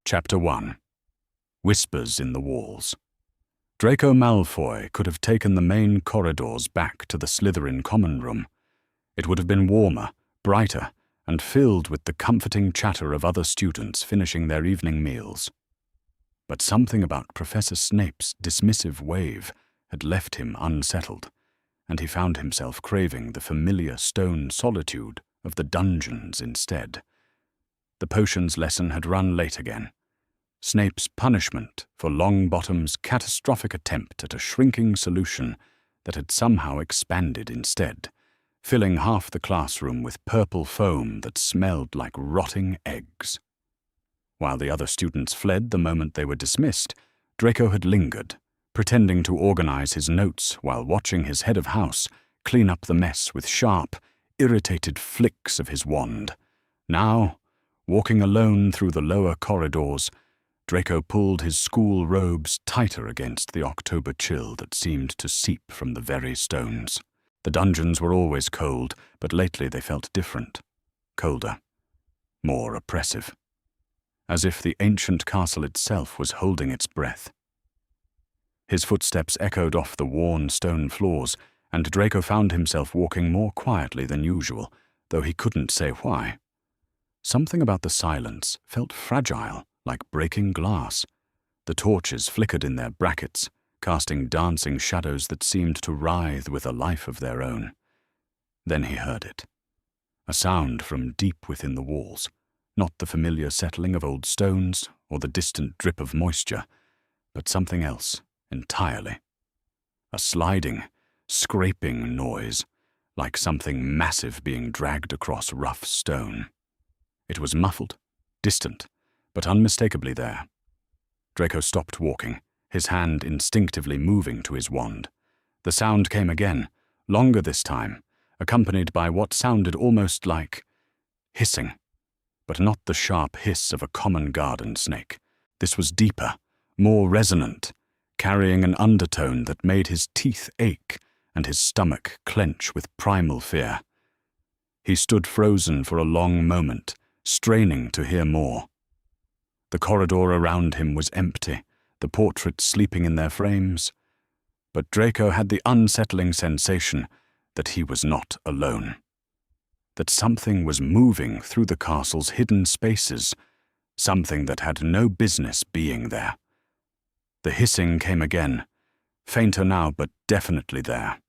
Chapter 1. Whispers in the Walls. Draco Malfoy could have taken the main corridors back to the Slytherin common room. It would have been warmer, brighter, and filled with the comforting chatter of other students finishing their evening meals. But something about Professor Snape's dismissive wave had left him unsettled, and he found himself craving the familiar stone solitude of the dungeons instead. The potions lesson had run late again. Snape's punishment for Longbottom's catastrophic attempt at a shrinking solution that had somehow expanded instead, filling half the classroom with purple foam that smelled like rotting eggs. While the other students fled the moment they were dismissed, Draco had lingered, pretending to organize his notes while watching his head of house clean up the mess with sharp, irritated flicks of his wand. Now, walking alone through the lower corridors, Draco pulled his school robes tighter against the October chill that seemed to seep from the very stones. The dungeons were always cold, but lately they felt different. Colder. More oppressive. As if the ancient castle itself was holding its breath. His footsteps echoed off the worn stone floors, and Draco found himself walking more quietly than usual, though he couldn't say why. Something about the silence felt fragile, like breaking glass. The torches flickered in their brackets, casting dancing shadows that seemed to writhe with a life of their own. Then he heard it. A sound from deep within the walls, not the familiar settling of old stones or the distant drip of moisture, but something else entirely. A sliding, scraping noise, like something massive being dragged across rough stone. It was muffled, distant, but unmistakably there. Draco stopped walking, his hand instinctively moving to his wand. The sound came again, longer this time, accompanied by what sounded almost like hissing, but not the sharp hiss of a common garden snake. This was deeper, more resonant, carrying an undertone that made his teeth ache and his stomach clench with primal fear. He stood frozen for a long moment, straining to hear more. The corridor around him was empty, the portraits sleeping in their frames. But Draco had the unsettling sensation that he was not alone. That something was moving through the castle's hidden spaces, something that had no business being there. The hissing came again, fainter now but definitely there.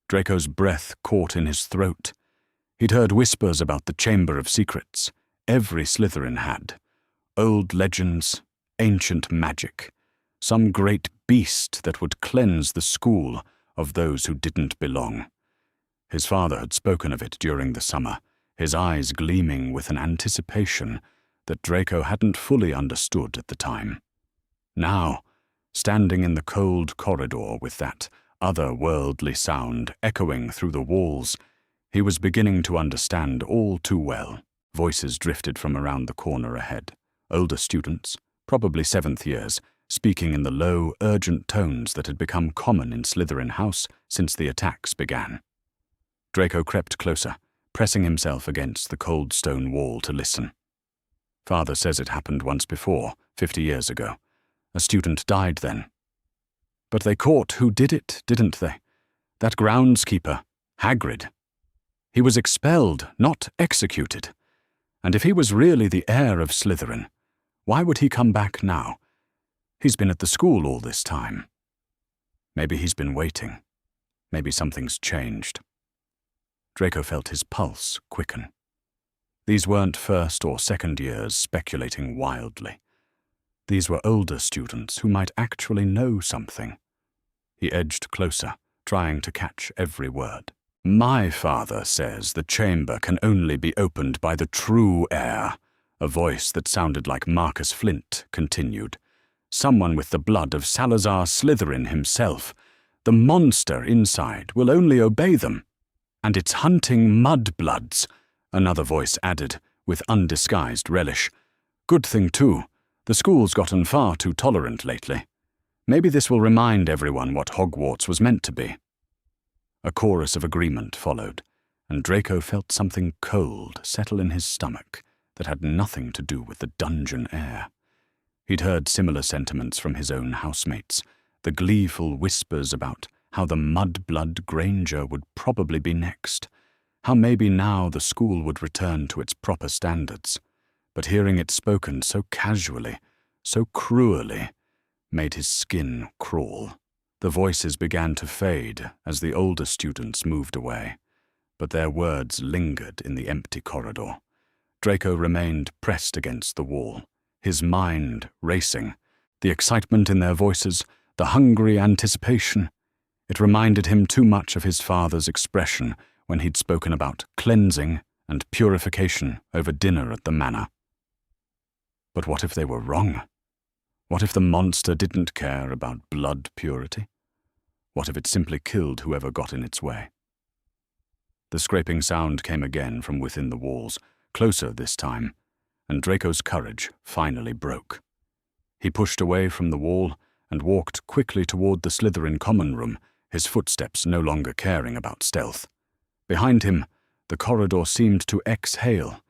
Draco's breath caught in his throat. He'd heard whispers about the Chamber of Secrets. Every Slytherin had. Old legends, ancient magic, some great beast that would cleanse the school of those who didn't belong. His father had spoken of it during the summer, his eyes gleaming with an anticipation that Draco hadn't fully understood at the time. Now, standing in the cold corridor with that otherworldly sound echoing through the walls, he was beginning to understand all too well. Voices drifted from around the corner ahead. Older students, probably 7th years, speaking in the low, urgent tones that had become common in Slytherin House since the attacks began. Draco crept closer, pressing himself against the cold stone wall to listen. Father says it happened once before, 50 years ago. A student died then. But they caught who did it, didn't they? That groundskeeper, Hagrid. He was expelled, not executed. And if he was really the heir of Slytherin, why would he come back now? He's been at the school all this time. Maybe he's been waiting. Maybe something's changed. Draco felt his pulse quicken. These weren't first or second years speculating wildly. These were older students who might actually know something. He edged closer, trying to catch every word. My father says the chamber can only be opened by the true heir. A voice that sounded like Marcus Flint continued. Someone with the blood of Salazar Slytherin himself. The monster inside will only obey them. And it's hunting mudbloods, another voice added, with undisguised relish. Good thing, too. The school's gotten far too tolerant lately. Maybe this will remind everyone what Hogwarts was meant to be. A chorus of agreement followed, and Draco felt something cold settle in his stomach that had nothing to do with the dungeon air. He'd heard similar sentiments from his own housemates, the gleeful whispers about how the Mudblood Granger would probably be next, how maybe now the school would return to its proper standards. But hearing it spoken so casually, so cruelly, made his skin crawl. The voices began to fade as the older students moved away, but their words lingered in the empty corridor. Draco remained pressed against the wall, his mind racing, the excitement in their voices, the hungry anticipation. It reminded him too much of his father's expression when he'd spoken about cleansing and purification over dinner at the manor. But what if they were wrong? What if the monster didn't care about blood purity? What if it simply killed whoever got in its way? The scraping sound came again from within the walls, closer this time, and Draco's courage finally broke. He pushed away from the wall and walked quickly toward the Slytherin common room, his footsteps no longer caring about stealth. Behind him, the corridor seemed to exhale,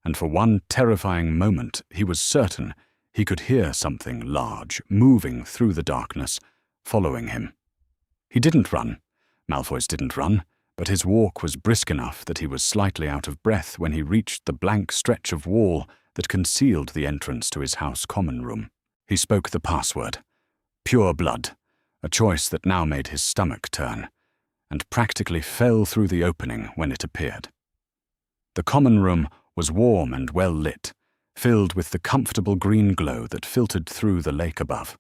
and for one terrifying moment he was certain he could hear something large moving through the darkness, following him. He didn't run. Malfoys didn't run, but his walk was brisk enough that he was slightly out of breath when he reached the blank stretch of wall that concealed the entrance to his house common room. He spoke the password. Pure blood, a choice that now made his stomach turn, and practically fell through the opening when it appeared. The common room was warm and well lit, filled with the comfortable green glow that filtered through the lake above.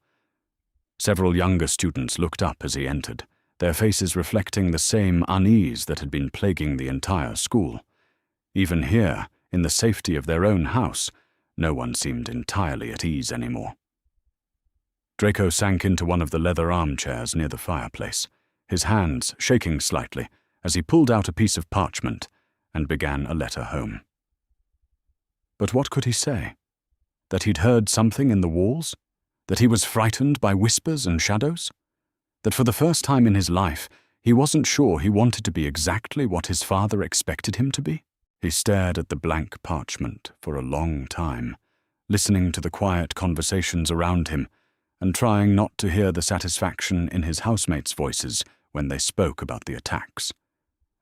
Several younger students looked up as he entered, their faces reflecting the same unease that had been plaguing the entire school. Even here, in the safety of their own house, no one seemed entirely at ease anymore. Draco sank into one of the leather armchairs near the fireplace, his hands shaking slightly as he pulled out a piece of parchment and began a letter home. But what could he say? That he'd heard something in the walls? That he was frightened by whispers and shadows? That for the first time in his life, he wasn't sure he wanted to be exactly what his father expected him to be? He stared at the blank parchment for a long time, listening to the quiet conversations around him and trying not to hear the satisfaction in his housemates' voices when they spoke about the attacks.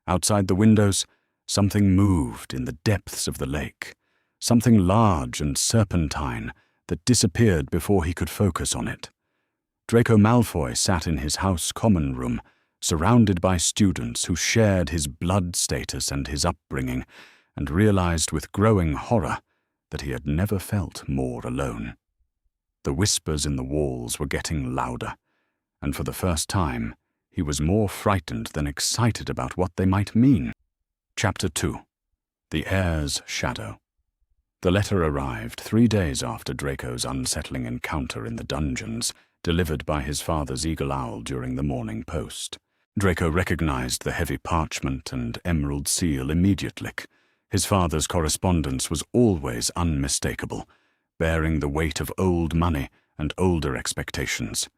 Outside the windows, something moved in the depths of the lake, something large and serpentine that disappeared before he could focus on it. Draco Malfoy sat in his house common room, surrounded by students who shared his blood status and his upbringing, and realized with growing horror that he had never felt more alone. The whispers in the walls were getting louder, and for the first time, he was more frightened than excited about what they might mean. Chapter 2. The Heir's Shadow. The letter arrived 3 days after Draco's unsettling encounter in the dungeons, delivered by his father's eagle owl during the morning post. Draco recognized the heavy parchment and emerald seal immediately. His father's correspondence was always unmistakable, bearing the weight of old money and older expectations.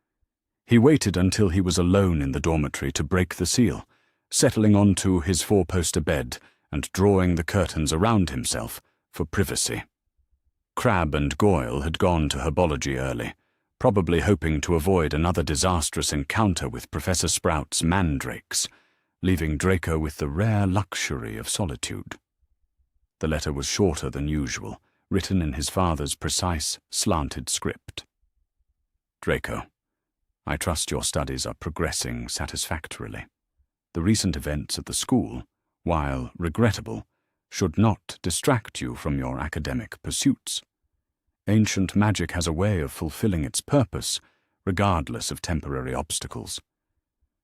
He waited until he was alone in the dormitory to break the seal, settling onto his four-poster bed and drawing the curtains around himself for privacy. Crabbe and Goyle had gone to herbology early, probably hoping to avoid another disastrous encounter with Professor Sprout's mandrakes, leaving Draco with the rare luxury of solitude. The letter was shorter than usual, written in his father's precise, slanted script. Draco, I trust your studies are progressing satisfactorily. The recent events at the school, while regrettable, should not distract you from your academic pursuits. Ancient magic has a way of fulfilling its purpose, regardless of temporary obstacles.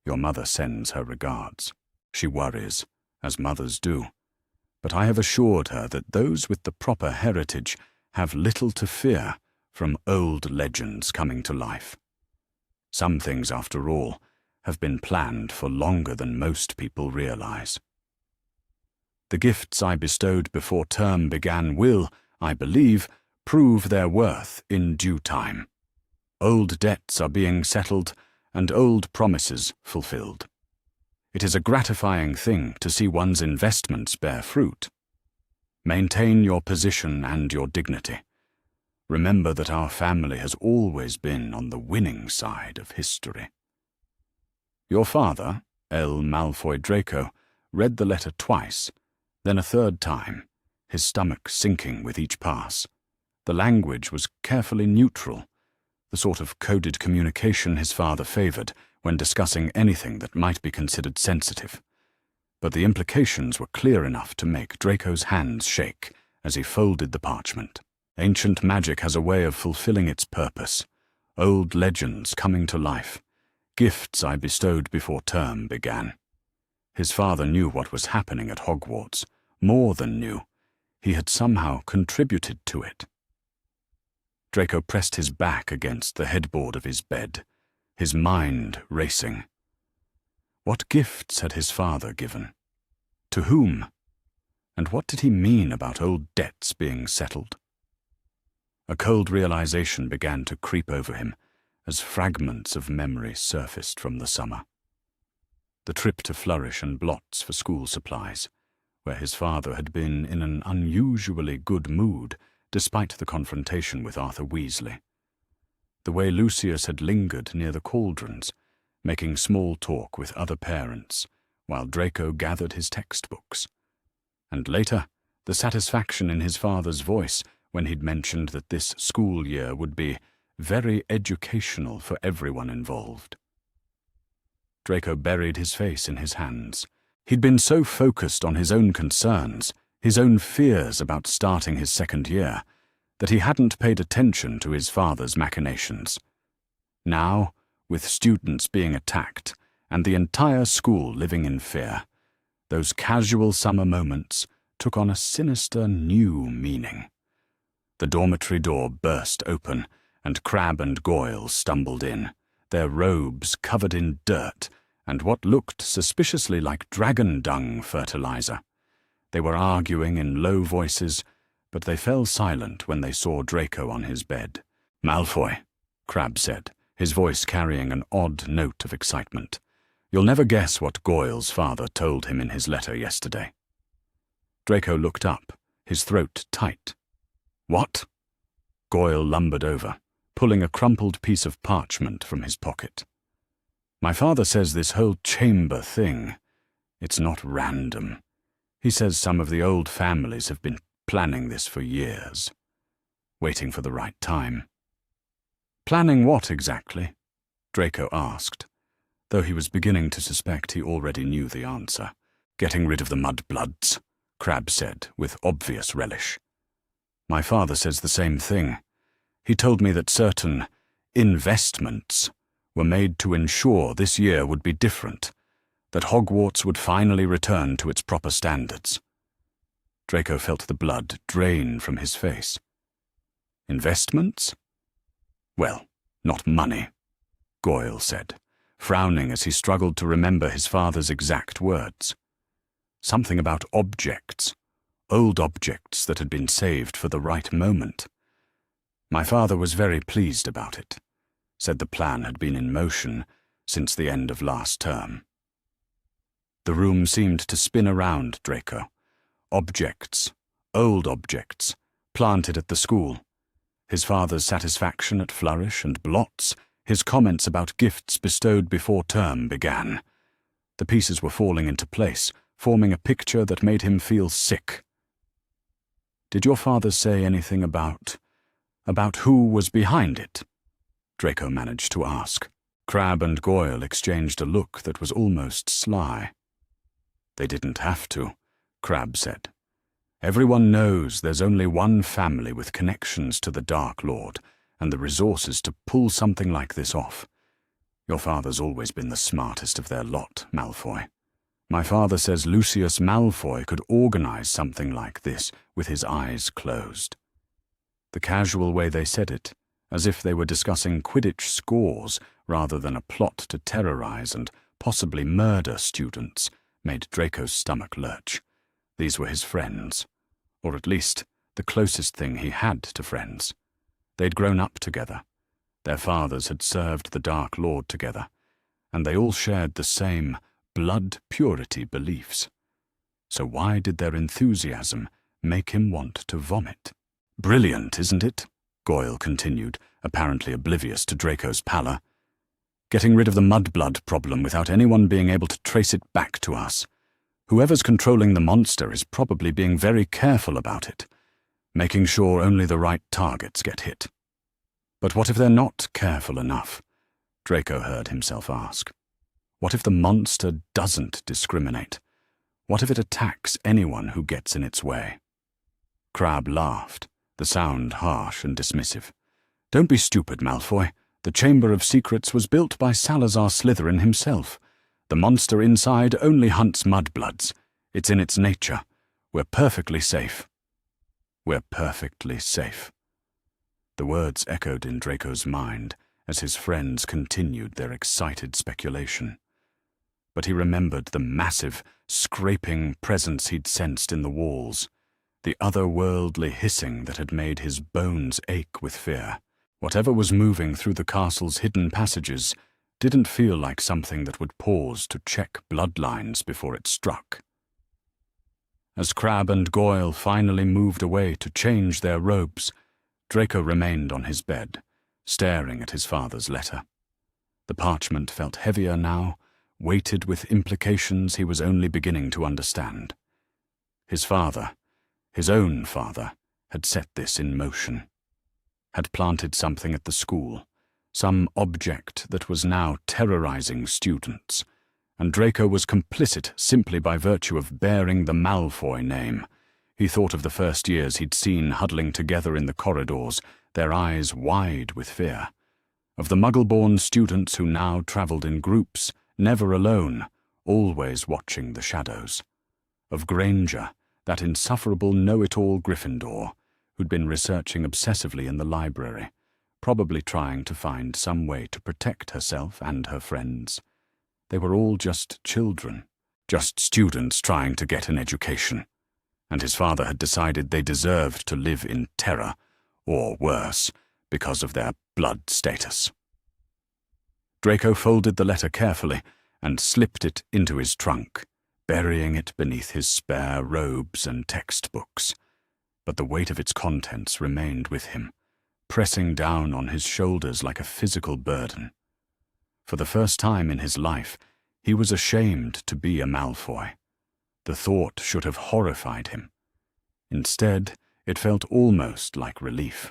Your mother sends her regards. She worries, as mothers do, but I have assured her that those with the proper heritage have little to fear from old legends coming to life. Some things, after all, have been planned for longer than most people realize. The gifts I bestowed before term began will, I believe, prove their worth in due time. Old debts are being settled and old promises fulfilled. It is a gratifying thing to see one's investments bear fruit. Maintain your position and your dignity. Remember that our family has always been on the winning side of history. Your father, L. Malfoy Draco, read the letter twice, then a third time, his stomach sinking with each pass. The language was carefully neutral, the sort of coded communication his father favored when discussing anything that might be considered sensitive. But the implications were clear enough to make Draco's hands shake as he folded the parchment. Ancient magic has a way of fulfilling its purpose. Old legends coming to life. Gifts I bestowed before term began. His father knew what was happening at Hogwarts. More than knew. He had somehow contributed to it. Draco pressed his back against the headboard of his bed, his mind racing. What gifts had his father given? To whom? And what did he mean about old debts being settled? A cold realization began to creep over him as fragments of memory surfaced from the summer. The trip to Flourish and Blots for school supplies, where his father had been in an unusually good mood despite the confrontation with Arthur Weasley. The way Lucius had lingered near the cauldrons, making small talk with other parents, while Draco gathered his textbooks. And later, the satisfaction in his father's voice when he'd mentioned that this school year would be very educational for everyone involved. Draco buried his face in his hands. He'd been so focused on his own concerns, his own fears about starting his second year, that he hadn't paid attention to his father's machinations. Now, with students being attacked and the entire school living in fear, those casual summer moments took on a sinister new meaning. The dormitory door burst open, and Crabbe and Goyle stumbled in, their robes covered in dirt and what looked suspiciously like dragon dung fertilizer. They were arguing in low voices, but they fell silent when they saw Draco on his bed. "Malfoy," Crabbe said, his voice carrying an odd note of excitement. "You'll never guess what Goyle's father told him in his letter yesterday." Draco looked up, his throat tight. "What?" Goyle lumbered over, pulling a crumpled piece of parchment from his pocket. "My father says this whole chamber thing, it's not random. He says some of the old families have been planning this for years, waiting for the right time." "Planning what exactly?" Draco asked, though he was beginning to suspect he already knew the answer. "Getting rid of the mudbloods," Crabbe said with obvious relish. "My father says the same thing. He told me that certain investments were made to ensure this year would be different, that Hogwarts would finally return to its proper standards." Draco felt the blood drain from his face. "Investments? Well, not money," Goyle said, frowning as he struggled to remember his father's exact words. "Something about objects, old objects that had been saved for the right moment. My father was very pleased about it, said the plan had been in motion since the end of last term." The room seemed to spin around Draco. Objects, old objects, planted at the school. His father's satisfaction at Flourish and Blots, his comments about gifts bestowed before term began. The pieces were falling into place, forming a picture that made him feel sick. "Did your father say anything about who was behind it?" Draco managed to ask. Crabbe and Goyle exchanged a look that was almost sly. "They didn't have to," Crabbe said. "Everyone knows there's only one family with connections to the Dark Lord and the resources to pull something like this off. Your father's always been the smartest of their lot, Malfoy. My father says Lucius Malfoy could organize something like this with his eyes closed." The casual way they said it, as if they were discussing Quidditch scores rather than a plot to terrorize and possibly murder students, made Draco's stomach lurch. These were his friends, or at least the closest thing he had to friends. They'd grown up together. Their fathers had served the Dark Lord together, and they all shared the same blood purity beliefs. So why did their enthusiasm make him want to vomit? "Brilliant, isn't it?" Goyle continued, apparently oblivious to Draco's pallor. "Getting rid of the mudblood problem without anyone being able to trace it back to us. Whoever's controlling the monster is probably being very careful about it, making sure only the right targets get hit. But what if they're not careful enough?" Draco heard himself ask. What if the monster doesn't discriminate? What if it attacks anyone who gets in its way? Crabbe laughed, the sound harsh and dismissive. "Don't be stupid, Malfoy. The Chamber of Secrets was built by Salazar Slytherin himself. The monster inside only hunts mudbloods. It's in its nature. We're perfectly safe." "We're perfectly safe." The words echoed in Draco's mind as his friends continued their excited speculation. But he remembered the massive, scraping presence he'd sensed in the walls, the otherworldly hissing that had made his bones ache with fear. Whatever was moving through the castle's hidden passages didn't feel like something that would pause to check bloodlines before it struck. As Crabbe and Goyle finally moved away to change their robes, Draco remained on his bed, staring at his father's letter. The parchment felt heavier now, weighted with implications he was only beginning to understand. His father, his own father, had set this in motion, had planted something at the school, some object that was now terrorizing students, and Draco was complicit simply by virtue of bearing the Malfoy name. He thought of the first years he'd seen huddling together in the corridors, their eyes wide with fear, of the Muggle-born students who now travelled in groups, never alone, always watching the shadows, of Granger, that insufferable know-it-all Gryffindor, who'd been researching obsessively in the library, probably trying to find some way to protect herself and her friends. They were all just children, just students trying to get an education, and his father had decided they deserved to live in terror, or worse, because of their blood status. Draco folded the letter carefully and slipped it into his trunk, burying it beneath his spare robes and textbooks. But the weight of its contents remained with him, pressing down on his shoulders like a physical burden. For the first time in his life, he was ashamed to be a Malfoy. The thought should have horrified him. Instead, it felt almost like relief.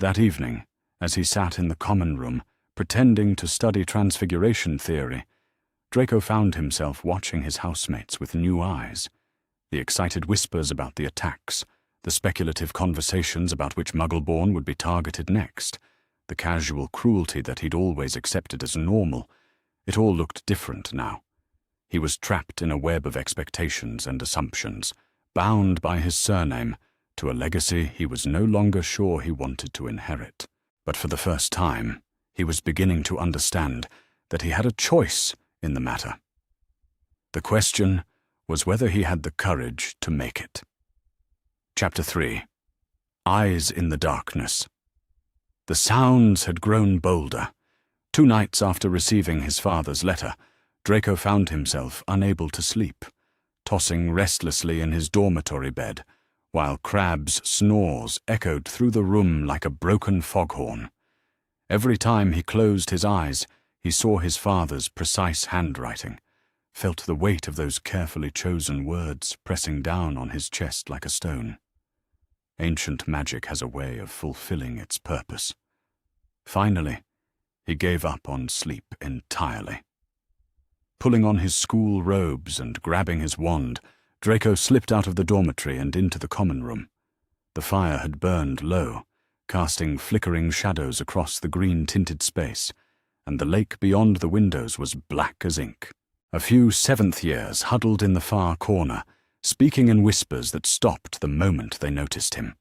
That evening, as he sat in the common room, pretending to study transfiguration theory, Draco found himself watching his housemates with new eyes. The excited whispers about the attacks, the speculative conversations about which Muggle-born would be targeted next, the casual cruelty that he'd always accepted as normal, it all looked different now. He was trapped in a web of expectations and assumptions, bound by his surname to a legacy he was no longer sure he wanted to inherit. But for the first time, he was beginning to understand that he had a choice in the matter. The question was whether he had the courage to make it. Chapter 3. Eyes in the Darkness. The sounds had grown bolder. 2 nights after receiving his father's letter, Draco found himself unable to sleep, tossing restlessly in his dormitory bed, while Crabbe's snores echoed through the room like a broken foghorn. Every time he closed his eyes, he saw his father's precise handwriting, felt the weight of those carefully chosen words pressing down on his chest like a stone. Ancient magic has a way of fulfilling its purpose. Finally, he gave up on sleep entirely. Pulling on his school robes and grabbing his wand, Draco slipped out of the dormitory and into the common room. The fire had burned low, casting flickering shadows across the green-tinted space, and the lake beyond the windows was black as ink. A few seventh years huddled in the far corner, speaking in whispers that stopped the moment they noticed him.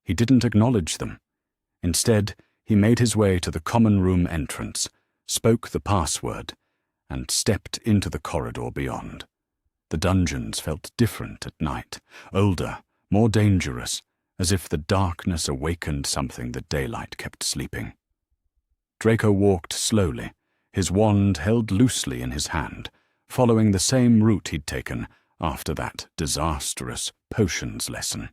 He didn't acknowledge them. Instead, he made his way to the common room entrance, spoke the password, and stepped into the corridor beyond. The dungeons felt different at night, older, more dangerous, as if the darkness awakened something that daylight kept sleeping. Draco walked slowly, his wand held loosely in his hand, following the same route he'd taken after that disastrous potions lesson.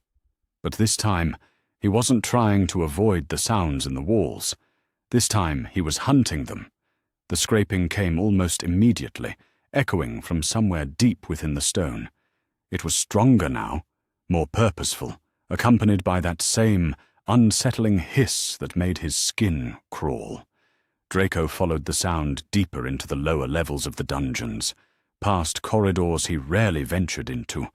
But this time, He wasn't trying to avoid the sounds in the walls. This time he was hunting them. The scraping came almost immediately, echoing from somewhere deep within the stone. It was stronger now, more purposeful, accompanied by that same unsettling hiss that made his skin crawl. Draco followed the sound deeper into the lower levels of the dungeons, past corridors he rarely ventured into,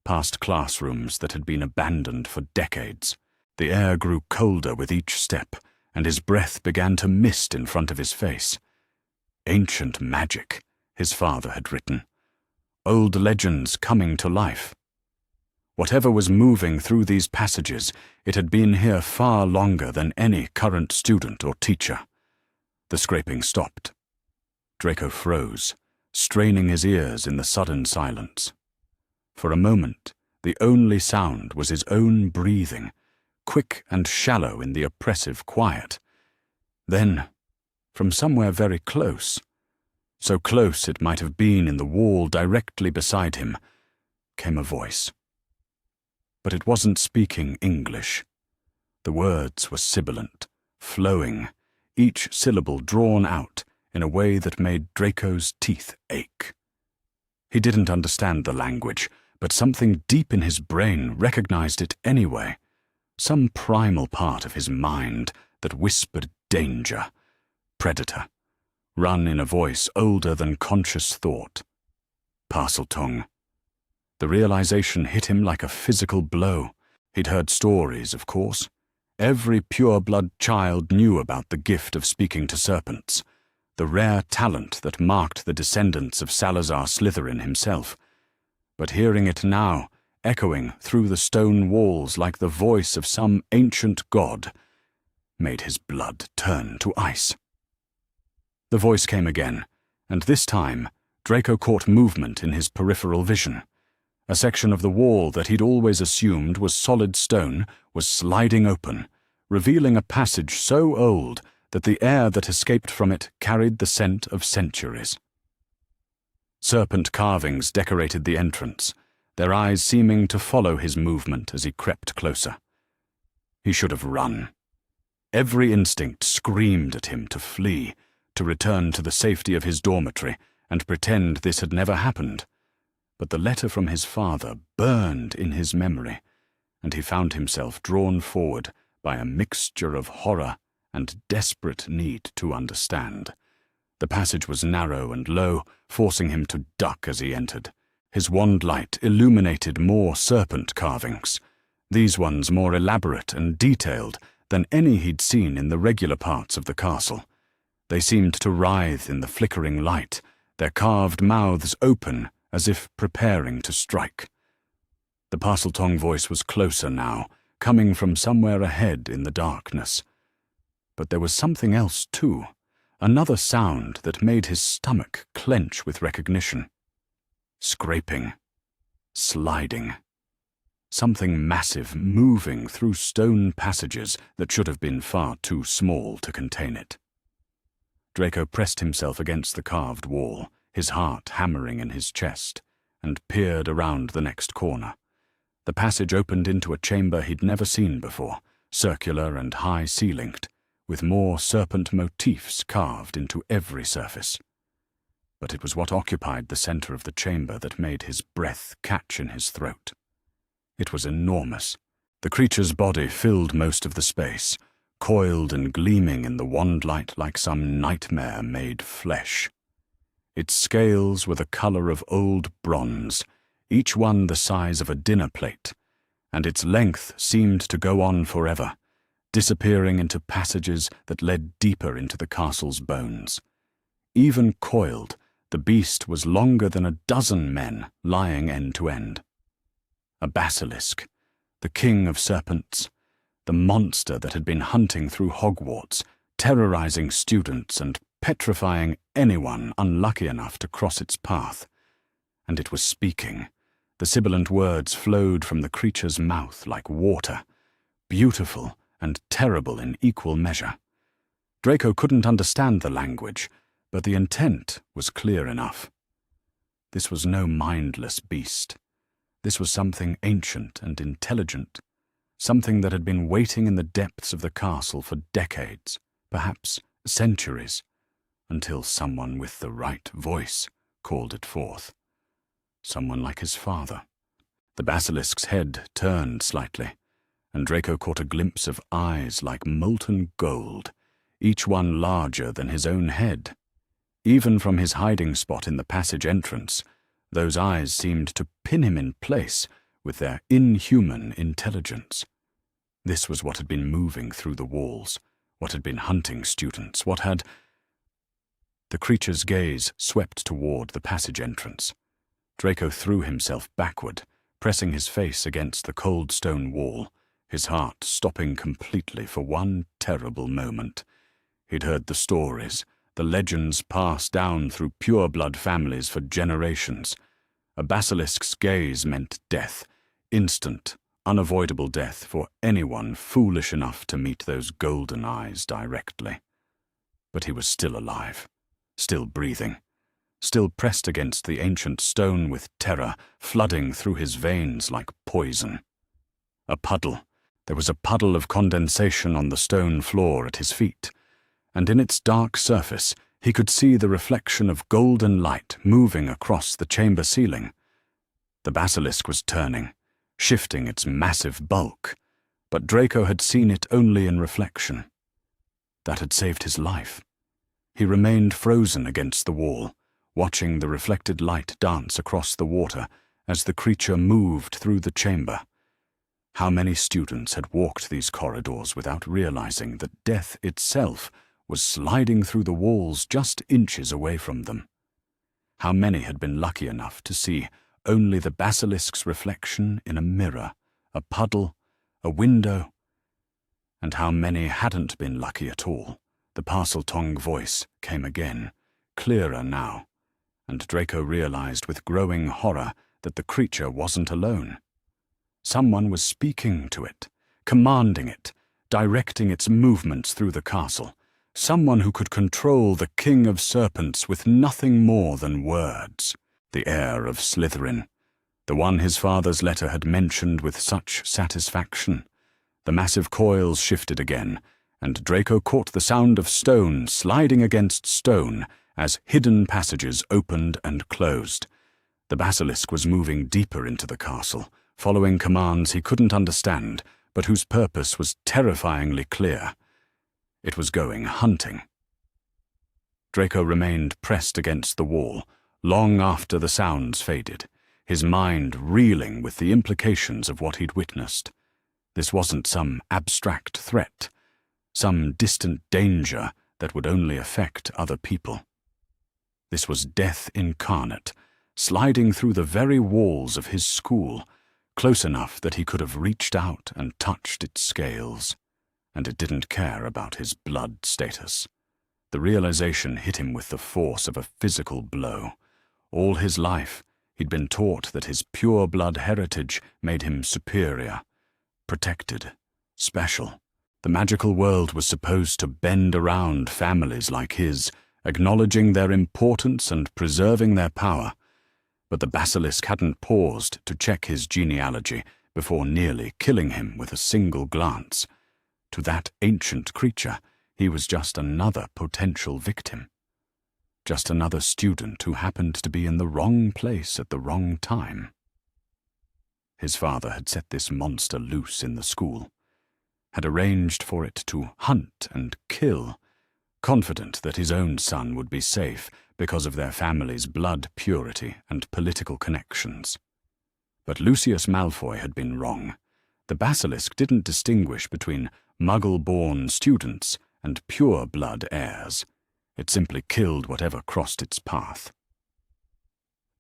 past classrooms that had been abandoned for decades. The air grew colder with each step, and his breath began to mist in front of his face. Ancient magic, his father had written. Old legends coming to life. Whatever was moving through these passages, it had been here far longer than any current student or teacher. The scraping stopped. Draco froze, straining his ears in the sudden silence. For a moment, the only sound was his own breathing, quick and shallow in the oppressive quiet. Then, from somewhere very close, so close it might have been in the wall directly beside him, came a voice. But it wasn't speaking English. The words were sibilant, flowing, each syllable drawn out in a way that made Draco's teeth ache. He didn't understand the language, but something deep in his brain recognized it anyway. Some primal part of his mind that whispered danger, predator, run in a voice older than conscious thought. Parseltongue. The realization hit him like a physical blow. He'd heard stories, of course. Every pure-blood child knew about the gift of speaking to serpents, the rare talent that marked the descendants of Salazar Slytherin himself. But hearing it now, echoing through the stone walls like the voice of some ancient god, made his blood turn to ice. The voice came again, and this time Draco caught movement in his peripheral vision. A section of the wall that he'd always assumed was solid stone was sliding open, revealing a passage so old that the air that escaped from it carried the scent of centuries. Serpent carvings decorated the entrance, their eyes seeming to follow his movement as he crept closer. He should have run. Every instinct screamed at him to flee, to return to the safety of his dormitory and pretend this had never happened. But the letter from his father burned in his memory, and he found himself drawn forward by a mixture of horror and desperate need to understand. The passage was narrow and low, forcing him to duck as he entered. His wand light illuminated more serpent carvings, these ones more elaborate and detailed than any he'd seen in the regular parts of the castle. They seemed to writhe in the flickering light, their carved mouths open as if preparing to strike. The Parseltongue voice was closer now, coming from somewhere ahead in the darkness. But there was something else too, another sound that made his stomach clench with recognition. Scraping, sliding. Something massive moving through stone passages that should have been far too small to contain it. Draco pressed himself against the carved wall, his heart hammering in his chest, and peered around the next corner. The passage opened into a chamber he'd never seen before, circular and high-ceilinged, with more serpent motifs carved into every surface. But it was what occupied the center of the chamber that made his breath catch in his throat. It was enormous. The creature's body filled most of the space, coiled and gleaming in the wand light like some nightmare-made flesh. Its scales were the color of old bronze, each one the size of a dinner plate, and its length seemed to go on forever, disappearing into passages that led deeper into the castle's bones. Even coiled, the beast was longer than a dozen men lying end to end. A basilisk, the king of serpents, the monster that had been hunting through Hogwarts, terrorizing students and petrifying anyone unlucky enough to cross its path. And it was speaking. The sibilant words flowed from the creature's mouth like water, beautiful and terrible in equal measure. Draco couldn't understand the language, but the intent was clear enough. This was no mindless beast. This was something ancient and intelligent, something that had been waiting in the depths of the castle for decades, perhaps centuries, until someone with the right voice called it forth. Someone like his father. The basilisk's head turned slightly, and Draco caught a glimpse of eyes like molten gold, each one larger than his own head. Even from his hiding spot in the passage entrance, those eyes seemed to pin him in place with their inhuman intelligence. This was what had been moving through the walls, what had been hunting students, what had... The creature's gaze swept toward the passage entrance. Draco threw himself backward, pressing his face against the cold stone wall, his heart stopping completely for one terrible moment. He'd heard the stories, the legends passed down through pure-blood families for generations. A basilisk's gaze meant death, instant, unavoidable death for anyone foolish enough to meet those golden eyes directly. But he was still alive, still breathing, still pressed against the ancient stone with terror flooding through his veins like poison. A puddle. There was a puddle of condensation on the stone floor at his feet, and in its dark surface he could see the reflection of golden light moving across the chamber ceiling. The basilisk was turning, shifting its massive bulk, but Draco had seen it only in reflection. That had saved his life. He remained frozen against the wall, watching the reflected light dance across the water as the creature moved through the chamber. How many students had walked these corridors without realizing that death itself was sliding through the walls just inches away from them? How many had been lucky enough to see only the basilisk's reflection in a mirror, a puddle, a window? And how many hadn't been lucky at all? The Parseltongue voice came again, clearer now, and Draco realized with growing horror that the creature wasn't alone. Someone was speaking to it, commanding it, directing its movements through the castle. Someone who could control the King of Serpents with nothing more than words. The heir of Slytherin, the one his father's letter had mentioned with such satisfaction. The massive coils shifted again, and Draco caught the sound of stone sliding against stone as hidden passages opened and closed. The basilisk was moving deeper into the castle, following commands he couldn't understand, but whose purpose was terrifyingly clear. It was going hunting. Draco remained pressed against the wall, long after the sounds faded, his mind reeling with the implications of what he'd witnessed. This wasn't some abstract threat, some distant danger that would only affect other people. This was death incarnate, sliding through the very walls of his school, close enough that he could have reached out and touched its scales, and it didn't care about his blood status. The realization hit him with the force of a physical blow. All his life, he'd been taught that his pure blood heritage made him superior, protected, special. The magical world was supposed to bend around families like his, acknowledging their importance and preserving their power. But the basilisk hadn't paused to check his genealogy before nearly killing him with a single glance. To that ancient creature, he was just another potential victim. Just another student who happened to be in the wrong place at the wrong time. His father had set this monster loose in the school, had arranged for it to hunt and kill, confident that his own son would be safe because of their family's blood purity and political connections. But Lucius Malfoy had been wrong. The basilisk didn't distinguish between Muggle-born students and pure-blood heirs. It simply killed whatever crossed its path.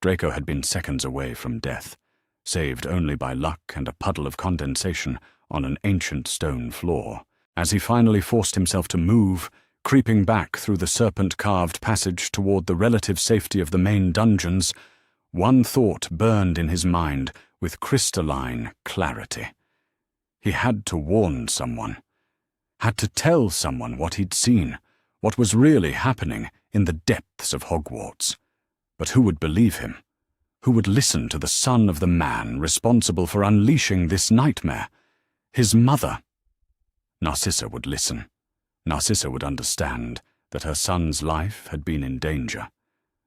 Draco had been seconds away from death, saved only by luck and a puddle of condensation on an ancient stone floor. As he finally forced himself to move, creeping back through the serpent-carved passage toward the relative safety of the main dungeons, one thought burned in his mind with crystalline clarity. He had to warn someone, had to tell someone what he'd seen, what was really happening in the depths of Hogwarts. But who would believe him? Who would listen to the son of the man responsible for unleashing this nightmare? His mother! Narcissa would listen. Narcissa would understand that her son's life had been in danger,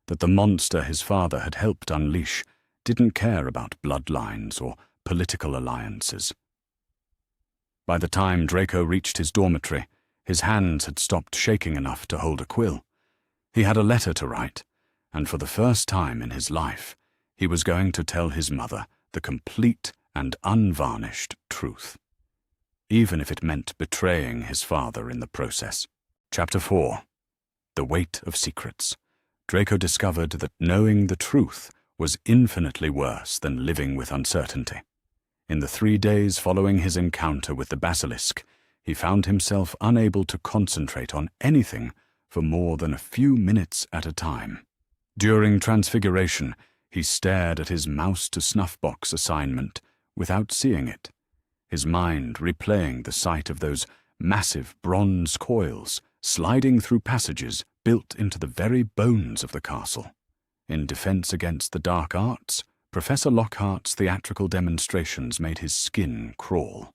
that the monster his father had helped unleash didn't care about bloodlines or political alliances. By the time Draco reached his dormitory, his hands had stopped shaking enough to hold a quill. He had a letter to write, and for the first time in his life, he was going to tell his mother the complete and unvarnished truth, even if it meant betraying his father in the process. Chapter 4. The Weight of Secrets. Draco discovered that knowing the truth was infinitely worse than living with uncertainty. In the 3 days following his encounter with the basilisk, he found himself unable to concentrate on anything for more than a few minutes at a time. During transfiguration, he stared at his mouse-to-snuff-box assignment without seeing it, his mind replaying the sight of those massive bronze coils sliding through passages built into the very bones of the castle. In defense against the dark arts, Professor Lockhart's theatrical demonstrations made his skin crawl.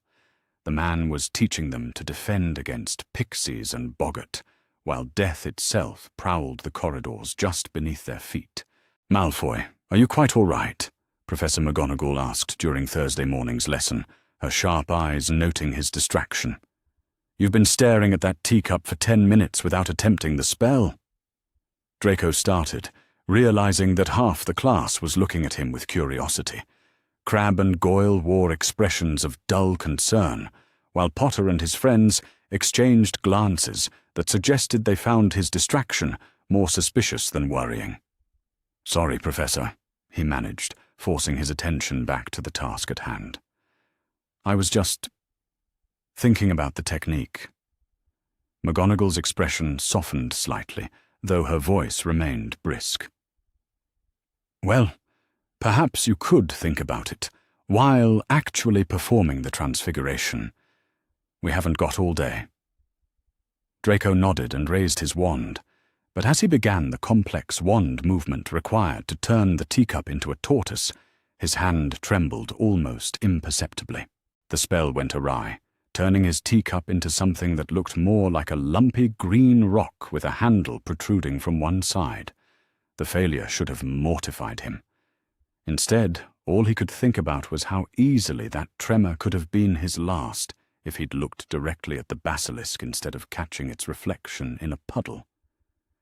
The man was teaching them to defend against pixies and boggart, while death itself prowled the corridors just beneath their feet. "Malfoy, are you quite all right?" Professor McGonagall asked during Thursday morning's lesson, her sharp eyes noting his distraction. "You've been staring at that teacup for 10 minutes without attempting the spell." Draco started, realizing that half the class was looking at him with curiosity. Crabbe and Goyle wore expressions of dull concern, while Potter and his friends exchanged glances that suggested they found his distraction more suspicious than worrying. "Sorry, Professor," he managed, forcing his attention back to the task at hand. "I was just thinking about the technique." McGonagall's expression softened slightly, though her voice remained brisk. "Well, perhaps you could think about it, while actually performing the transfiguration. We haven't got all day." Draco nodded and raised his wand, but as he began the complex wand movement required to turn the teacup into a tortoise, his hand trembled almost imperceptibly. The spell went awry, turning his teacup into something that looked more like a lumpy green rock with a handle protruding from one side. The failure should have mortified him. Instead, all he could think about was how easily that tremor could have been his last if he'd looked directly at the basilisk instead of catching its reflection in a puddle.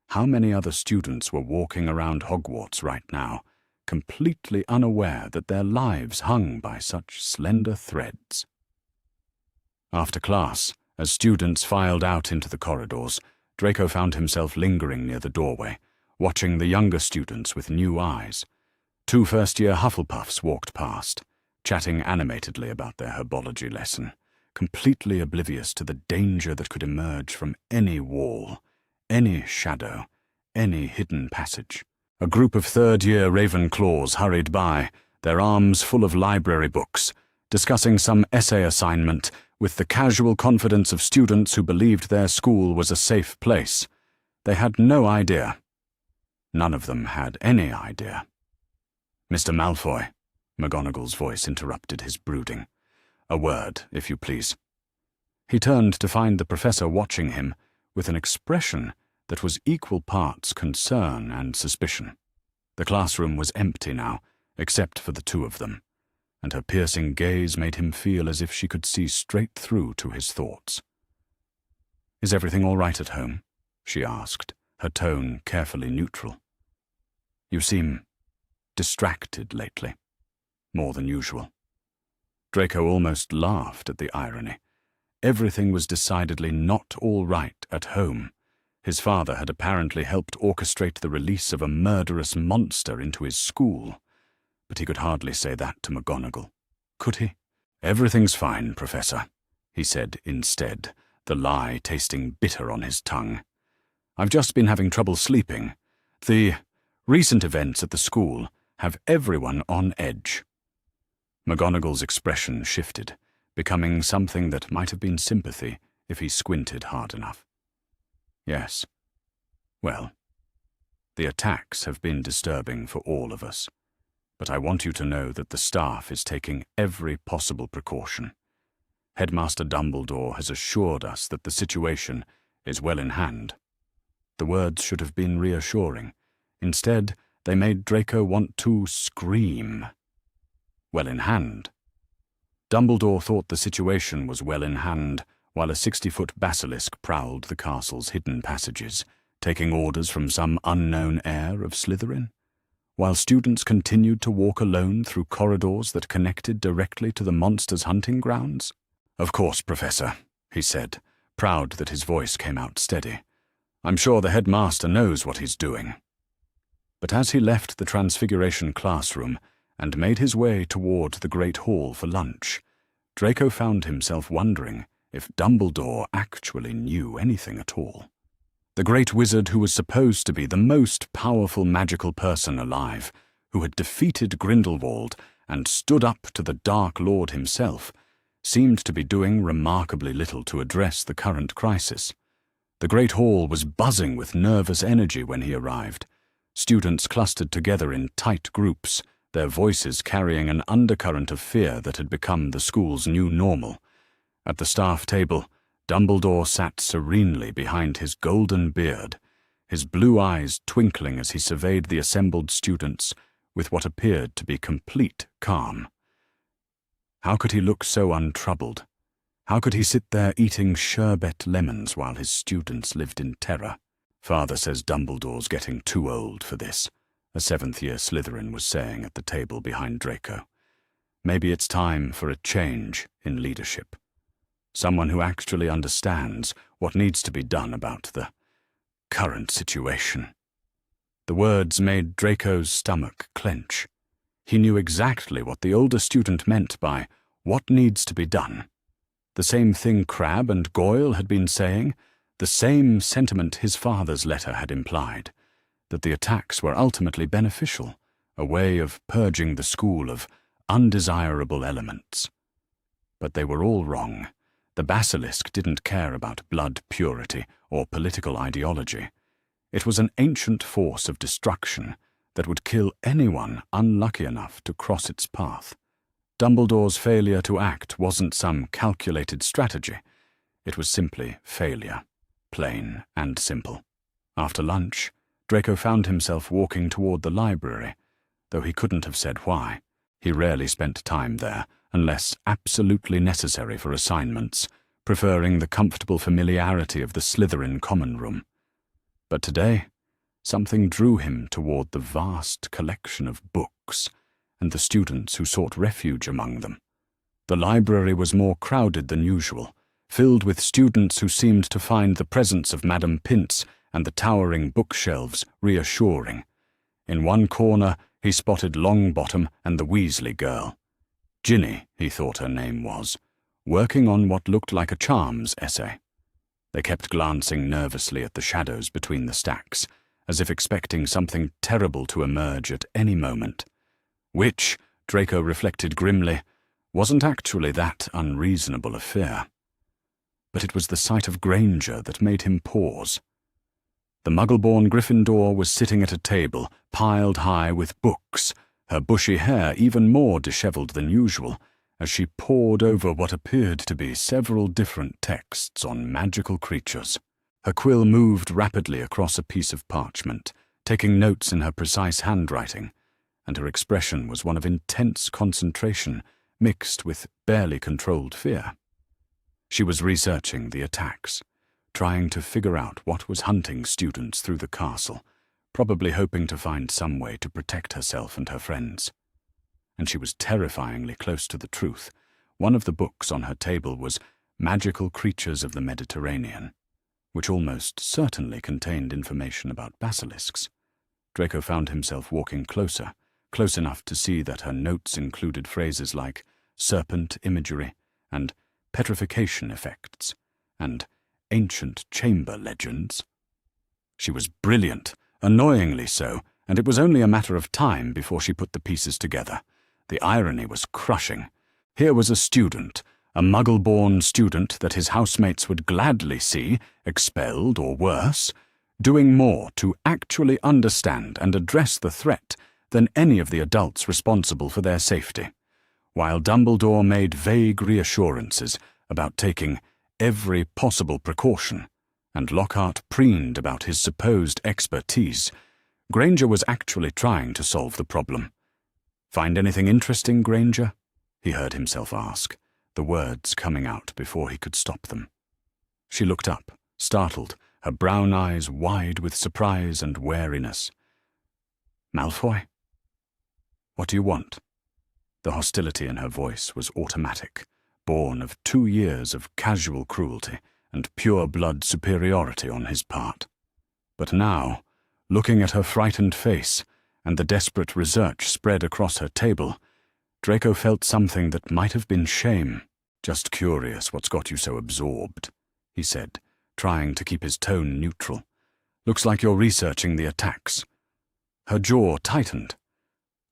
How many other students were walking around Hogwarts right now, completely unaware that their lives hung by such slender threads? After class, as students filed out into the corridors, Draco found himself lingering near the doorway, watching the younger students with new eyes. 2 first-year Hufflepuffs walked past, chatting animatedly about their herbology lesson, completely oblivious to the danger that could emerge from any wall, any shadow, any hidden passage. A group of 3rd-year Ravenclaws hurried by, their arms full of library books, discussing some essay assignment with the casual confidence of students who believed their school was a safe place. They had no idea. None of them had any idea. "Mr. Malfoy," McGonagall's voice interrupted his brooding. "A word, if you please." He turned to find the professor watching him with an expression that was equal parts concern and suspicion. The classroom was empty now, except for the 2 of them, and her piercing gaze made him feel as if she could see straight through to his thoughts. "Is everything all right at home?" she asked, her tone carefully neutral. "You seem distracted lately, more than usual." Draco almost laughed at the irony. Everything was decidedly not all right at home. His father had apparently helped orchestrate the release of a murderous monster into his school, but he could hardly say that to McGonagall. Could he? "Everything's fine, Professor," he said instead, the lie tasting bitter on his tongue. "I've just been having trouble sleeping. The recent events at the school have everyone on edge." McGonagall's expression shifted, becoming something that might have been sympathy if he squinted hard enough. "Yes. Well, the attacks have been disturbing for all of us, but I want you to know that the staff is taking every possible precaution. Headmaster Dumbledore has assured us that the situation is well in hand." The words should have been reassuring. Instead, they made Draco want to scream. Well in hand. Dumbledore thought the situation was well in hand while a 60-foot basilisk prowled the castle's hidden passages, taking orders from some unknown heir of Slytherin, while students continued to walk alone through corridors that connected directly to the monster's hunting grounds. "Of course, Professor," he said, proud that his voice came out steady. "I'm sure the headmaster knows what he's doing." But as he left the Transfiguration classroom and made his way toward the Great Hall for lunch, Draco found himself wondering if Dumbledore actually knew anything at all. The great wizard who was supposed to be the most powerful magical person alive, who had defeated Grindelwald and stood up to the Dark Lord himself, seemed to be doing remarkably little to address the current crisis. The Great Hall was buzzing with nervous energy when he arrived. Students clustered together in tight groups, their voices carrying an undercurrent of fear that had become the school's new normal. At the staff table, Dumbledore sat serenely behind his golden beard, his blue eyes twinkling as he surveyed the assembled students with what appeared to be complete calm. How could he look so untroubled? How could he sit there eating sherbet lemons while his students lived in terror? "Father says Dumbledore's getting too old for this," a seventh-year Slytherin was saying at the table behind Draco. "Maybe it's time for a change in leadership. Someone who actually understands what needs to be done about the current situation." The words made Draco's stomach clench. He knew exactly what the older student meant by "what needs to be done." The same thing Crabbe and Goyle had been saying, the same sentiment his father's letter had implied, that the attacks were ultimately beneficial, a way of purging the school of undesirable elements. But they were all wrong. The basilisk didn't care about blood purity or political ideology. It was an ancient force of destruction that would kill anyone unlucky enough to cross its path. Dumbledore's failure to act wasn't some calculated strategy. It was simply failure, plain and simple. After lunch, Draco found himself walking toward the library, though he couldn't have said why. He rarely spent time there, unless absolutely necessary for assignments, preferring the comfortable familiarity of the Slytherin common room. But today, something drew him toward the vast collection of books and the students who sought refuge among them. The library was more crowded than usual, filled with students who seemed to find the presence of Madame Pince and the towering bookshelves reassuring. In one corner, he spotted Longbottom and the Weasley girl. Ginny, he thought her name was, working on what looked like a charms essay. They kept glancing nervously at the shadows between the stacks, as if expecting something terrible to emerge at any moment. Which, Draco reflected grimly, wasn't actually that unreasonable a fear. But it was the sight of Granger that made him pause. The Muggle-born Gryffindor was sitting at a table, piled high with books, her bushy hair even more dishevelled than usual, as she pored over what appeared to be several different texts on magical creatures. Her quill moved rapidly across a piece of parchment, taking notes in her precise handwriting, and her expression was one of intense concentration mixed with barely controlled fear. She was researching the attacks, trying to figure out what was hunting students through the castle, probably hoping to find some way to protect herself and her friends. And she was terrifyingly close to the truth. One of the books on her table was Magical Creatures of the Mediterranean, which almost certainly contained information about basilisks. Draco found himself walking closer, close enough to see that her notes included phrases like serpent imagery and petrification effects and ancient chamber legends. She was brilliant, annoyingly so, and it was only a matter of time before she put the pieces together. The irony was crushing. Here was a student, a Muggle-born student that his housemates would gladly see, expelled or worse, doing more to actually understand and address the threat than any of the adults responsible for their safety, while Dumbledore made vague reassurances about taking every possible precaution, and Lockhart preened about his supposed expertise, Granger was actually trying to solve the problem. "Find anything interesting, Granger?" he heard himself ask, the words coming out before he could stop them. She looked up, startled, her brown eyes wide with surprise and wariness. "Malfoy? What do you want?" The hostility in her voice was automatic, born of 2 years of casual cruelty and pure-blood superiority on his part. But now, looking at her frightened face and the desperate research spread across her table, Draco felt something that might have been shame. "Just curious what's got you so absorbed," he said, trying to keep his tone neutral. "Looks like you're researching the attacks." Her jaw tightened.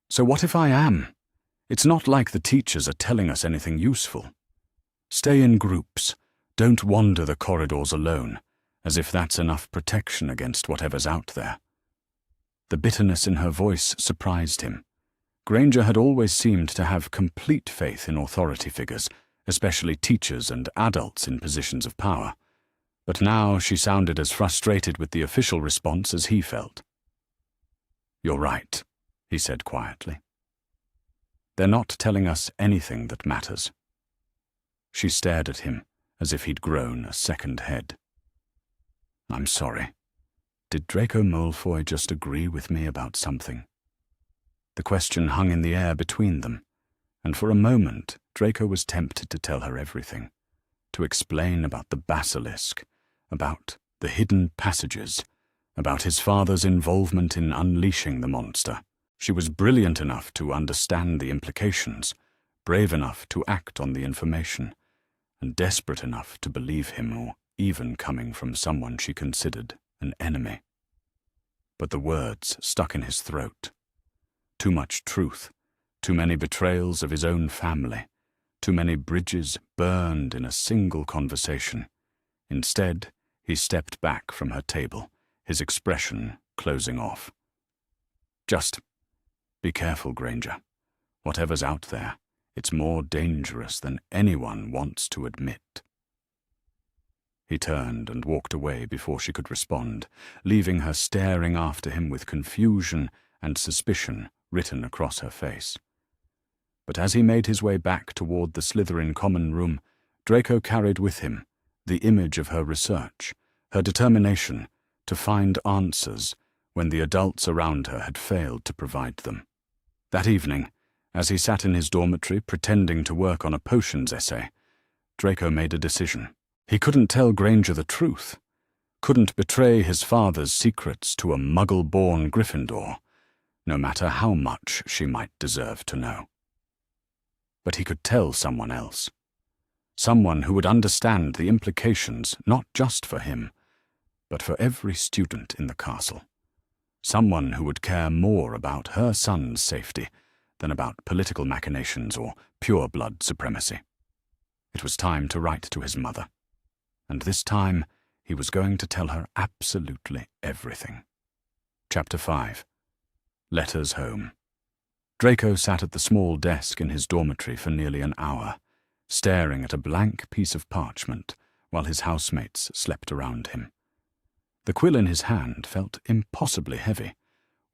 "So what if I am? It's not like the teachers are telling us anything useful. Stay in groups. Don't wander the corridors alone, as if that's enough protection against whatever's out there." The bitterness in her voice surprised him. Granger had always seemed to have complete faith in authority figures, especially teachers and adults in positions of power. But now she sounded as frustrated with the official response as he felt. "You're right," he said quietly. "They're not telling us anything that matters." She stared at him as if he'd grown a second head. "I'm sorry. Did Draco Malfoy just agree with me about something?" The question hung in the air between them, and for a moment Draco was tempted to tell her everything, to explain about the basilisk, about the hidden passages, about his father's involvement in unleashing the monster. She was brilliant enough to understand the implications, brave enough to act on the information, and desperate enough to believe him, or even coming from someone she considered an enemy. But the words stuck in his throat. Too much truth, too many betrayals of his own family, too many bridges burned in a single conversation. Instead, he stepped back from her table, his expression closing off. "Just be careful, Granger. Whatever's out there, it's more dangerous than anyone wants to admit." He turned and walked away before she could respond, leaving her staring after him with confusion and suspicion written across her face. But as he made his way back toward the Slytherin common room, Draco carried with him the image of her research, her determination to find answers when the adults around her had failed to provide them. That evening, as he sat in his dormitory pretending to work on a potions essay, Draco made a decision. He couldn't tell Granger the truth, couldn't betray his father's secrets to a Muggle-born Gryffindor, no matter how much she might deserve to know. But he could tell someone else, someone who would understand the implications not just for him, but for every student in the castle, someone who would care more about her son's safety than about political machinations or pure-blood supremacy. It was time to write to his mother, and this time he was going to tell her absolutely everything. Chapter 5. Letters Home. Draco sat at the small desk in his dormitory for nearly an hour, staring at a blank piece of parchment while his housemates slept around him. The quill in his hand felt impossibly heavy,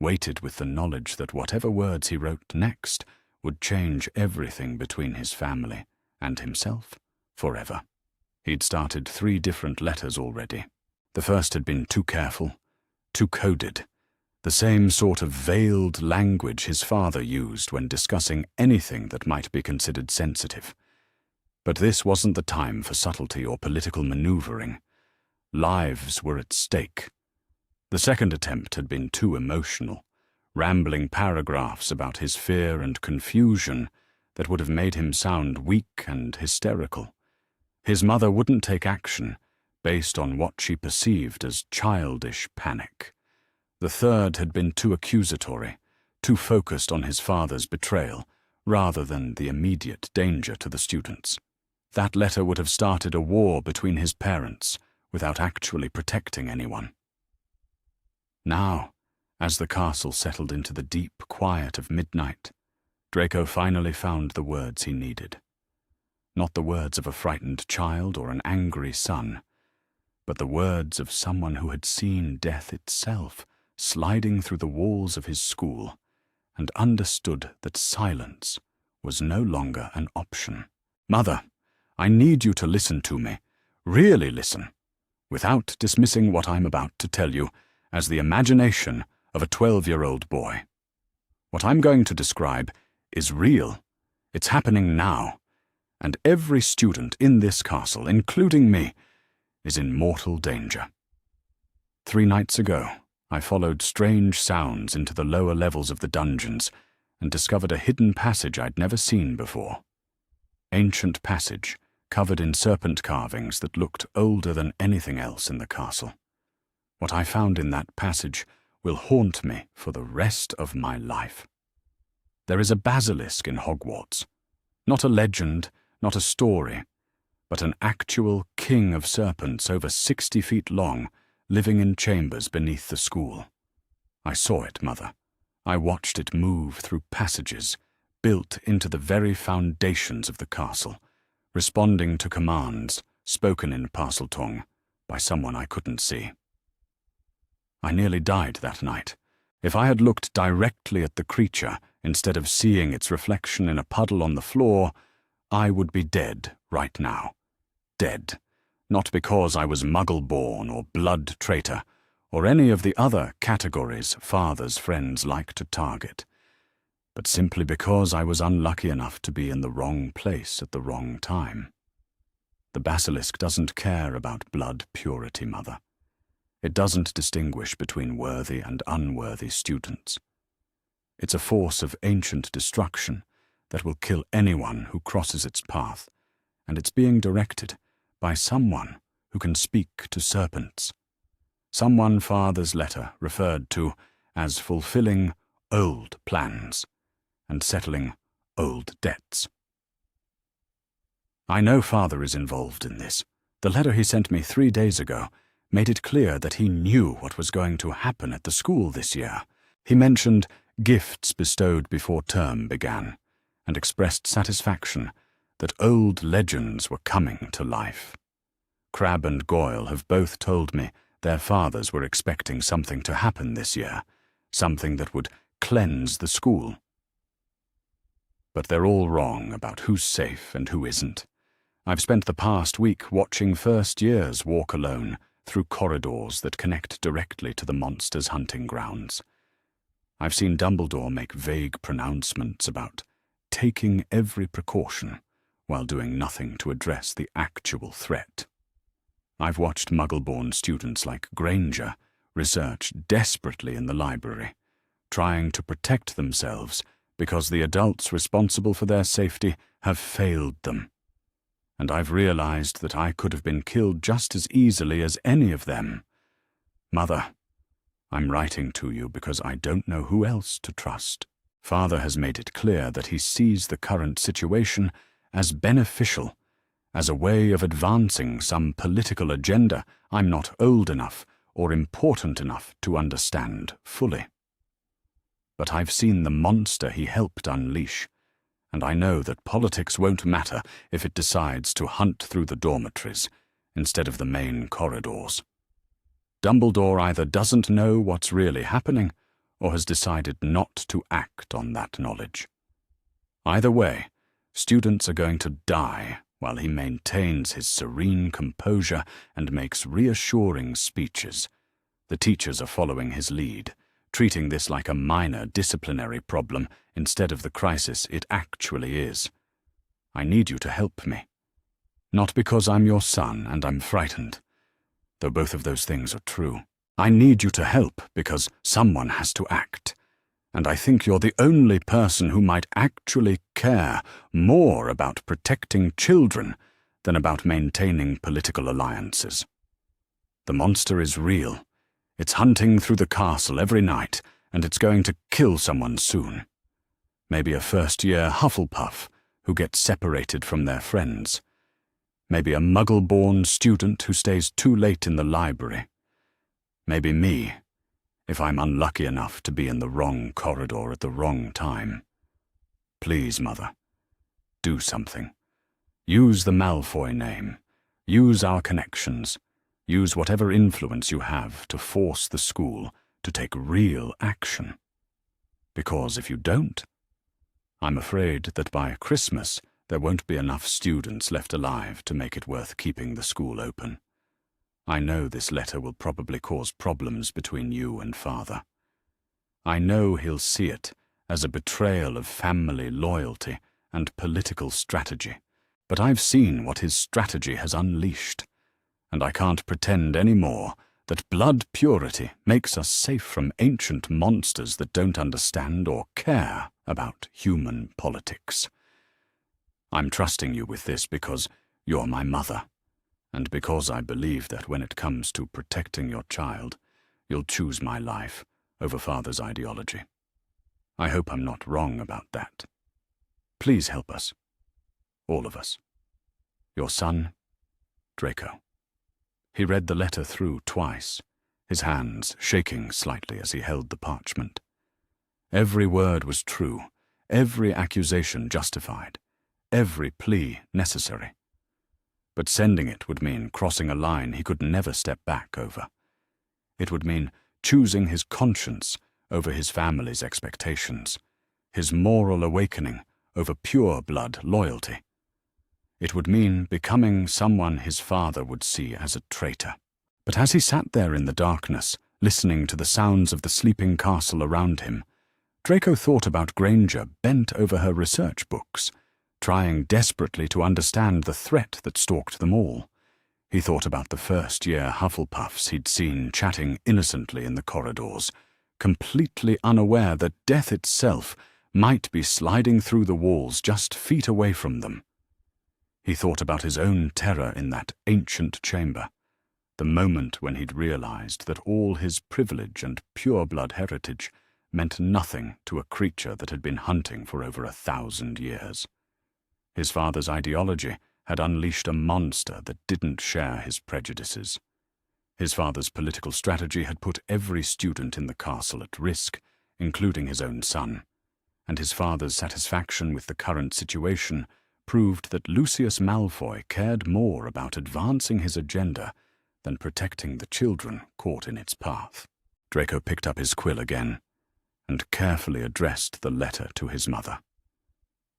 weighted with the knowledge that whatever words he wrote next would change everything between his family and himself forever. He'd started 3 different letters already. The first had been too careful, too coded, the same sort of veiled language his father used when discussing anything that might be considered sensitive. But this wasn't the time for subtlety or political maneuvering. Lives were at stake. The second attempt had been too emotional, rambling paragraphs about his fear and confusion that would have made him sound weak and hysterical. His mother wouldn't take action based on what she perceived as childish panic. The third had been too accusatory, too focused on his father's betrayal, rather than the immediate danger to the students. That letter would have started a war between his parents without actually protecting anyone. Now, as the castle settled into the deep quiet of midnight, Draco finally found the words he needed. Not the words of a frightened child or an angry son, but the words of someone who had seen death itself sliding through the walls of his school and understood that silence was no longer an option. Mother, I need you to listen to me, really listen, without dismissing what I'm about to tell you as the imagination of a 12-year-old boy. What I'm going to describe is real. It's happening now, and every student in this castle, including me, is in mortal danger. 3 nights ago, I followed strange sounds into the lower levels of the dungeons and discovered a hidden passage I'd never seen before. Ancient passage covered in serpent carvings that looked older than anything else in the castle. What I found in that passage will haunt me for the rest of my life. There is a basilisk in Hogwarts. Not a legend, not a story, but an actual king of serpents over 60 feet long, living in chambers beneath the school. I saw it, Mother. I watched it move through passages built into the very foundations of the castle, responding to commands spoken in Parseltongue by someone I couldn't see. I nearly died that night. If I had looked directly at the creature instead of seeing its reflection in a puddle on the floor, I would be dead right now. Dead. Not because I was muggle-born or blood traitor, or any of the other categories father's friends like to target, but simply because I was unlucky enough to be in the wrong place at the wrong time. The basilisk doesn't care about blood purity, Mother. It doesn't distinguish between worthy and unworthy students. It's a force of ancient destruction that will kill anyone who crosses its path, and it's being directed by someone who can speak to serpents. Someone Father's letter referred to as fulfilling old plans and settling old debts. I know Father is involved in this. The letter he sent me 3 days ago made it clear that he knew what was going to happen at the school this year. He mentioned gifts bestowed before term began and expressed satisfaction that old legends were coming to life. Crabbe and Goyle have both told me their fathers were expecting something to happen this year, something that would cleanse the school. But they're all wrong about who's safe and who isn't. I've spent the past week watching first years walk alone through corridors that connect directly to the monsters' hunting grounds. I've seen Dumbledore make vague pronouncements about taking every precaution while doing nothing to address the actual threat. I've watched Muggle-born students like Granger research desperately in the library, trying to protect themselves because the adults responsible for their safety have failed them. And I've realized that I could have been killed just as easily as any of them. Mother, I'm writing to you because I don't know who else to trust. Father has made it clear that he sees the current situation as beneficial, as a way of advancing some political agenda I'm not old enough or important enough to understand fully. But I've seen the monster he helped unleash, and I know that politics won't matter if it decides to hunt through the dormitories instead of the main corridors. Dumbledore either doesn't know what's really happening or has decided not to act on that knowledge. Either way, students are going to die while he maintains his serene composure and makes reassuring speeches. The teachers are following his lead, treating this like a minor disciplinary problem instead of the crisis it actually is. I need you to help me. Not because I'm your son and I'm frightened, though both of those things are true. I need you to help because someone has to act, and I think you're the only person who might actually care more about protecting children than about maintaining political alliances. The monster is real. It's hunting through the castle every night, and it's going to kill someone soon. Maybe a first-year Hufflepuff who gets separated from their friends. Maybe a Muggle-born student who stays too late in the library. Maybe me, if I'm unlucky enough to be in the wrong corridor at the wrong time. Please, Mother, do something. Use the Malfoy name. Use our connections. Use whatever influence you have to force the school to take real action. Because if you don't, I'm afraid that by Christmas there won't be enough students left alive to make it worth keeping the school open. I know this letter will probably cause problems between you and Father. I know he'll see it as a betrayal of family loyalty and political strategy, but I've seen what his strategy has unleashed, and I can't pretend any more that blood purity makes us safe from ancient monsters that don't understand or care about human politics. I'm trusting you with this because you're my mother, and because I believe that when it comes to protecting your child, you'll choose my life over Father's ideology. I hope I'm not wrong about that. Please help us. All of us. Your son, Draco. He read the letter through twice, his hands shaking slightly as he held the parchment. Every word was true, every accusation justified, every plea necessary. But sending it would mean crossing a line he could never step back over. It would mean choosing his conscience over his family's expectations, his moral awakening over pure blood loyalty. It would mean becoming someone his father would see as a traitor. But as he sat there in the darkness, listening to the sounds of the sleeping castle around him, Draco thought about Granger bent over her research books, trying desperately to understand the threat that stalked them all. He thought about the first-year Hufflepuffs he'd seen chatting innocently in the corridors, completely unaware that death itself might be sliding through the walls just feet away from them. He thought about his own terror in that ancient chamber, the moment when he'd realized that all his privilege and pure-blood heritage meant nothing to a creature that had been hunting for over 1,000 years. His father's ideology had unleashed a monster that didn't share his prejudices. His father's political strategy had put every student in the castle at risk, including his own son, and his father's satisfaction with the current situation proved that Lucius Malfoy cared more about advancing his agenda than protecting the children caught in its path. Draco picked up his quill again and carefully addressed the letter to his mother.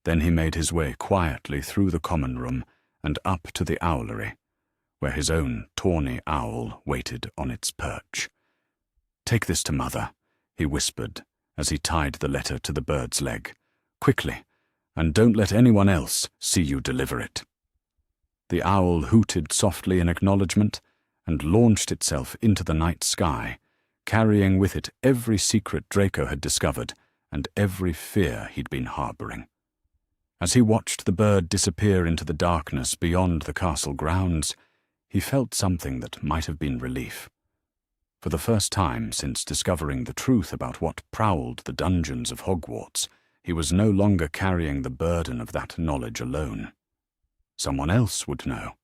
Then he made his way quietly through the common room and up to the owlery, where his own tawny owl waited on its perch. "Take this to Mother," he whispered as he tied the letter to the bird's leg. "Quickly, and don't let anyone else see you deliver it." The owl hooted softly in acknowledgement and launched itself into the night sky, carrying with it every secret Draco had discovered and every fear he'd been harboring. As he watched the bird disappear into the darkness beyond the castle grounds, he felt something that might have been relief. For the first time since discovering the truth about what prowled the dungeons of Hogwarts, he was no longer carrying the burden of that knowledge alone. Someone else would know.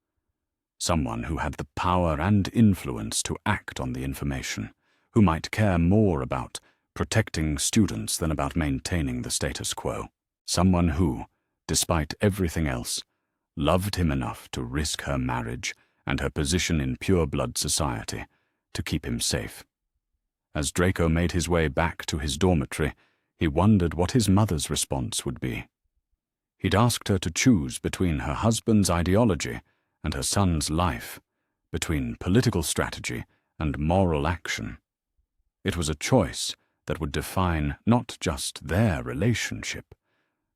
Someone who had the power and influence to act on the information, who might care more about protecting students than about maintaining the status quo. Someone who, despite everything else, loved him enough to risk her marriage and her position in pure-blood society to keep him safe. As Draco made his way back to his dormitory, he wondered what his mother's response would be. He'd asked her to choose between her husband's ideology and her son's life, between political strategy and moral action. It was a choice that would define not just their relationship,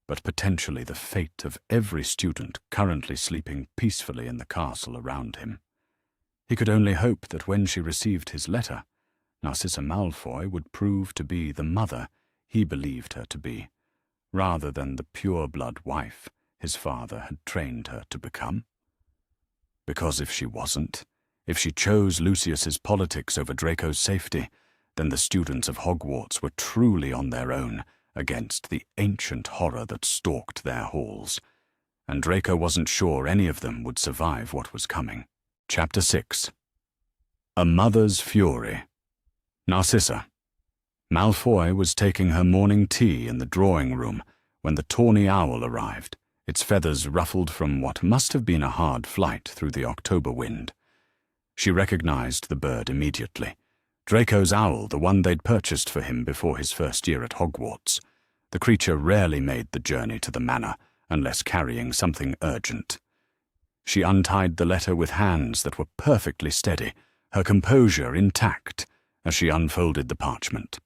but potentially the fate of every student currently sleeping peacefully in the castle around him. He could only hope that when she received his letter, Narcissa Malfoy would prove to be the mother he believed her to be, rather than the pure-blood wife his father had trained her to become. Because if she wasn't, if she chose Lucius's politics over Draco's safety, then the students of Hogwarts were truly on their own against the ancient horror that stalked their halls, and Draco wasn't sure any of them would survive what was coming. Chapter 6. A Mother's Fury. Narcissa. Malfoy was taking her morning tea in the drawing room when the tawny owl arrived, its feathers ruffled from what must have been a hard flight through the October wind. She recognized the bird immediately. Draco's owl, the one they'd purchased for him before his first year at Hogwarts. The creature rarely made the journey to the manor unless carrying something urgent. She untied the letter with hands that were perfectly steady, her composure intact, as she unfolded the parchment.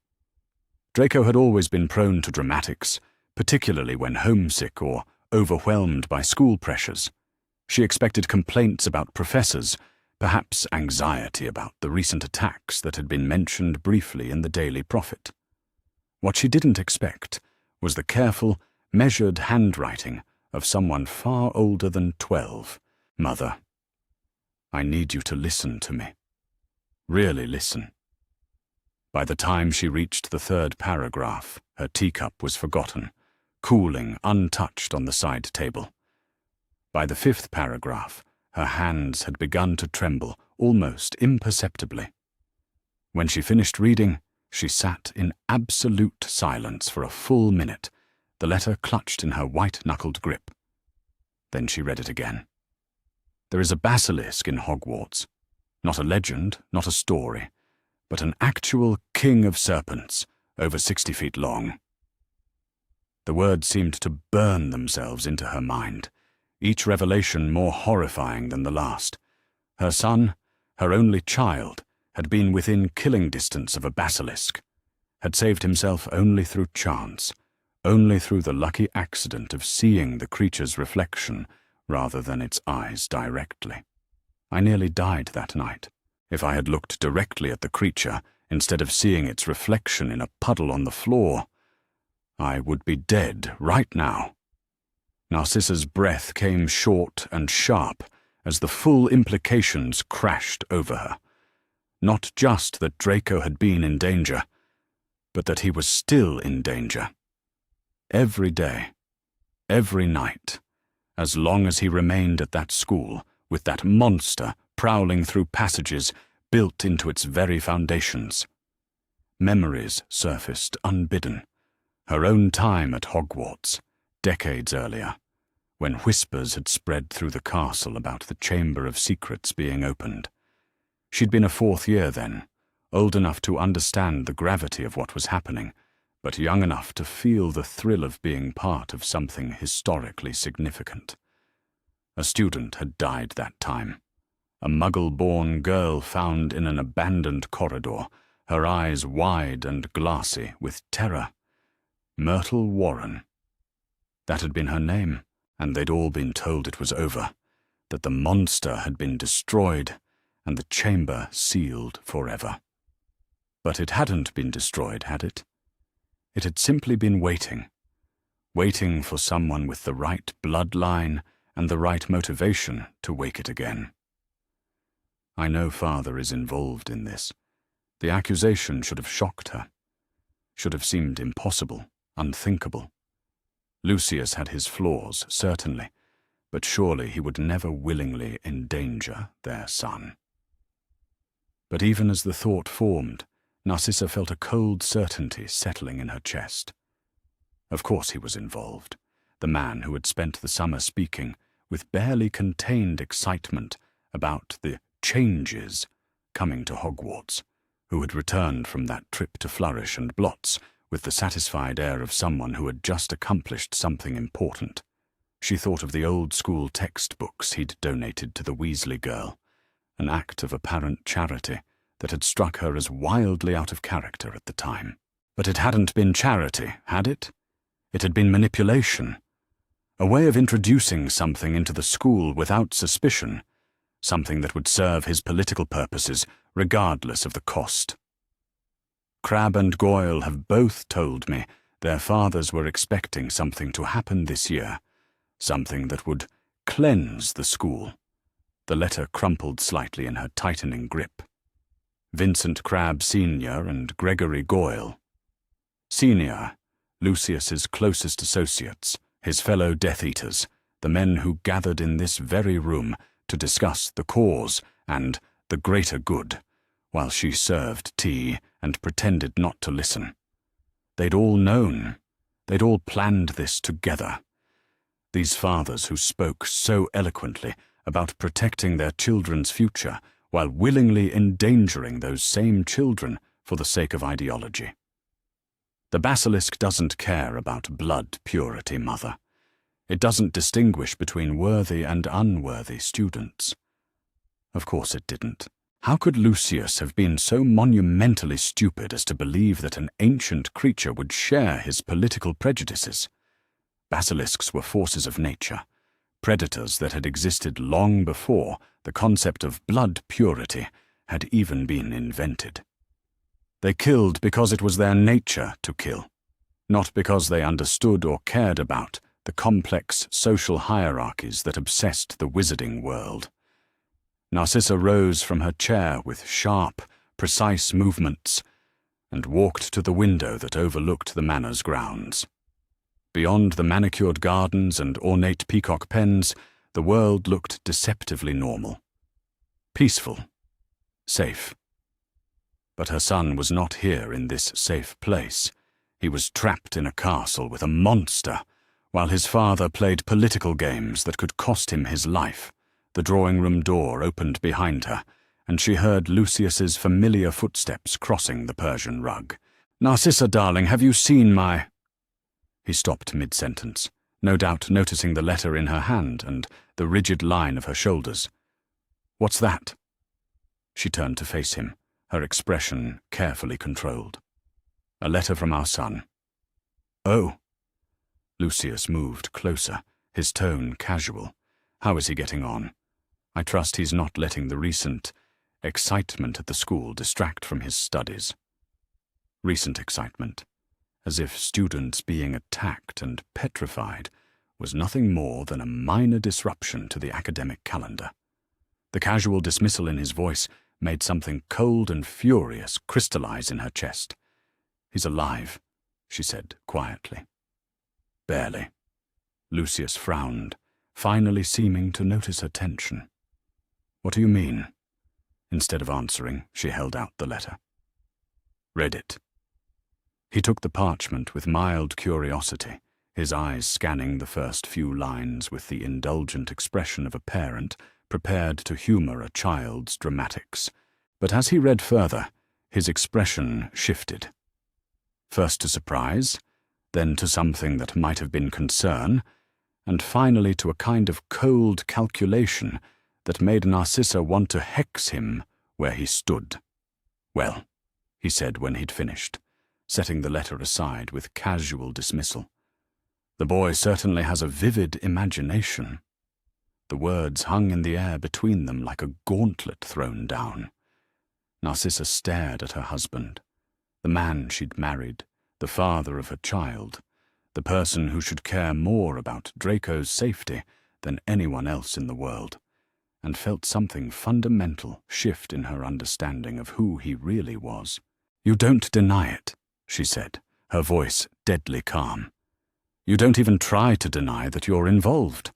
Draco had always been prone to dramatics, particularly when homesick or overwhelmed by school pressures. She expected complaints about professors, perhaps anxiety about the recent attacks that had been mentioned briefly in the Daily Prophet. What she didn't expect was the careful, measured handwriting of someone far older than 12. Mother, I need you to listen to me. Really listen. By the time she reached the 3rd paragraph, her teacup was forgotten, cooling untouched on the side table. By the 5th paragraph, her hands had begun to tremble almost imperceptibly. When she finished reading, she sat in absolute silence for a full minute, the letter clutched in her white-knuckled grip. Then she read it again. There is a basilisk in Hogwarts. Not a legend, not a story, but an actual king of serpents, over 60 feet long. The words seemed to burn themselves into her mind, each revelation more horrifying than the last. Her son, her only child, had been within killing distance of a basilisk, had saved himself only through chance, only through the lucky accident of seeing the creature's reflection rather than its eyes directly. I nearly died that night. If I had looked directly at the creature instead of seeing its reflection in a puddle on the floor, I would be dead right now. Narcissa's breath came short and sharp as the full implications crashed over her. Not just that Draco had been in danger, but that he was still in danger. Every day, every night, as long as he remained at that school, with that monster prowling through passages built into its very foundations. Memories surfaced unbidden. Her own time at Hogwarts, decades earlier, when whispers had spread through the castle about the Chamber of Secrets being opened. She'd been a 4th year then, old enough to understand the gravity of what was happening, but young enough to feel the thrill of being part of something historically significant. A student had died that time. A Muggle-born girl found in an abandoned corridor, her eyes wide and glassy with terror. Myrtle Warren. That had been her name, and they'd all been told it was over, that the monster had been destroyed and the chamber sealed forever. But it hadn't been destroyed, had it? It had simply been waiting for someone with the right bloodline and the right motivation to wake it again. I know Father is involved in this. The accusation should have shocked her, should have seemed impossible, unthinkable. Lucius had his flaws, certainly, but surely he would never willingly endanger their son. But even as the thought formed, Narcissa felt a cold certainty settling in her chest. Of course he was involved, the man who had spent the summer speaking with barely contained excitement about the changes coming to Hogwarts, who had returned from that trip to Flourish and Blots with the satisfied air of someone who had just accomplished something important. She thought of the old-school textbooks he'd donated to the Weasley girl, an act of apparent charity that had struck her as wildly out of character at the time. But it hadn't been charity, had it? It had been manipulation. A way of introducing something into the school without suspicion, something that would serve his political purposes regardless of the cost. Crabbe and Goyle have both told me their fathers were expecting something to happen this year, something that would cleanse the school. The letter crumpled slightly in her tightening grip. Vincent Crabbe Sr. and Gregory Goyle. Senior, Lucius's closest associates, his fellow Death Eaters, the men who gathered in this very room to discuss the cause and the greater good, while she served tea and pretended not to listen. They'd all known. They'd all planned this together. These fathers who spoke so eloquently about protecting their children's future while willingly endangering those same children for the sake of ideology. The basilisk doesn't care about blood purity, Mother. It doesn't distinguish between worthy and unworthy students. Of course it didn't. How could Lucius have been so monumentally stupid as to believe that an ancient creature would share his political prejudices? Basilisks were forces of nature, predators that had existed long before the concept of blood purity had even been invented. They killed because it was their nature to kill, not because they understood or cared about the complex social hierarchies that obsessed the wizarding world. Narcissa rose from her chair with sharp, precise movements and walked to the window that overlooked the manor's grounds. Beyond the manicured gardens and ornate peacock pens, the world looked deceptively normal. Peaceful. Safe. But her son was not here in this safe place. He was trapped in a castle with a monster, while his father played political games that could cost him his life. The drawing-room door opened behind her, and she heard Lucius's familiar footsteps crossing the Persian rug. "Narcissa, darling, have you seen my—" He stopped mid-sentence, no doubt noticing the letter in her hand and the rigid line of her shoulders. "What's that?" She turned to face him, her expression carefully controlled. "A letter from our son." "Oh." Lucius moved closer, his tone casual. "How is he getting on? I trust he's not letting the recent excitement at the school distract from his studies." Recent excitement, as if students being attacked and petrified was nothing more than a minor disruption to the academic calendar. The casual dismissal in his voice made something cold and furious crystallize in her chest. "He's alive," she said quietly. "Barely." Lucius frowned, finally seeming to notice her tension. "What do you mean?" Instead of answering, she held out the letter. "Read it." He took the parchment with mild curiosity, his eyes scanning the first few lines with the indulgent expression of a parent prepared to humor a child's dramatics. But as he read further, his expression shifted. First to surprise, then to something that might have been concern, and finally to a kind of cold calculation that made Narcissa want to hex him where he stood. "Well," he said when he'd finished, setting the letter aside with casual dismissal. "The boy certainly has a vivid imagination." The words hung in the air between them like a gauntlet thrown down. Narcissa stared at her husband, the man she'd married, the father of her child, the person who should care more about Draco's safety than anyone else in the world, and felt something fundamental shift in her understanding of who he really was. "You don't deny it," she said, her voice deadly calm. "You don't even try to deny that you're involved."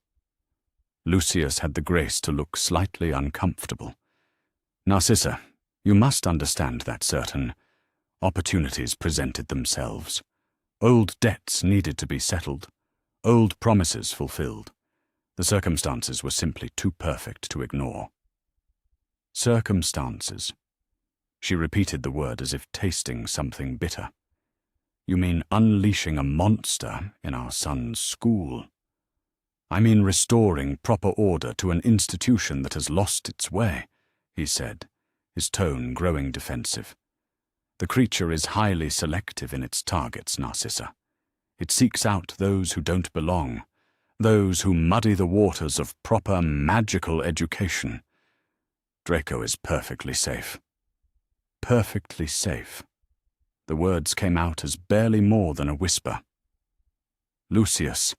Lucius had the grace to look slightly uncomfortable. "Narcissa, you must understand that certain opportunities presented themselves. Old debts needed to be settled, old promises fulfilled. The circumstances were simply too perfect to ignore." Circumstances. She repeated the word as if tasting something bitter. "You mean unleashing a monster in our son's school?" "I mean restoring proper order to an institution that has lost its way," he said, his tone growing defensive. "The creature is highly selective in its targets, Narcissa. It seeks out those who don't belong, those who muddy the waters of proper magical education. Draco is perfectly safe." Perfectly safe. The words came out as barely more than a whisper. "Lucius,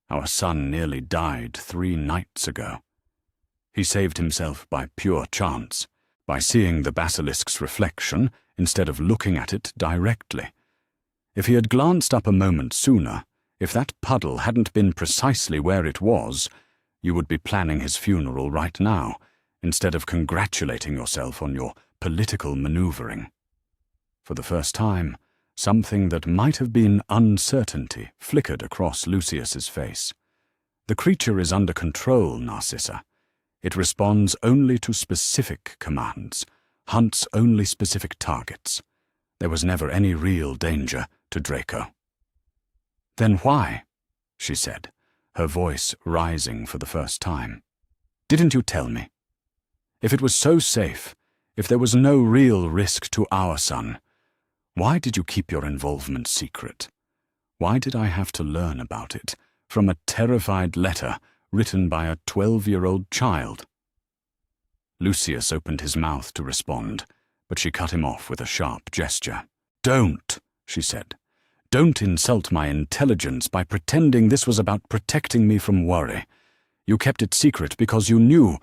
our son nearly died 3 nights ago. He saved himself by pure chance, by seeing the basilisk's reflection instead of looking at it directly. If he had glanced up a moment sooner, if that puddle hadn't been precisely where it was, you would be planning his funeral right now, instead of congratulating yourself on your political maneuvering." For the first time, something that might have been uncertainty flickered across Lucius's face. The creature is under control, Narcissa. It responds only to specific commands, hunts only specific targets. There was never any real danger to Draco. Then why? She said, her voice rising for the first time. Didn't you tell me? If it was so safe, if there was no real risk to our son, why did you keep your involvement secret? Why did I have to learn about it from a terrified letter written by a 12-year-old child? Lucius opened his mouth to respond, but she cut him off with a sharp gesture. Don't, she said. Don't insult my intelligence by pretending this was about protecting me from worry. You kept it secret because you knew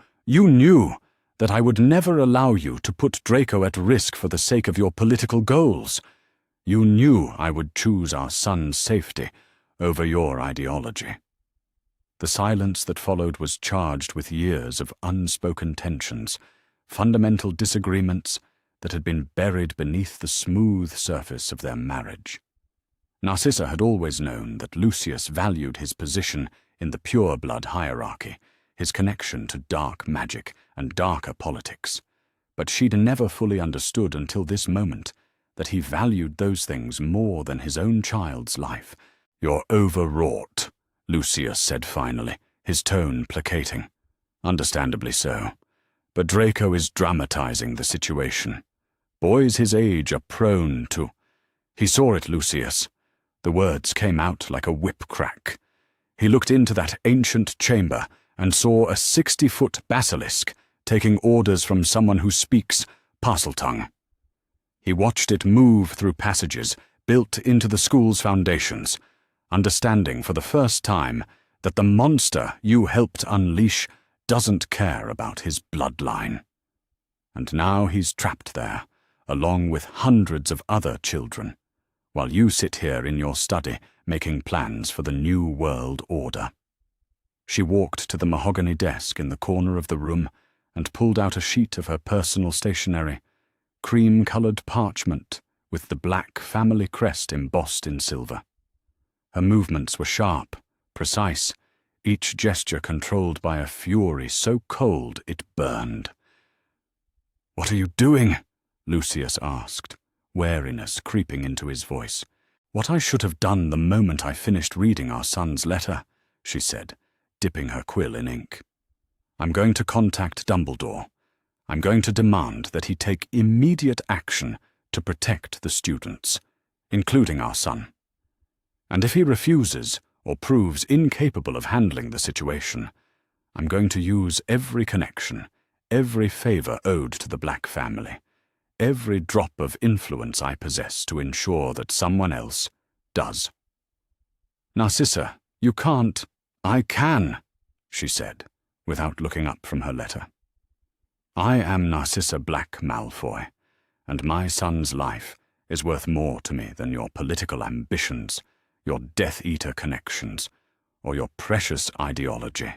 that I would never allow you to put Draco at risk for the sake of your political goals. You knew I would choose our son's safety over your ideology. The silence that followed was charged with years of unspoken tensions, fundamental disagreements that had been buried beneath the smooth surface of their marriage. Narcissa had always known that Lucius valued his position in the pure-blood hierarchy, his connection to dark magic and darker politics, but she'd never fully understood until this moment that he valued those things more than his own child's life. You're overwrought, Lucius said finally, his tone placating. Understandably so. But Draco is dramatizing the situation. Boys his age are prone to... He saw it, Lucius. The words came out like a whip crack. He looked into that ancient chamber and saw a 60-foot basilisk taking orders from someone who speaks Parseltongue. He watched it move through passages built into the school's foundations, understanding for the first time that the monster you helped unleash doesn't care about his bloodline. And now he's trapped there, along with hundreds of other children, while you sit here in your study making plans for the new world order. She walked to the mahogany desk in the corner of the room and pulled out a sheet of her personal stationery, cream-colored parchment with the black family crest embossed in silver. Her movements were sharp, precise, each gesture controlled by a fury so cold it burned. "What are you doing?" Lucius asked, wariness creeping into his voice. "What I should have done the moment I finished reading our son's letter," she said, dipping her quill in ink. "I'm going to contact Dumbledore. I'm going to demand that he take immediate action to protect the students, including our son. And if he refuses or proves incapable of handling the situation, I'm going to use every connection, every favor owed to the Black family, every drop of influence I possess to ensure that someone else does." "Narcissa, you can't—" "I can," she said, without looking up from her letter. "I am Narcissa Black Malfoy, and my son's life is worth more to me than your political ambitions, your Death Eater connections, or your precious ideology.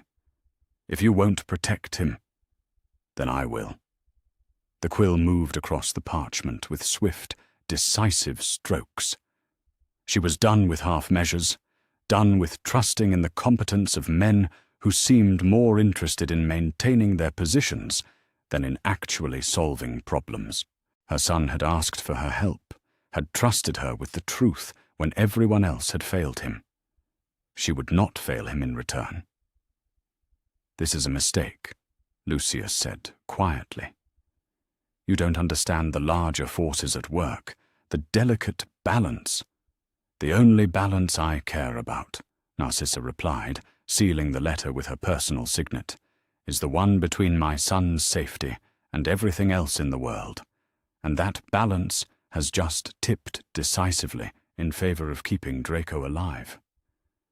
If you won't protect him, then I will." The quill moved across the parchment with swift, decisive strokes. She was done with half-measures, done with trusting in the competence of men who seemed more interested in maintaining their positions than in actually solving problems. Her son had asked for her help, had trusted her with the truth when everyone else had failed him. She would not fail him in return. "This is a mistake," Lucius said quietly. "You don't understand the larger forces at work, the delicate balance." "The only balance I care about," Narcissa replied, sealing the letter with her personal signet, "is the one between my son's safety and everything else in the world, and that balance has just tipped decisively in favor of keeping Draco alive."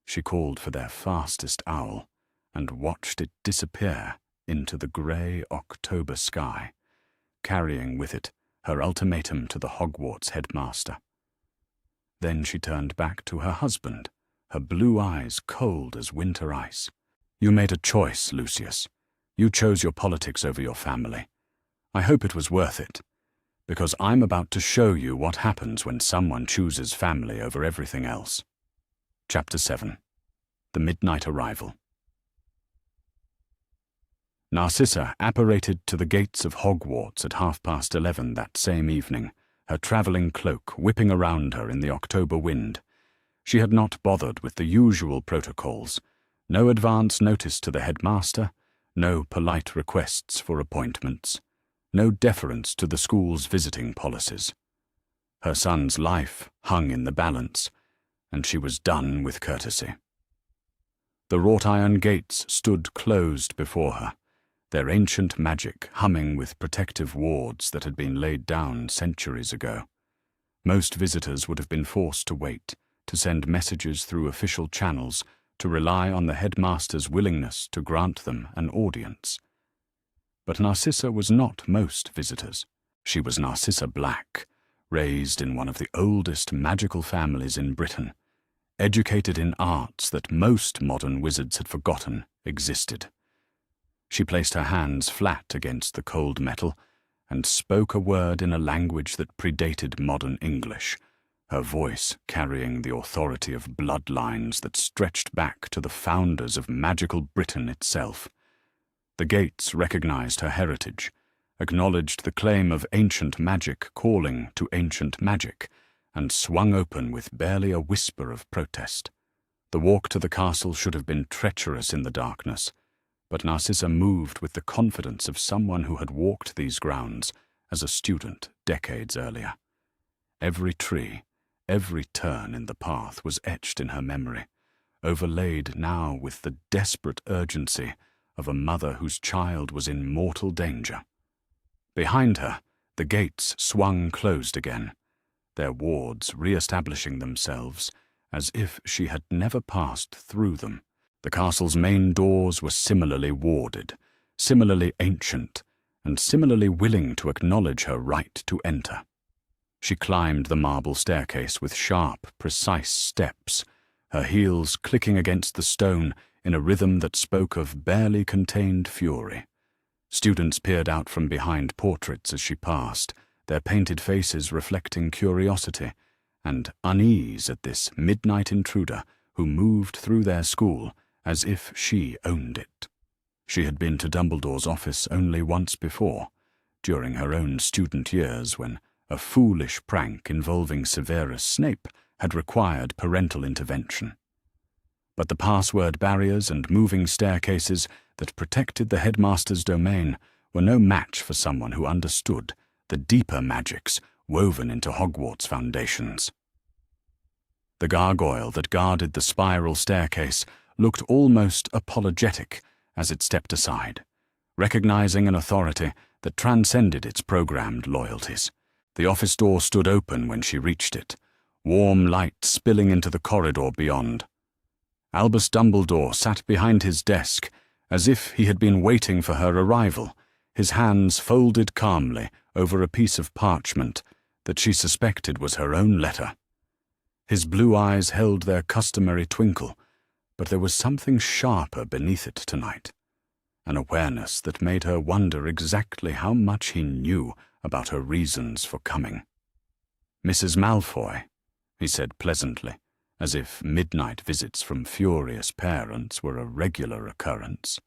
She called for their fastest owl and watched it disappear into the grey October sky, carrying with it her ultimatum to the Hogwarts headmaster. Then she turned back to her husband, her blue eyes cold as winter ice. "You made a choice, Lucius. You chose your politics over your family. I hope it was worth it, because I'm about to show you what happens when someone chooses family over everything else." Chapter 7. The Midnight Arrival. Narcissa apparated to the gates of Hogwarts at 11:30 that same evening, her travelling cloak whipping around her in the October wind. She had not bothered with the usual protocols, no advance notice to the headmaster, no polite requests for appointments, no deference to the school's visiting policies. Her son's life hung in the balance, and she was done with courtesy. The wrought iron gates stood closed before her, their ancient magic humming with protective wards that had been laid down centuries ago. Most visitors would have been forced to wait, to send messages through official channels, to rely on the headmaster's willingness to grant them an audience. But Narcissa was not most visitors. She was Narcissa Black, raised in one of the oldest magical families in Britain, educated in arts that most modern wizards had forgotten existed. She placed her hands flat against the cold metal and spoke a word in a language that predated modern English, her voice carrying the authority of bloodlines that stretched back to the founders of magical Britain itself. The gates recognized her heritage, acknowledged the claim of ancient magic calling to ancient magic, and swung open with barely a whisper of protest. The walk to the castle should have been treacherous in the darkness, but Narcissa moved with the confidence of someone who had walked these grounds as a student decades earlier. Every tree, every turn in the path was etched in her memory, overlaid now with the desperate urgency of a mother whose child was in mortal danger. Behind her, the gates swung closed again, their wards re-establishing themselves as if she had never passed through them. The castle's main doors were similarly warded, similarly ancient, and similarly willing to acknowledge her right to enter. She climbed the marble staircase with sharp, precise steps, her heels clicking against the stone in a rhythm that spoke of barely contained fury. Students peered out from behind portraits as she passed, their painted faces reflecting curiosity and unease at this midnight intruder who moved through their school as if she owned it. She had been to Dumbledore's office only once before, during her own student years when a foolish prank involving Severus Snape had required parental intervention. But the password barriers and moving staircases that protected the headmaster's domain were no match for someone who understood the deeper magics woven into Hogwarts' foundations. The gargoyle that guarded the spiral staircase looked almost apologetic as it stepped aside, recognizing an authority that transcended its programmed loyalties. The office door stood open when she reached it, warm light spilling into the corridor beyond. Albus Dumbledore sat behind his desk as if he had been waiting for her arrival, his hands folded calmly over a piece of parchment that she suspected was her own letter. His blue eyes held their customary twinkle, but there was something sharper beneath it tonight, an awareness that made her wonder exactly how much he knew about her reasons for coming. "Mrs. Malfoy," he said pleasantly, as if midnight visits from furious parents were a regular occurrence.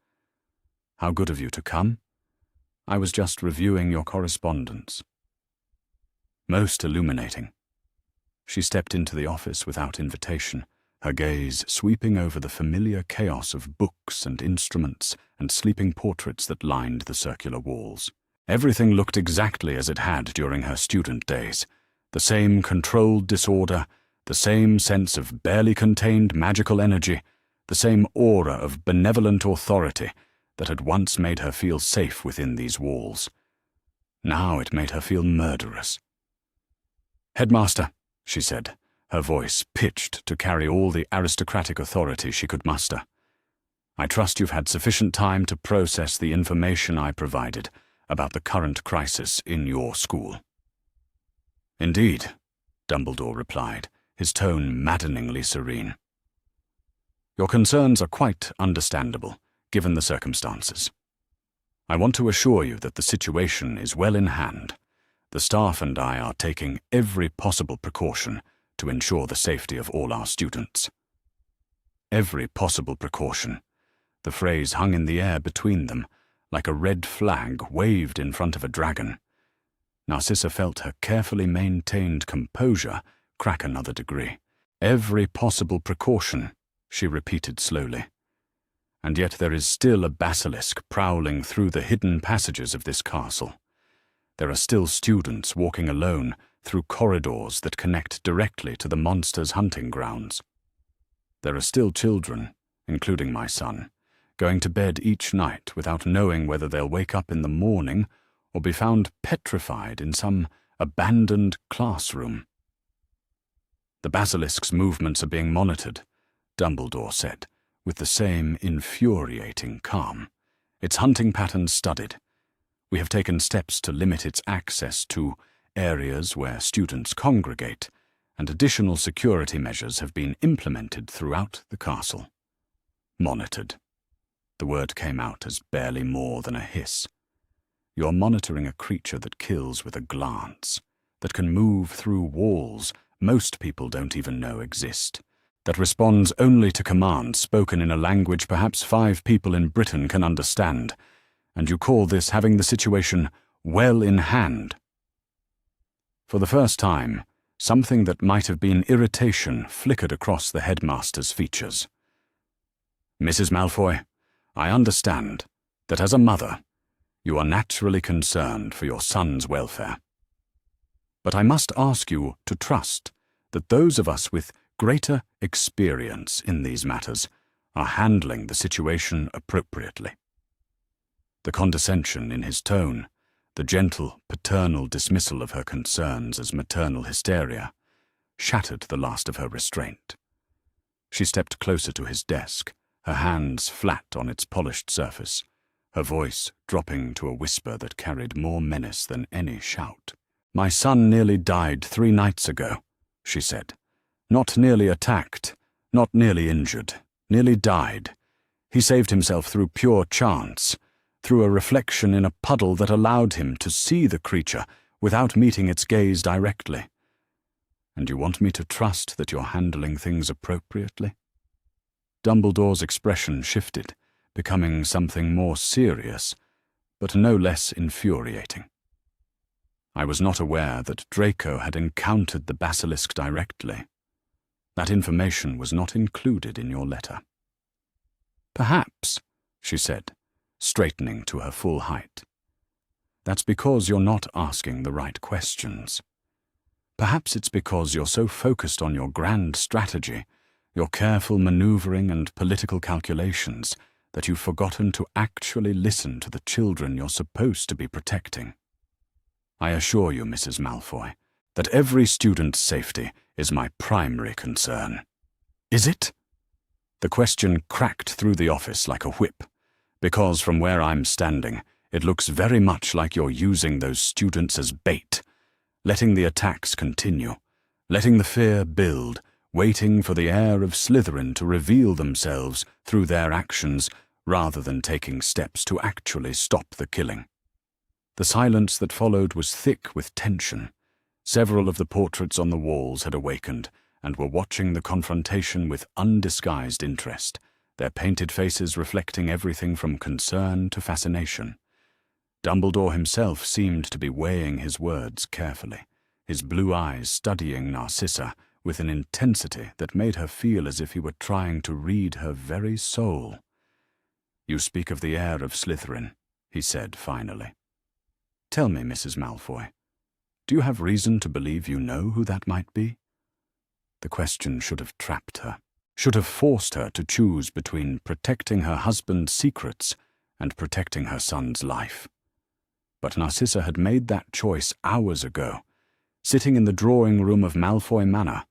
"How good of you to come. I was just reviewing your correspondence." Most illuminating. She stepped into the office without invitation, her gaze sweeping over the familiar chaos of books and instruments and sleeping portraits that lined the circular walls. Everything looked exactly as it had during her student days, the same controlled disorder, the same sense of barely contained magical energy, the same aura of benevolent authority that had once made her feel safe within these walls. Now it made her feel murderous. "Headmaster," she said, her voice pitched to carry all the aristocratic authority she could muster. "I trust you've had sufficient time to process the information I provided about the current crisis in your school." "Indeed," Dumbledore replied, his tone maddeningly serene. "Your concerns are quite understandable, given the circumstances. I want to assure you that the situation is well in hand. The staff and I are taking every possible precaution to ensure the safety of all our students." Every possible precaution. The phrase hung in the air between them, like a red flag waved in front of a dragon. Narcissa felt her carefully maintained composure crack another degree. Every possible precaution, she repeated slowly. And yet there is still a basilisk prowling through the hidden passages of this castle. There are still students walking alone through corridors that connect directly to the monster's hunting grounds. There are still children, including my son, going to bed each night without knowing whether they'll wake up in the morning or be found petrified in some abandoned classroom. The basilisk's movements are being monitored, Dumbledore said, with the same infuriating calm. Its hunting patterns studied. We have taken steps to limit its access to areas where students congregate, and additional security measures have been implemented throughout the castle. Monitored. The word came out as barely more than a hiss. You're monitoring a creature that kills with a glance, that can move through walls most people don't even know exist, that responds only to commands spoken in a language perhaps 5 people in Britain can understand, and you call this having the situation well in hand. For the first time, something that might have been irritation flickered across the headmaster's features. Mrs. Malfoy, I understand that as a mother, you are naturally concerned for your son's welfare. But I must ask you to trust that those of us with greater experience in these matters are handling the situation appropriately. The condescension in his tone, the gentle, paternal dismissal of her concerns as maternal hysteria, shattered the last of her restraint. She stepped closer to his desk, her hands flat on its polished surface, her voice dropping to a whisper that carried more menace than any shout. My son nearly died 3 nights ago, she said. Not nearly attacked, not nearly injured, nearly died. He saved himself through pure chance, through a reflection in a puddle that allowed him to see the creature without meeting its gaze directly. And you want me to trust that you're handling things appropriately? Dumbledore's expression shifted, becoming something more serious, but no less infuriating. I was not aware that Draco had encountered the basilisk directly. That information was not included in your letter. Perhaps, she said, straightening to her full height. That's because you're not asking the right questions. Perhaps it's because you're so focused on your grand strategy, your careful maneuvering and political calculations, that you've forgotten to actually listen to the children you're supposed to be protecting. I assure you, Mrs. Malfoy, that every student's safety is my primary concern. Is it? The question cracked through the office like a whip, because from where I'm standing, it looks very much like you're using those students as bait, letting the attacks continue, letting the fear build, waiting for the heir of Slytherin to reveal themselves through their actions rather than taking steps to actually stop the killing. The silence that followed was thick with tension. Several of the portraits on the walls had awakened and were watching the confrontation with undisguised interest, their painted faces reflecting everything from concern to fascination. Dumbledore himself seemed to be weighing his words carefully, his blue eyes studying Narcissa with an intensity that made her feel as if he were trying to read her very soul. You speak of the heir of Slytherin, he said finally. Tell me, Mrs. Malfoy, do you have reason to believe you know who that might be? The question should have trapped her, should have forced her to choose between protecting her husband's secrets and protecting her son's life. But Narcissa had made that choice hours ago, sitting in the drawing room of Malfoy Manor,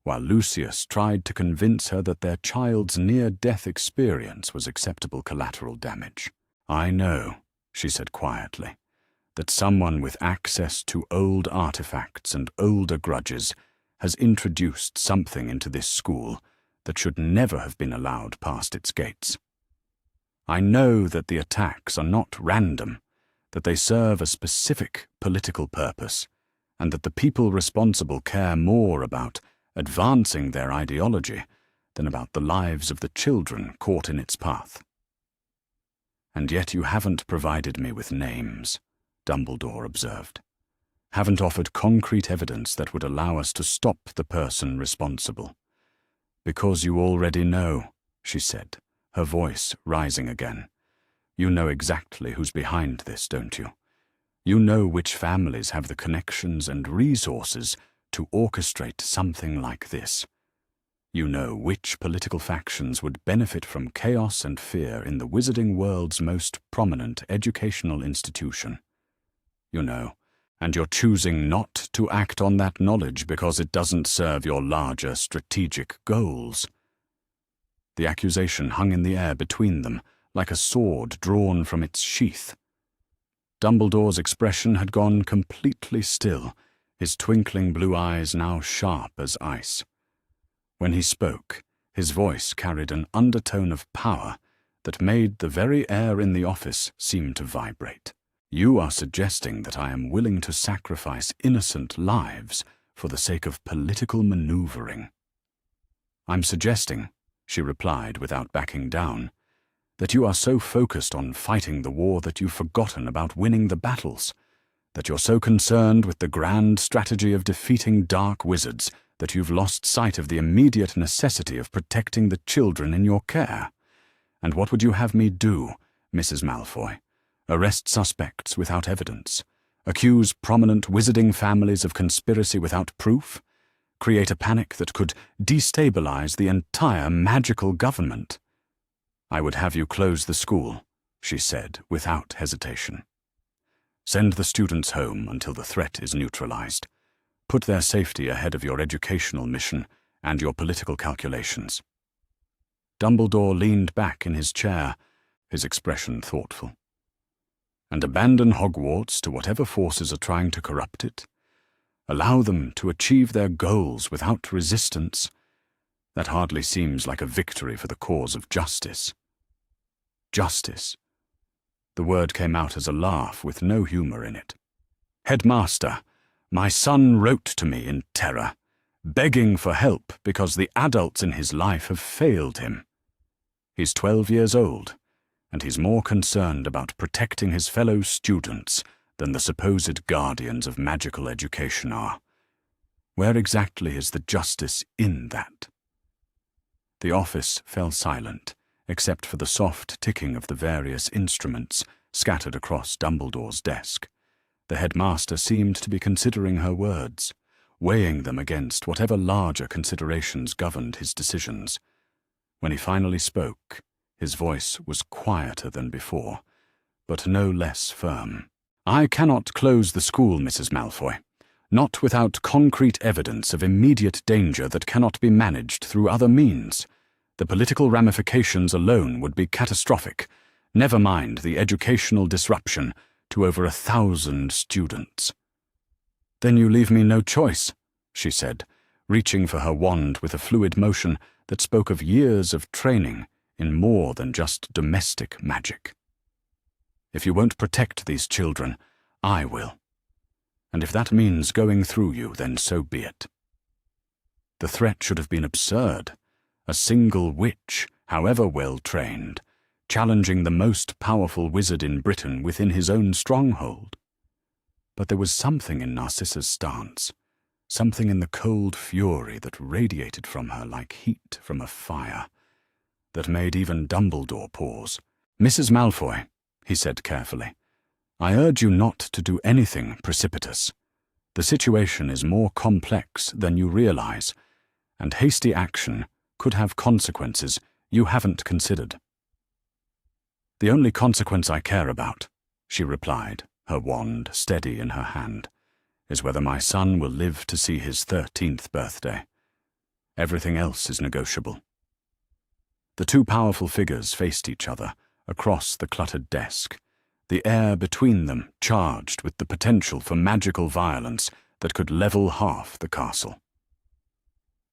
while Lucius tried to convince her that their child's near-death experience was acceptable collateral damage. I know, she said quietly, that someone with access to old artifacts and older grudges has introduced something into this school that should never have been allowed past its gates. I know that the attacks are not random, that they serve a specific political purpose, and that the people responsible care more about advancing their ideology than about the lives of the children caught in its path. "And yet you haven't provided me with names," Dumbledore observed. "Haven't offered concrete evidence that would allow us to stop the person responsible." "Because you already know," she said, her voice rising again. "You know exactly who's behind this, don't you? You know which families have the connections and resources to orchestrate something like this. You know which political factions would benefit from chaos and fear in the wizarding world's most prominent educational institution. You know, and you're choosing not to act on that knowledge because it doesn't serve your larger strategic goals." The accusation hung in the air between them, like a sword drawn from its sheath. Dumbledore's expression had gone completely still, his twinkling blue eyes now sharp as ice. When he spoke, his voice carried an undertone of power that made the very air in the office seem to vibrate. "You are suggesting that I am willing to sacrifice innocent lives for the sake of political maneuvering." "I'm suggesting," she replied without backing down, "that you are so focused on fighting the war that you've forgotten about winning the battles, that you're so concerned with the grand strategy of defeating dark wizards that you've lost sight of the immediate necessity of protecting the children in your care. And what would you have me do, Mrs. Malfoy? Arrest suspects without evidence? Accuse prominent wizarding families of conspiracy without proof? Create a panic that could destabilize the entire magical government?" "I would have you close the school," she said without hesitation. "Send the students home until the threat is neutralized. Put their safety ahead of your educational mission and your political calculations." Dumbledore leaned back in his chair, his expression thoughtful. "And abandon Hogwarts to whatever forces are trying to corrupt it? Allow them to achieve their goals without resistance? That hardly seems like a victory for the cause of justice." Justice. The word came out as a laugh with no humor in it. "Headmaster, my son wrote to me in terror, begging for help because the adults in his life have failed him. He's 12 years old, and he's more concerned about protecting his fellow students than the supposed guardians of magical education are. Where exactly is the justice in that?" The office fell silent, except for the soft ticking of the various instruments scattered across Dumbledore's desk. The headmaster seemed to be considering her words, weighing them against whatever larger considerations governed his decisions. When he finally spoke, his voice was quieter than before, but no less firm. "I cannot close the school, Mrs. Malfoy, not without concrete evidence of immediate danger that cannot be managed through other means. The political ramifications alone would be catastrophic, never mind the educational disruption to over 1,000 students." "Then you leave me no choice," she said, reaching for her wand with a fluid motion that spoke of years of training in more than just domestic magic. "If you won't protect these children, I will. And if that means going through you, then so be it." The threat should have been absurd. A single witch, however well trained, challenging the most powerful wizard in Britain within his own stronghold. But there was something in Narcissa's stance, something in the cold fury that radiated from her like heat from a fire, that made even Dumbledore pause. "Mrs. Malfoy," he said carefully, "I urge you not to do anything precipitous. The situation is more complex than you realize, and hasty action could have consequences you haven't considered." "The only consequence I care about," she replied, her wand steady in her hand, "is whether my son will live to see his 13th birthday. Everything else is negotiable." The two powerful figures faced each other across the cluttered desk, the air between them charged with the potential for magical violence that could level half the castle.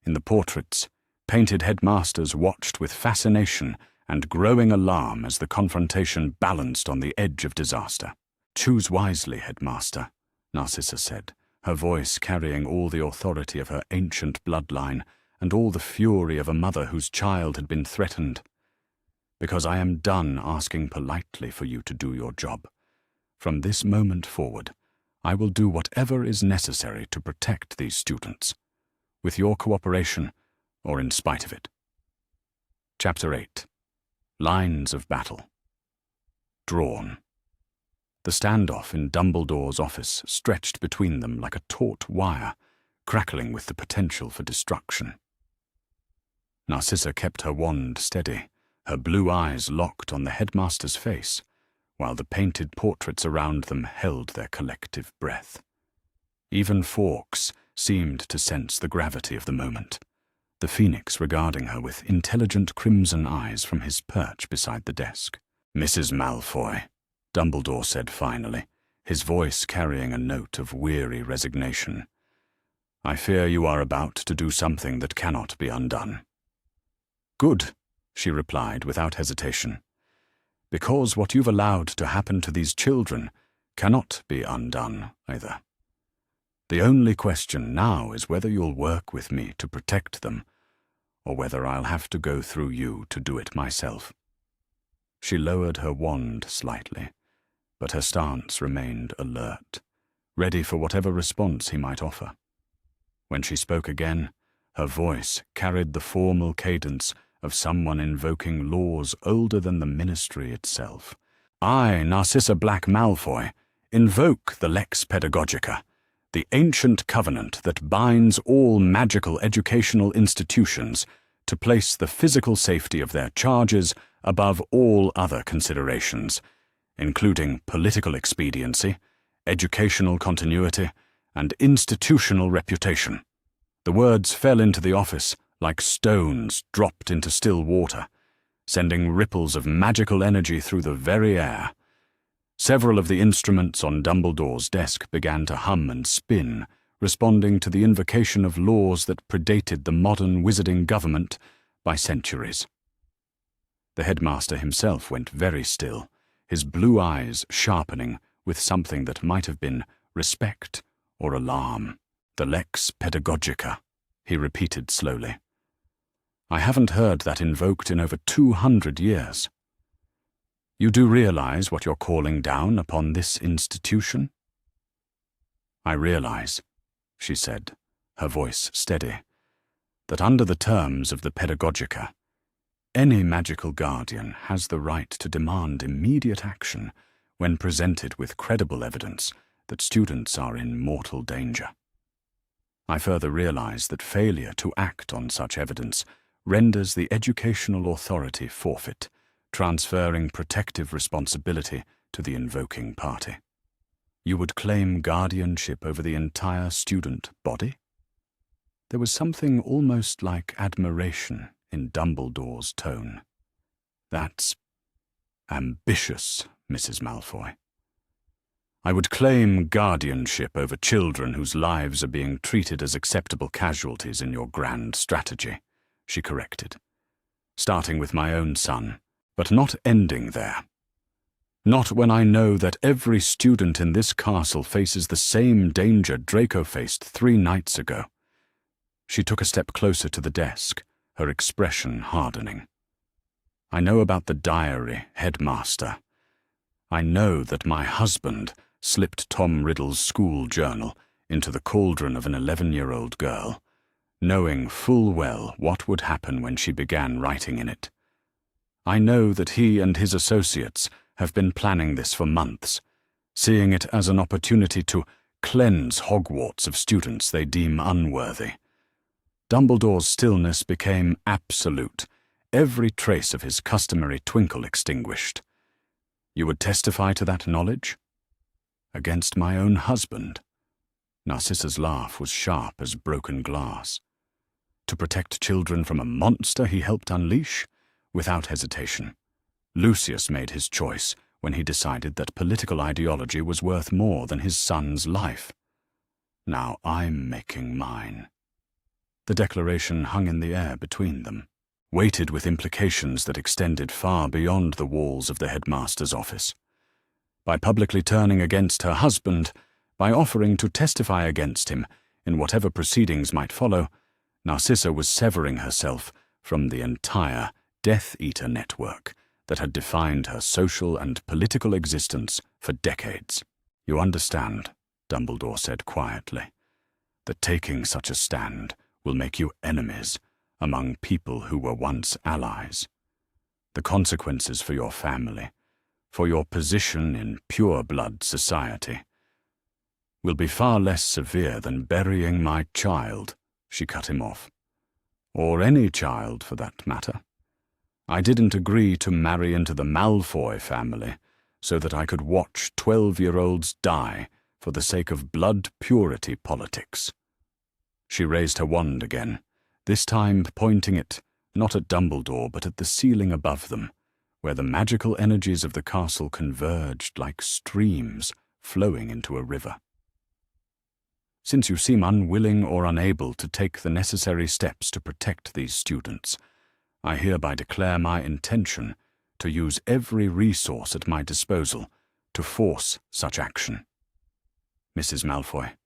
In the portraits, painted headmasters watched with fascination and growing alarm as the confrontation balanced on the edge of disaster. "Choose wisely, headmaster," Narcissa said, her voice carrying all the authority of her ancient bloodline and all the fury of a mother whose child had been threatened. because I am done asking politely for you to do your job. From this moment forward, I will do whatever is necessary to protect these students, with your cooperation or in spite of it. Chapter 8. Lines of Battle. Drawn. The standoff in Dumbledore's office stretched between them like a taut wire, crackling with the potential for destruction. Narcissa kept her wand steady, her blue eyes locked on the headmaster's face, while the painted portraits around them held their collective breath. Even Fawkes seemed to sense the gravity of the moment, the phoenix regarding her with intelligent crimson eyes from his perch beside the desk. "Mrs. Malfoy," Dumbledore said finally, his voice carrying a note of weary resignation. "I fear you are about to do something that cannot be undone." "Good," she replied without hesitation, "because what you've allowed to happen to these children cannot be undone either. The only question now is whether you'll work with me to protect them, or whether I'll have to go through you to do it myself." She lowered her wand slightly, but her stance remained alert, ready for whatever response he might offer. When she spoke again, her voice carried the formal cadence of someone invoking laws older than the ministry itself. "I, Narcissa Black Malfoy, invoke the Lex Pedagogica, the ancient covenant that binds all magical educational institutions to place the physical safety of their charges above all other considerations, including political expediency, educational continuity, and institutional reputation." The words fell into the office like stones dropped into still water, sending ripples of magical energy through the very air. Several of the instruments on Dumbledore's desk began to hum and spin, responding to the invocation of laws that predated the modern wizarding government by centuries. The headmaster himself went very still, his blue eyes sharpening with something that might have been respect or alarm. "The Lex Pedagogica," he repeated slowly. "I haven't heard that invoked in over 200 years. You do realize what you're calling down upon this institution?" "I realize," she said, her voice steady, "that under the terms of the Pedagogica, any magical guardian has the right to demand immediate action when presented with credible evidence that students are in mortal danger. I further realize that failure to act on such evidence renders the educational authority forfeit, transferring protective responsibility to the invoking party. You would claim guardianship over the entire student body?" There was something almost like admiration in Dumbledore's tone. "That's ambitious, Mrs. Malfoy." "I would claim guardianship over children whose lives are being treated as acceptable casualties in your grand strategy," she corrected. "Starting with my own son, but not ending there. Not when I know that every student in this castle faces the same danger Draco faced 3 nights ago." She took a step closer to the desk, her expression hardening. "I know about the diary, headmaster. I know that my husband slipped Tom Riddle's school journal into the cauldron of an 11-year-old girl, knowing full well what would happen when she began writing in it. I know that he and his associates have been planning this for months, seeing it as an opportunity to cleanse Hogwarts of students they deem unworthy." Dumbledore's stillness became absolute, every trace of his customary twinkle extinguished. "You would testify to that knowledge?" "Against my own husband?" Narcissa's laugh was sharp as broken glass. "To protect children from a monster he helped unleash?" Without hesitation, Lucius made his choice when he decided that political ideology was worth more than his son's life. Now I'm making mine. The declaration hung in the air between them, weighted with implications that extended far beyond the walls of the headmaster's office. By publicly turning against her husband, by offering to testify against him in whatever proceedings might follow, Narcissa was severing herself from the entire Death Eater network that had defined her social and political existence for decades. "You understand," Dumbledore said quietly, "that taking such a stand will make you enemies among people who were once allies. The consequences for your family, for your position in pure-blood society, will be far less severe than burying my child," she cut him off. "Or any child, for that matter. I didn't agree to marry into the Malfoy family so that I could watch 12-year-olds die for the sake of blood purity politics." She raised her wand again, this time pointing it not at Dumbledore but at the ceiling above them, where the magical energies of the castle converged like streams flowing into a river. "Since you seem unwilling or unable to take the necessary steps to protect these students, I hereby declare my intention to use every resource at my disposal to force such action. Mrs. Malfoy,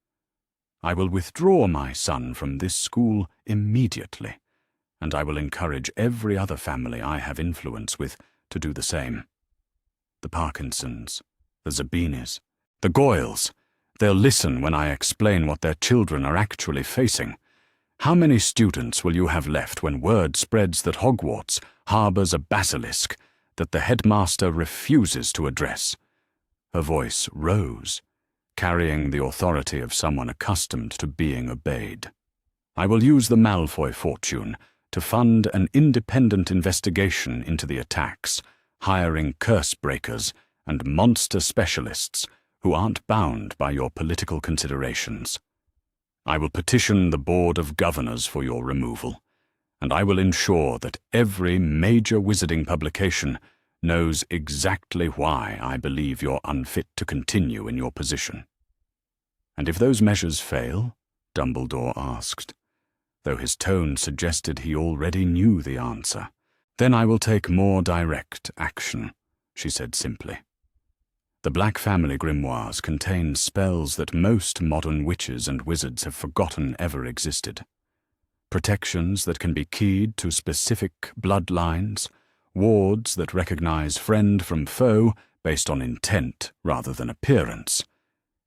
I will withdraw my son from this school immediately, and I will encourage every other family I have influence with to do the same. The Parkinsons, the Zabinis, the Goyles, they'll listen when I explain what their children are actually facing. How many students will you have left when word spreads that Hogwarts harbors a basilisk that the headmaster refuses to address?" Her voice rose, carrying the authority of someone accustomed to being obeyed. "I will use the Malfoy fortune to fund an independent investigation into the attacks, hiring curse breakers and monster specialists who aren't bound by your political considerations. I will petition the Board of Governors for your removal, and I will ensure that every major wizarding publication knows exactly why I believe you're unfit to continue in your position." "And if those measures fail?" Dumbledore asked, though his tone suggested he already knew the answer. "Then I will take more direct action," she said simply. The Black Family grimoires contain spells that most modern witches and wizards have forgotten ever existed. Protections that can be keyed to specific bloodlines, wards that recognize friend from foe based on intent rather than appearance.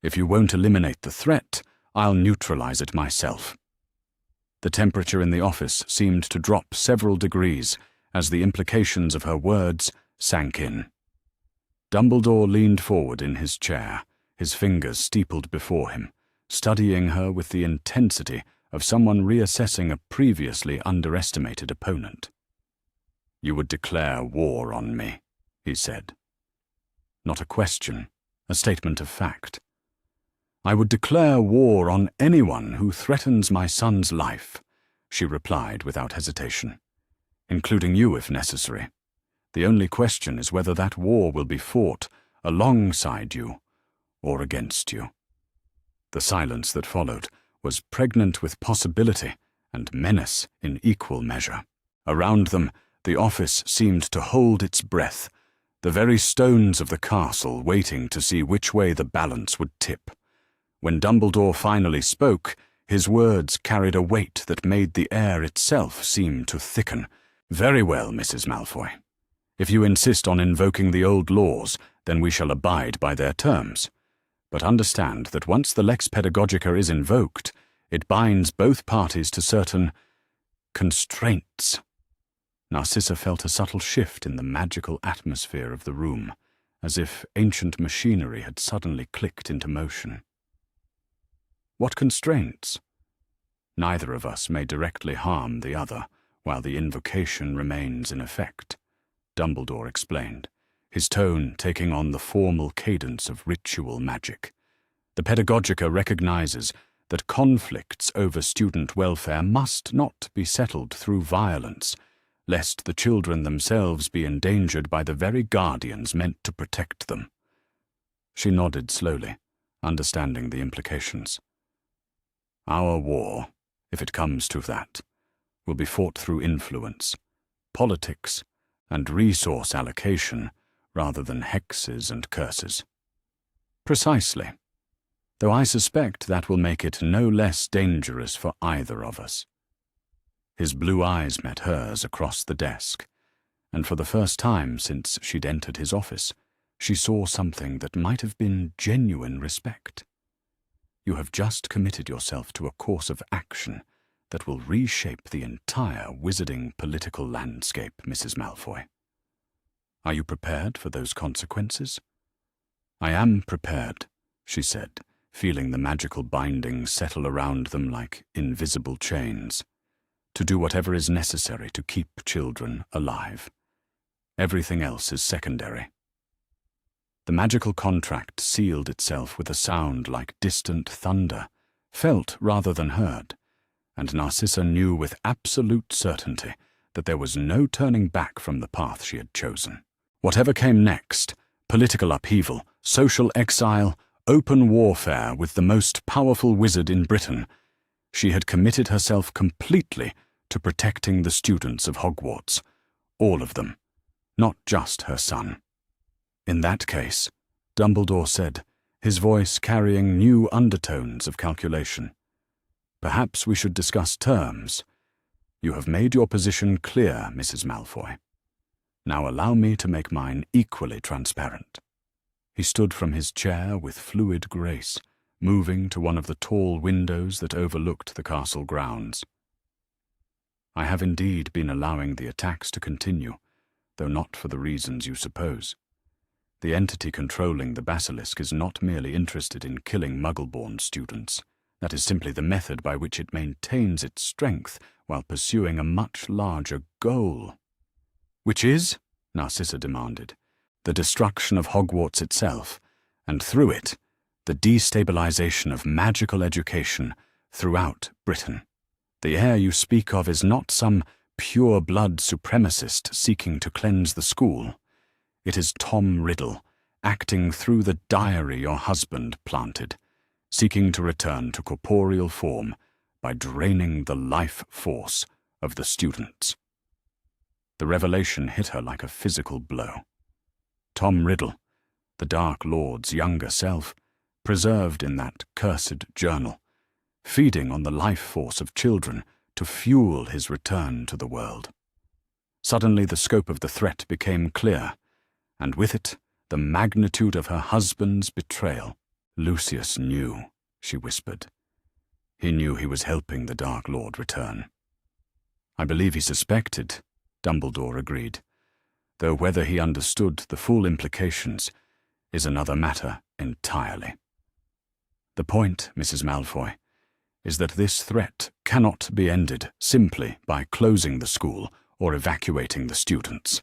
If you won't eliminate the threat, I'll neutralize it myself. The temperature in the office seemed to drop several degrees as the implications of her words sank in. Dumbledore leaned forward in his chair, his fingers steepled before him, studying her with the intensity of someone reassessing a previously underestimated opponent. "You would declare war on me," he said. Not a question, a statement of fact. "I would declare war on anyone who threatens my son's life," she replied without hesitation, "including you if necessary. The only question is whether that war will be fought alongside you or against you." The silence that followed was pregnant with possibility and menace in equal measure. Around them, the office seemed to hold its breath, the very stones of the castle waiting to see which way the balance would tip. When Dumbledore finally spoke, his words carried a weight that made the air itself seem to thicken. "Very well, Mrs. Malfoy. If you insist on invoking the old laws, then we shall abide by their terms. But understand that once the Lex Pedagogica is invoked, it binds both parties to certain constraints." Narcissa felt a subtle shift in the magical atmosphere of the room, as if ancient machinery had suddenly clicked into motion. "What constraints?" "Neither of us may directly harm the other while the invocation remains in effect," Dumbledore explained, his tone taking on the formal cadence of ritual magic. "The Pedagogica recognizes that conflicts over student welfare must not be settled through violence, lest the children themselves be endangered by the very guardians meant to protect them." She nodded slowly, understanding the implications. "Our war, if it comes to that, will be fought through influence, politics, and resource allocation rather than hexes and curses." "Precisely, though I suspect that will make it no less dangerous for either of us." His blue eyes met hers across the desk, and for the first time since she'd entered his office, she saw something that might have been genuine respect. "You have just committed yourself to a course of action that will reshape the entire wizarding political landscape, Mrs. Malfoy. Are you prepared for those consequences?" "I am prepared," she said, feeling the magical bindings settle around them like invisible chains, "to do whatever is necessary to keep children alive. Everything else is secondary." The magical contract sealed itself with a sound like distant thunder, felt rather than heard, and Narcissa knew with absolute certainty that there was no turning back from the path she had chosen. Whatever came next, political upheaval, social exile, open warfare with the most powerful wizard in Britain, she had committed herself completely to protecting the students of Hogwarts, all of them, not just her son. "In that case," Dumbledore said, his voice carrying new undertones of calculation, "perhaps we should discuss terms. You have made your position clear, Mrs. Malfoy. Now allow me to make mine equally transparent." He stood from his chair with fluid grace, moving to one of the tall windows that overlooked the castle grounds. "I have indeed been allowing the attacks to continue, though not for the reasons you suppose. The entity controlling the basilisk is not merely interested in killing Muggle-born students. That is simply the method by which it maintains its strength while pursuing a much larger goal." "Which is?" Narcissa demanded. "The destruction of Hogwarts itself, and through it, the destabilization of magical education throughout Britain. The heir you speak of is not some pure-blood supremacist seeking to cleanse the school. It is Tom Riddle, acting through the diary your husband planted, seeking to return to corporeal form by draining the life force of the students." The revelation hit her like a physical blow. Tom Riddle, the Dark Lord's younger self, preserved in that cursed journal, feeding on the life force of children to fuel his return to the world. Suddenly the scope of the threat became clear, and with it, the magnitude of her husband's betrayal. "Lucius knew," she whispered. "He knew he was helping the Dark Lord return." "I believe he suspected," Dumbledore agreed, "though whether he understood the full implications is another matter entirely. The point, Mrs. Malfoy, is that this threat cannot be ended simply by closing the school or evacuating the students.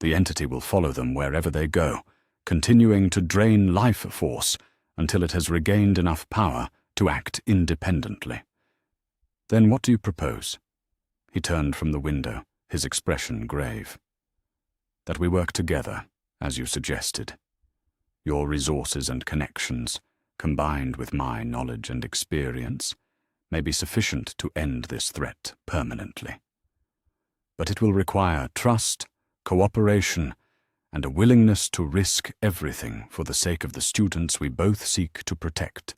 The entity will follow them wherever they go, continuing to drain life force until it has regained enough power to act independently." "Then what do you propose?" He turned from the window, his expression grave. "That we work together, as you suggested. Your resources and connections, combined with my knowledge and experience, may be sufficient to end this threat permanently. But it will require trust, cooperation, and a willingness to risk everything for the sake of the students we both seek to protect."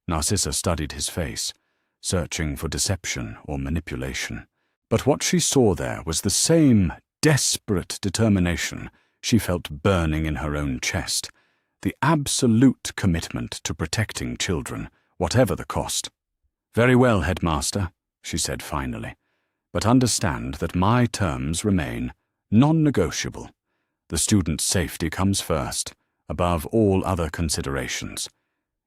Narcissa studied his face, searching for deception or manipulation. But what she saw there was the same desperate determination she felt burning in her own chest, the absolute commitment to protecting children, whatever the cost. "Very well, Headmaster," she said finally, "but understand that my terms remain non-negotiable. The student's safety comes first, above all other considerations.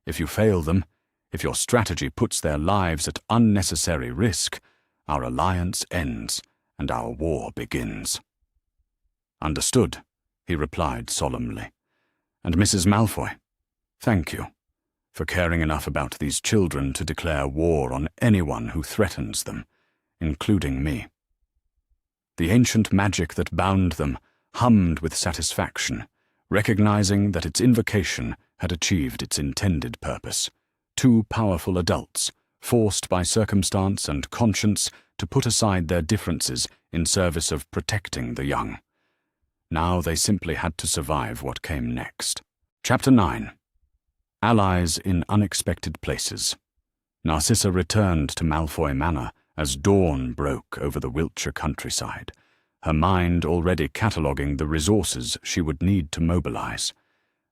If you fail them, if your strategy puts their lives at unnecessary risk, our alliance ends and our war begins." "Understood," he replied solemnly. "And Mrs. Malfoy, thank you for caring enough about these children to declare war on anyone who threatens them, including me." The ancient magic that bound them hummed with satisfaction, recognizing that its invocation had achieved its intended purpose. Two powerful adults, forced by circumstance and conscience to put aside their differences in service of protecting the young. Now they simply had to survive what came next. Chapter 9. Allies in Unexpected Places. Narcissa returned to Malfoy Manor as dawn broke over the Wiltshire countryside, her mind already cataloguing the resources she would need to mobilize.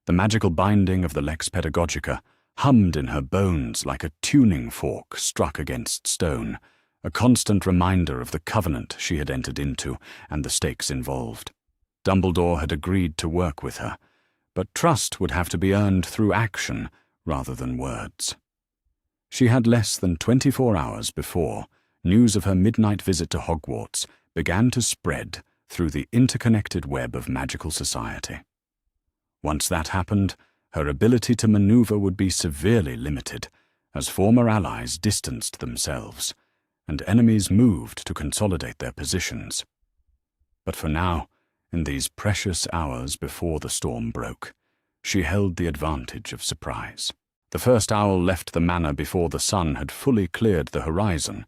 The magical binding of the Lex Pedagogica hummed in her bones like a tuning fork struck against stone, a constant reminder of the covenant she had entered into and the stakes involved. Dumbledore had agreed to work with her, but trust would have to be earned through action rather than words. She had less than 24 hours before news of her midnight visit to Hogwarts began to spread through the interconnected web of magical society. Once that happened, her ability to maneuver would be severely limited, as former allies distanced themselves, and enemies moved to consolidate their positions. But for now, in these precious hours before the storm broke, she held the advantage of surprise. The first owl left the manor before the sun had fully cleared the horizon,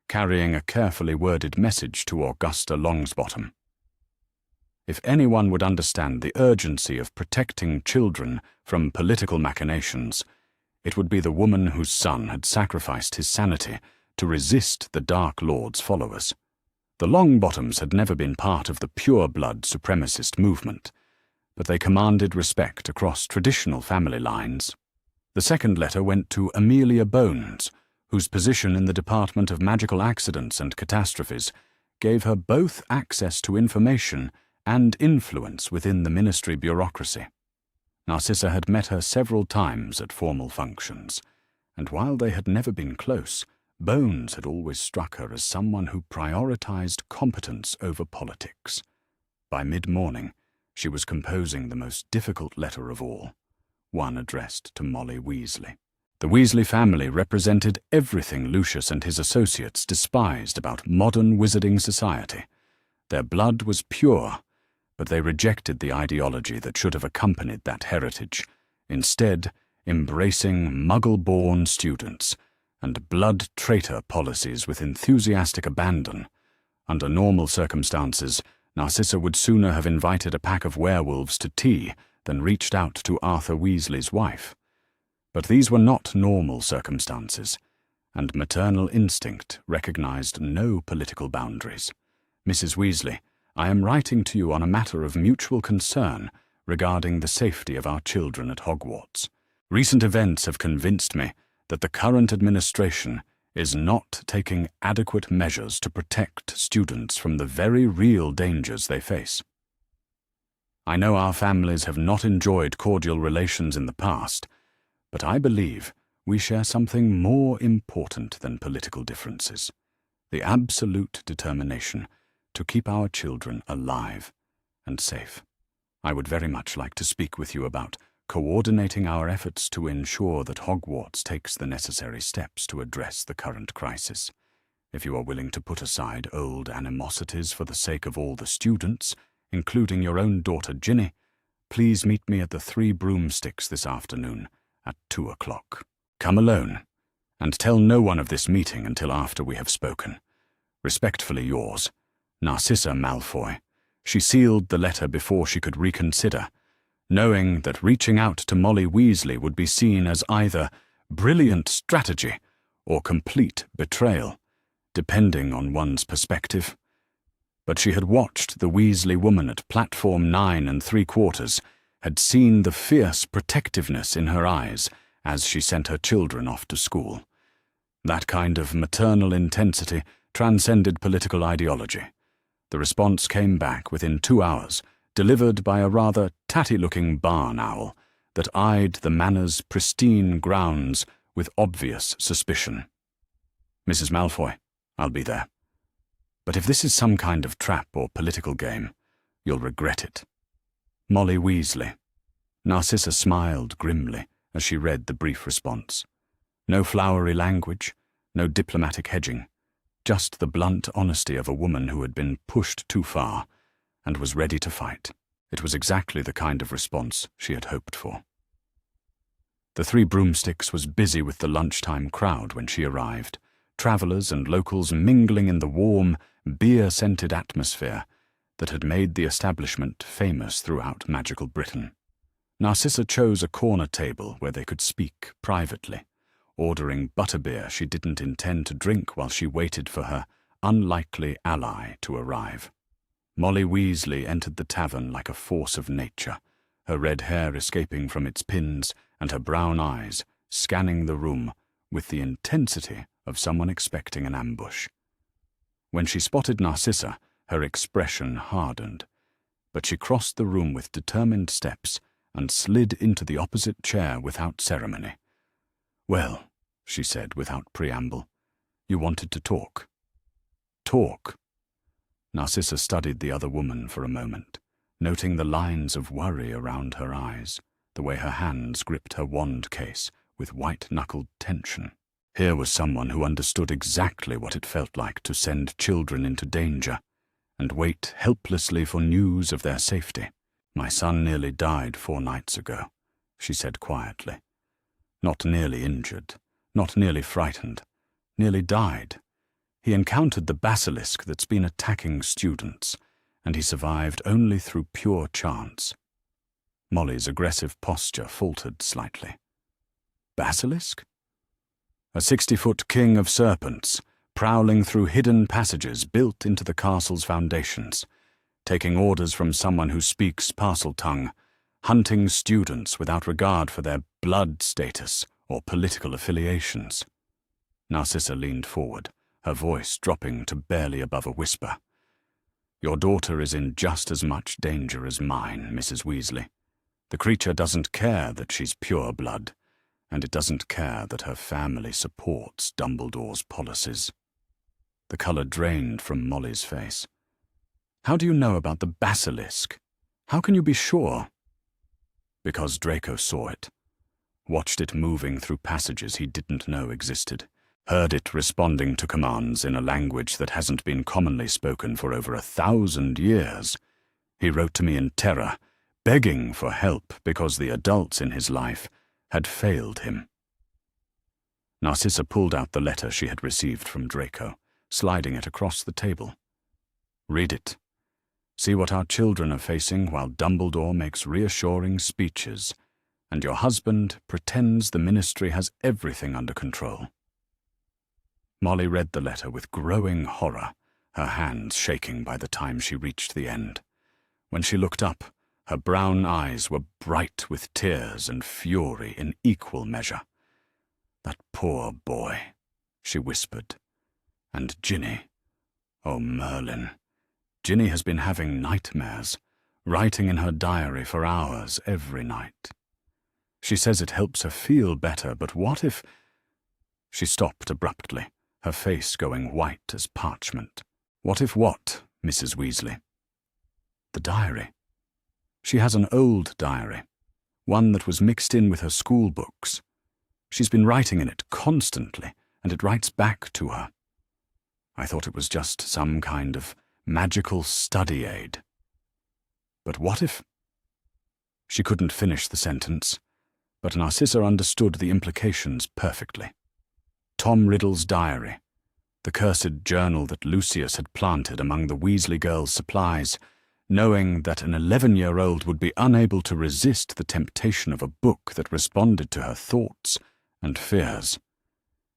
carrying a carefully worded message to Augusta Longsbottom. If anyone would understand the urgency of protecting children from political machinations, it would be the woman whose son had sacrificed his sanity to resist the Dark Lord's followers. The Longbottoms had never been part of the pure-blood supremacist movement, but they commanded respect across traditional family lines. The second letter went to Amelia Bones, whose position in the Department of Magical Accidents and Catastrophes gave her both access to information and influence within the ministry bureaucracy. Narcissa had met her several times at formal functions, and while they had never been close, Bones had always struck her as someone who prioritized competence over politics. By mid-morning, she was composing the most difficult letter of all, one addressed to Molly Weasley. The Weasley family represented everything Lucius and his associates despised about modern wizarding society. Their blood was pure, but they rejected the ideology that should have accompanied that heritage, instead embracing Muggle-born students and blood traitor policies with enthusiastic abandon. Under normal circumstances, Narcissa would sooner have invited a pack of werewolves to tea than reached out to Arthur Weasley's wife. But these were not normal circumstances, and maternal instinct recognized no political boundaries. Mrs. Weasley, I am writing to you on a matter of mutual concern regarding the safety of our children at Hogwarts. Recent events have convinced me that the current administration is not taking adequate measures to protect students from the very real dangers they face. I know our families have not enjoyed cordial relations in the past, but I believe we share something more important than political differences: the absolute determination to keep our children alive and safe. I would very much like to speak with you about coordinating our efforts to ensure that Hogwarts takes the necessary steps to address the current crisis. If you are willing to put aside old animosities for the sake of all the students, including your own daughter Ginny, please meet me at the Three Broomsticks this afternoon at 2 o'clock. Come alone, and tell no one of this meeting until after we have spoken. Respectfully yours, Narcissa Malfoy. She sealed the letter before she could reconsider, knowing that reaching out to Molly Weasley would be seen as either brilliant strategy or complete betrayal, depending on one's perspective. But she had watched the Weasley woman at platform 9 3/4, had seen the fierce protectiveness in her eyes as she sent her children off to school. That kind of maternal intensity transcended political ideology. The response came back within 2 hours, delivered by a rather tatty-looking barn owl that eyed the manor's pristine grounds with obvious suspicion. Mrs. Malfoy, I'll be there. But if this is some kind of trap or political game, you'll regret it. Molly Weasley. Narcissa smiled grimly as she read the brief response. No flowery language, no diplomatic hedging, just the blunt honesty of a woman who had been pushed too far and was ready to fight. It was exactly the kind of response she had hoped for. The Three Broomsticks was busy with the lunchtime crowd when she arrived, travellers and locals mingling in the warm, beer-scented atmosphere that had made the establishment famous throughout magical Britain. Narcissa chose a corner table where they could speak privately, ordering butterbeer she didn't intend to drink while she waited for her unlikely ally to arrive. Molly Weasley entered the tavern like a force of nature, her red hair escaping from its pins and her brown eyes scanning the room with the intensity of someone expecting an ambush. When she spotted Narcissa, her expression hardened, but she crossed the room with determined steps and slid into the opposite chair without ceremony. "Well," she said without preamble, "you wanted to talk." "Talk?" Narcissa studied the other woman for a moment, noting the lines of worry around her eyes, the way her hands gripped her wand case with white-knuckled tension. Here was someone who understood exactly what it felt like to send children into danger and wait helplessly for news of their safety. "My son nearly died 4 nights ago," she said quietly. "Not nearly injured, not nearly frightened, nearly died. He encountered the basilisk that's been attacking students, and he survived only through pure chance." Molly's aggressive posture faltered slightly. "Basilisk?" "A 60-foot king of serpents, prowling through hidden passages built into the castle's foundations, taking orders from someone who speaks Parseltongue, hunting students without regard for their blood status or political affiliations." Narcissa leaned forward, her voice dropping to barely above a whisper. "Your daughter is in just as much danger as mine, Mrs. Weasley. The creature doesn't care that she's pure blood, and it doesn't care that her family supports Dumbledore's policies." The colour drained from Molly's face. "How do you know about the basilisk? How can you be sure?" "Because Draco saw it. Watched it moving through passages he didn't know existed. Heard it responding to commands in a language that hasn't been commonly spoken for over 1,000 years. He wrote to me in terror, begging for help because the adults in his life had failed him." Narcissa pulled out the letter she had received from Draco, sliding it across the table. "Read it. See what our children are facing while Dumbledore makes reassuring speeches, and your husband pretends the ministry has everything under control." Molly read the letter with growing horror, her hands shaking by the time she reached the end. When she looked up, her brown eyes were bright with tears and fury in equal measure. "That poor boy," she whispered. "And Ginny. Oh, Merlin. Ginny has been having nightmares, writing in her diary for hours every night. She says it helps her feel better, but what if—" She stopped abruptly, her face going white as parchment. "What if what, Mrs. Weasley?" "The diary. She has an old diary, one that was mixed in with her school books. She's been writing in it constantly, and it writes back to her. I thought it was just some kind of magical study aid. But what if—" She couldn't finish the sentence, but Narcissa understood the implications perfectly. Tom Riddle's diary, the cursed journal that Lucius had planted among the Weasley girls' supplies, knowing that an 11-year-old would be unable to resist the temptation of a book that responded to her thoughts and fears.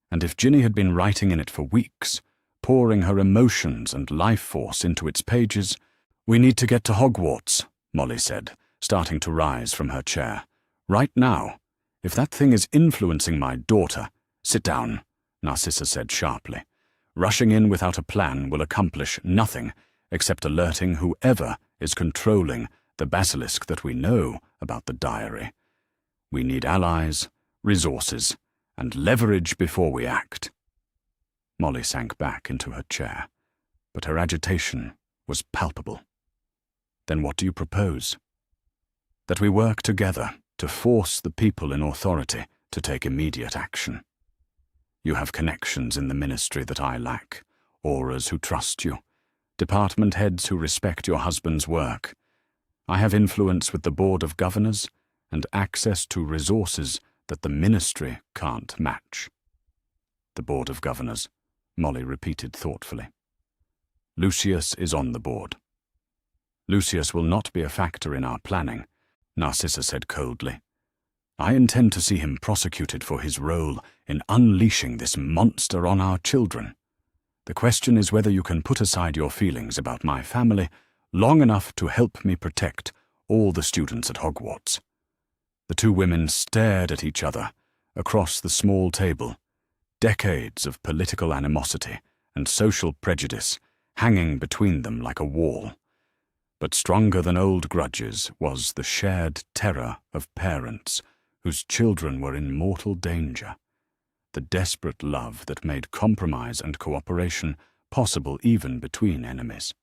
And if Ginny had been writing in it for weeks, pouring her emotions and life force into its pages— "We need to get to Hogwarts," Molly said, starting to rise from her chair. "Right now. If that thing is influencing my daughter—" "Sit down," Narcissa said sharply. "Rushing in without a plan will accomplish nothing except alerting whoever is controlling the basilisk that we know about the diary. We need allies, resources, and leverage before we act." Molly sank back into her chair, but her agitation was palpable. "Then what do you propose?" "That we work together to force the people in authority to take immediate action. You have connections in the ministry that I lack, auras who trust you, department heads who respect your husband's work. I have influence with the Board of Governors and access to resources that the ministry can't match." "The Board of Governors," Molly repeated thoughtfully. "Lucius is on the board." "Lucius will not be a factor in our planning," Narcissa said coldly. "I intend to see him prosecuted for his role in unleashing this monster on our children. The question is whether you can put aside your feelings about my family long enough to help me protect all the students at Hogwarts." The two women stared at each other across the small table, decades of political animosity and social prejudice hanging between them like a wall. But stronger than old grudges was the shared terror of parents whose children were in mortal danger, the desperate love that made compromise and cooperation possible even between enemies.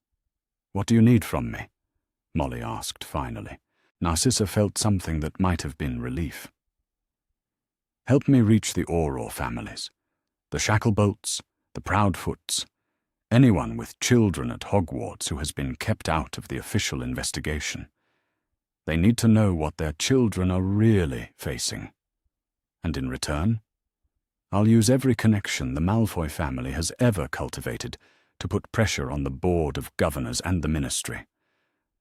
"What do you need from me?" Molly asked finally. Narcissa felt something that might have been relief. "Help me reach the Auror families, the Shacklebolts, the Proudfoots, anyone with children at Hogwarts who has been kept out of the official investigation. They need to know what their children are really facing. And in return, I'll use every connection the Malfoy family has ever cultivated to put pressure on the Board of Governors and the Ministry.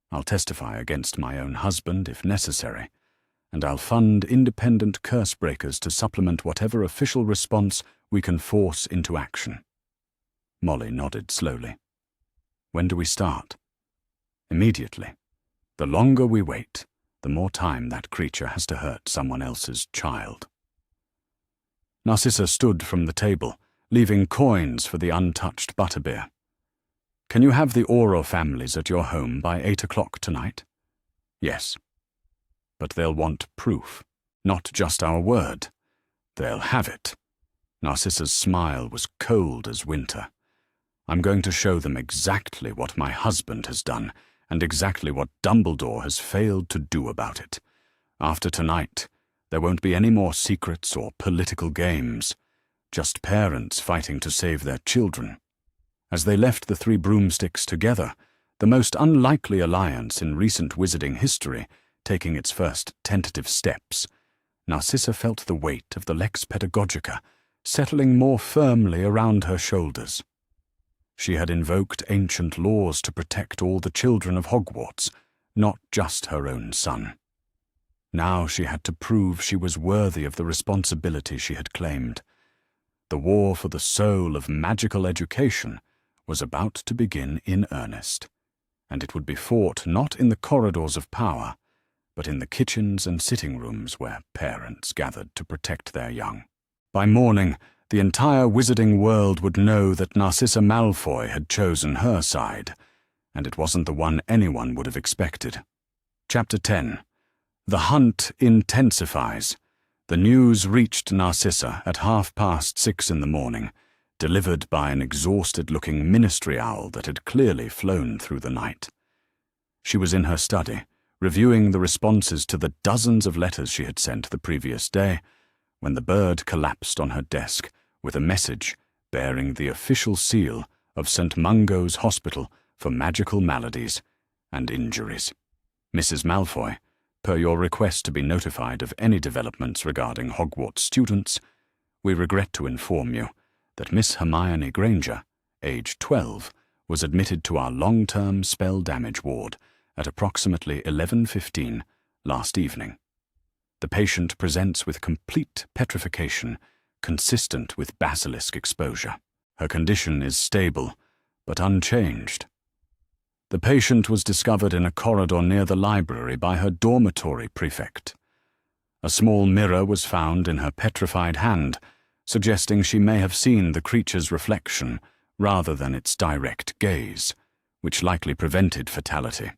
I'll testify against my own husband if necessary, and I'll fund independent curse breakers to supplement whatever official response we can force into action." Molly nodded slowly. "When do we start?" "Immediately. The longer we wait, the more time that creature has to hurt someone else's child." Narcissa stood from the table, leaving coins for the untouched butterbeer. "Can you have the Auror families at your home by 8 o'clock tonight?" "Yes. But they'll want proof, not just our word. They'll have it." Narcissa's smile was cold as winter. "I'm going to show them exactly what my husband has done, and exactly what Dumbledore has failed to do about it. After tonight, there won't be any more secrets or political games, just parents fighting to save their children." As they left the three broomsticks together, the most unlikely alliance in recent wizarding history taking its first tentative steps, Narcissa felt the weight of the Lex Pedagogica settling more firmly around her shoulders. She had invoked ancient laws to protect all the children of Hogwarts, not just her own son. Now she had to prove she was worthy of the responsibility she had claimed. The war for the soul of magical education was about to begin in earnest, and it would be fought not in the corridors of power, but in the kitchens and sitting rooms where parents gathered to protect their young. By morning, the entire wizarding world would know that Narcissa Malfoy had chosen her side, and it wasn't the one anyone would have expected. Chapter 10. The hunt intensifies. The news reached Narcissa at 6:30 in the morning, delivered by an exhausted-looking ministry owl that had clearly flown through the night. She was in her study, reviewing the responses to the dozens of letters she had sent the previous day, when the bird collapsed on her desk with a message bearing the official seal of St. Mungo's Hospital for Magical Maladies and Injuries. "Mrs. Malfoy, per your request to be notified of any developments regarding Hogwarts students, we regret to inform you that Miss Hermione Granger, age 12, was admitted to our long-term spell damage ward at approximately 11:15 last evening. The patient presents with complete petrification consistent with basilisk exposure. Her condition is stable, but unchanged. The patient was discovered in a corridor near the library by her dormitory prefect. A small mirror was found in her petrified hand, suggesting she may have seen the creature's reflection rather than its direct gaze, which likely prevented fatality.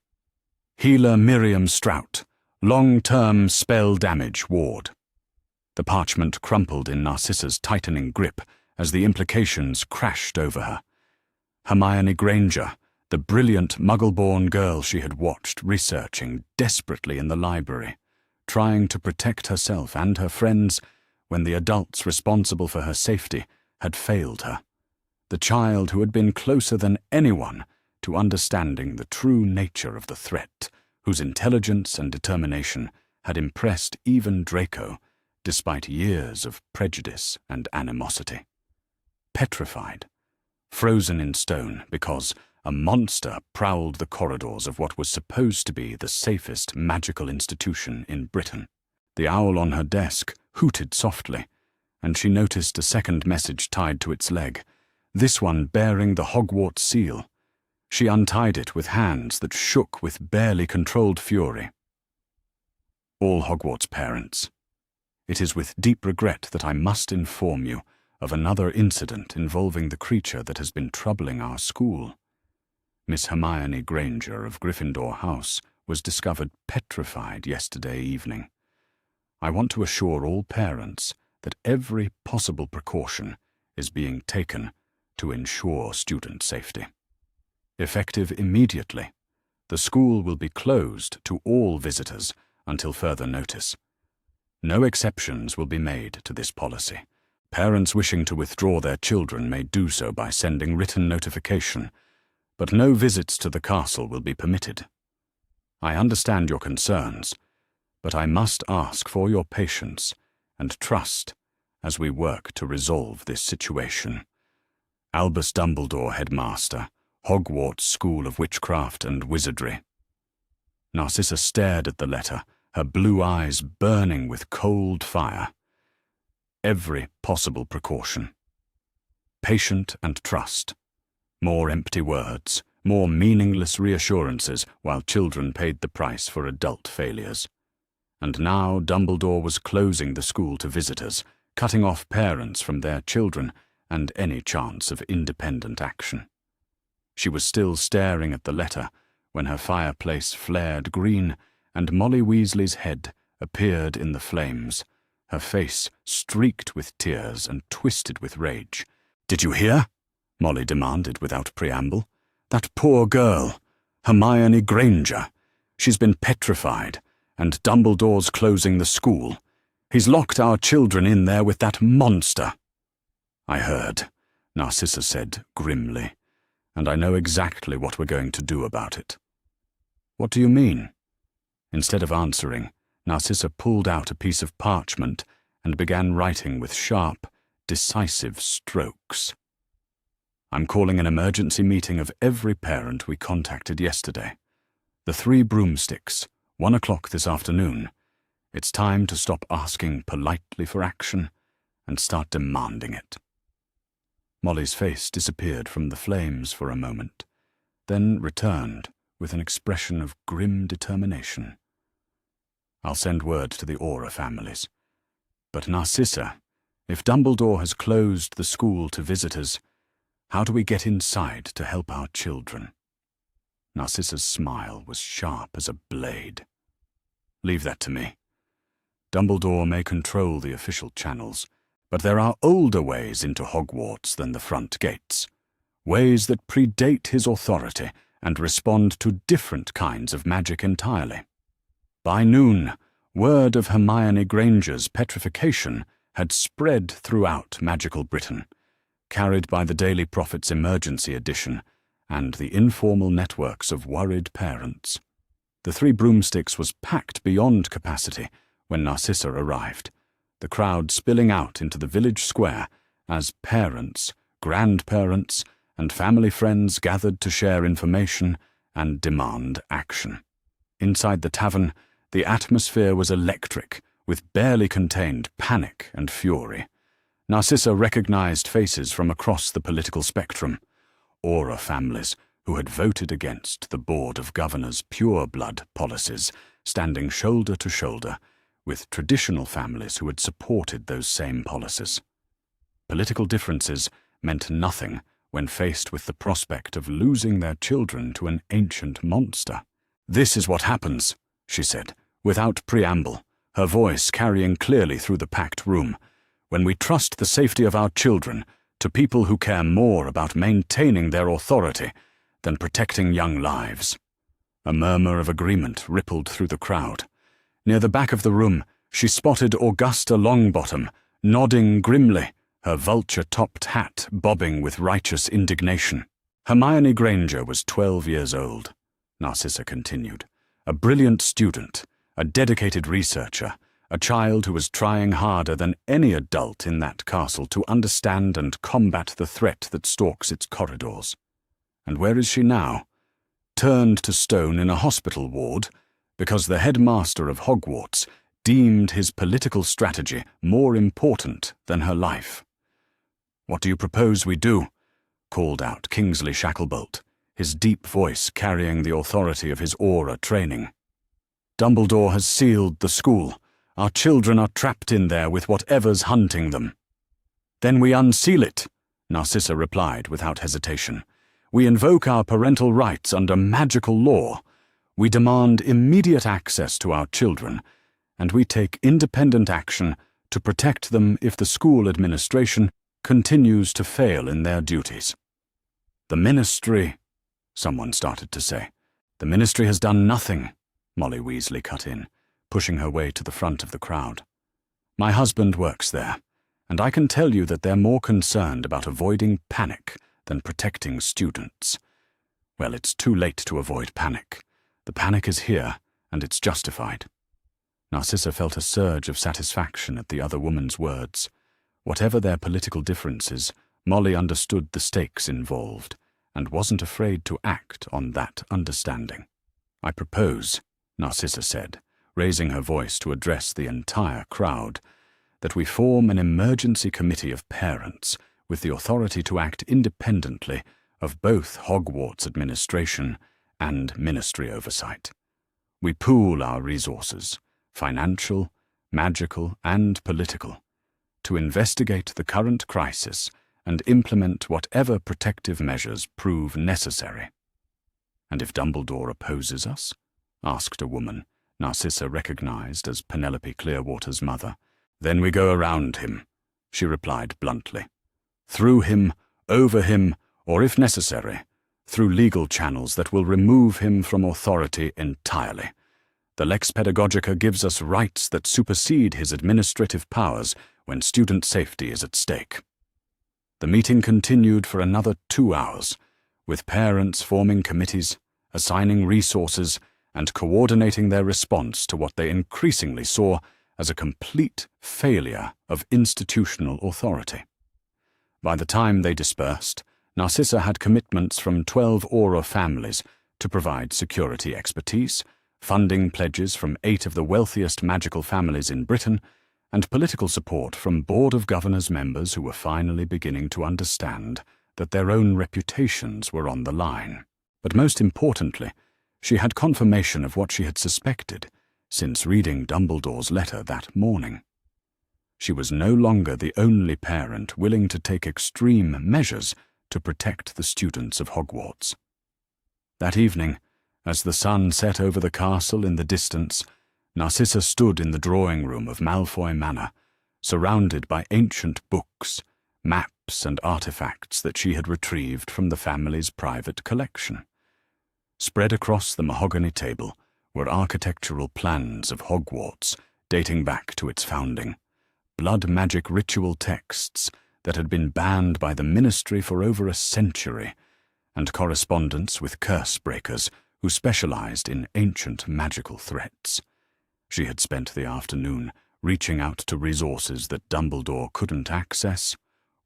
Healer Miriam Strout, long-term spell damage ward. The parchment crumpled in Narcissa's tightening grip as the implications crashed over her. Hermione Granger, the brilliant Muggle-born girl she had watched researching desperately in the library, trying to protect herself and her friends when the adults responsible for her safety had failed her. The child who had been closer than anyone to understanding the true nature of the threat, whose intelligence and determination had impressed even Draco, despite years of prejudice and animosity. Petrified, frozen in stone because a monster prowled the corridors of what was supposed to be the safest magical institution in Britain. The owl on her desk hooted softly, and she noticed a second message tied to its leg, this one bearing the Hogwarts seal. She untied it with hands that shook with barely controlled fury. All Hogwarts parents, it is with deep regret that I must inform you of another incident involving the creature that has been troubling our school. Miss Hermione Granger of Gryffindor House was discovered petrified yesterday evening. I want to assure all parents that every possible precaution is being taken to ensure student safety. Effective immediately, the school will be closed to all visitors until further notice. No exceptions will be made to this policy. Parents wishing to withdraw their children may do so by sending written notification, but no visits to the castle will be permitted. I understand your concerns, but I must ask for your patience and trust as we work to resolve this situation. Albus Dumbledore, Headmaster, Hogwarts School of Witchcraft and Wizardry. Narcissa stared at the letter, her blue eyes burning with cold fire. Every possible precaution. Patient and trust. More empty words, more meaningless reassurances while children paid the price for adult failures. And now Dumbledore was closing the school to visitors, cutting off parents from their children and any chance of independent action. She was still staring at the letter when her fireplace flared green and Molly Weasley's head appeared in the flames, her face streaked with tears and twisted with rage. "Did you hear?" Molly demanded without preamble. "That poor girl, Hermione Granger. She's been petrified, and Dumbledore's closing the school. He's locked our children in there with that monster." "I heard," Narcissa said grimly, "and I know exactly what we're going to do about it." "What do you mean?" Instead of answering, Narcissa pulled out a piece of parchment and began writing with sharp, decisive strokes. "I'm calling an emergency meeting of every parent we contacted yesterday. The 3 broomsticks, 1 o'clock this afternoon. It's time to stop asking politely for action and start demanding it." Molly's face disappeared from the flames for a moment, then returned with an expression of grim determination. "I'll send word to the Aura families. But Narcissa, if Dumbledore has closed the school to visitors, how do we get inside to help our children?" Narcissa's smile was sharp as a blade. "Leave that to me. Dumbledore may control the official channels, but there are older ways into Hogwarts than the front gates, ways that predate his authority and respond to different kinds of magic entirely." By noon, word of Hermione Granger's petrification had spread throughout magical Britain, carried by the Daily Prophet's emergency edition and the informal networks of worried parents. The 3 broomsticks was packed beyond capacity when Narcissa arrived, the crowd spilling out into the village square as parents, grandparents, and family friends gathered to share information and demand action. Inside the tavern, the atmosphere was electric, with barely contained panic and fury. Narcissa recognized faces from across the political spectrum, Aura families who had voted against the Board of Governors' pure-blood policies, standing shoulder to shoulder with traditional families who had supported those same policies. Political differences meant nothing when faced with the prospect of losing their children to an ancient monster. "This is what happens," she said, without preamble, her voice carrying clearly through the packed room, "when we trust the safety of our children to people who care more about maintaining their authority than protecting young lives." A murmur of agreement rippled through the crowd. Near the back of the room, she spotted Augusta Longbottom, nodding grimly, her vulture-topped hat bobbing with righteous indignation. "Hermione Granger was 12 years old," Narcissa continued, "a brilliant student, a dedicated researcher, a child who was trying harder than any adult in that castle to understand and combat the threat that stalks its corridors. And where is she now? Turned to stone in a hospital ward because the headmaster of Hogwarts deemed his political strategy more important than her life." "What do you propose we do?" called out Kingsley Shacklebolt, his deep voice carrying the authority of his aura training. "Dumbledore has sealed the school. Our children are trapped in there with whatever's hunting them." "Then we unseal it," Narcissa replied without hesitation. "We invoke our parental rights under magical law. We demand immediate access to our children, and we take independent action to protect them if the school administration continues to fail in their duties." "The Ministry," someone started to say. "The Ministry has done nothing," Molly Weasley cut in, pushing her way to the front of the crowd. "My husband works there, and I can tell you that they're more concerned about avoiding panic than protecting students. Well, it's too late to avoid panic. The panic is here, and it's justified." Narcissa felt a surge of satisfaction at the other woman's words. Whatever their political differences, Molly understood the stakes involved, and wasn't afraid to act on that understanding. "I propose," Narcissa said, raising her voice to address the entire crowd, "that we form an emergency committee of parents with the authority to act independently of both Hogwarts administration and ministry oversight. We pool our resources, financial, magical, and political, to investigate the current crisis and implement whatever protective measures prove necessary." "And if Dumbledore opposes us?" asked a woman Narcissa recognized as Penelope Clearwater's mother. "Then we go around him," she replied bluntly. "Through him, over him, or if necessary, through legal channels that will remove him from authority entirely. The Lex Pedagogica gives us rights that supersede his administrative powers when student safety is at stake." The meeting continued for another 2 hours, with parents forming committees, assigning resources, and coordinating their response to what they increasingly saw as a complete failure of institutional authority. By the time they dispersed, Narcissa had commitments from 12 Aura families to provide security expertise, funding pledges from 8 of the wealthiest magical families in Britain, and political support from Board of Governors members who were finally beginning to understand that their own reputations were on the line. But most importantly, she had confirmation of what she had suspected since reading Dumbledore's letter that morning. She was no longer the only parent willing to take extreme measures to protect the students of Hogwarts. That evening, as the sun set over the castle in the distance, Narcissa stood in the drawing room of Malfoy Manor, surrounded by ancient books, maps, and artifacts that she had retrieved from the family's private collection. Spread across the mahogany table were architectural plans of Hogwarts dating back to its founding, blood magic ritual texts that had been banned by the Ministry for over a century, and correspondence with curse breakers who specialized in ancient magical threats. She had spent the afternoon reaching out to resources that Dumbledore couldn't access,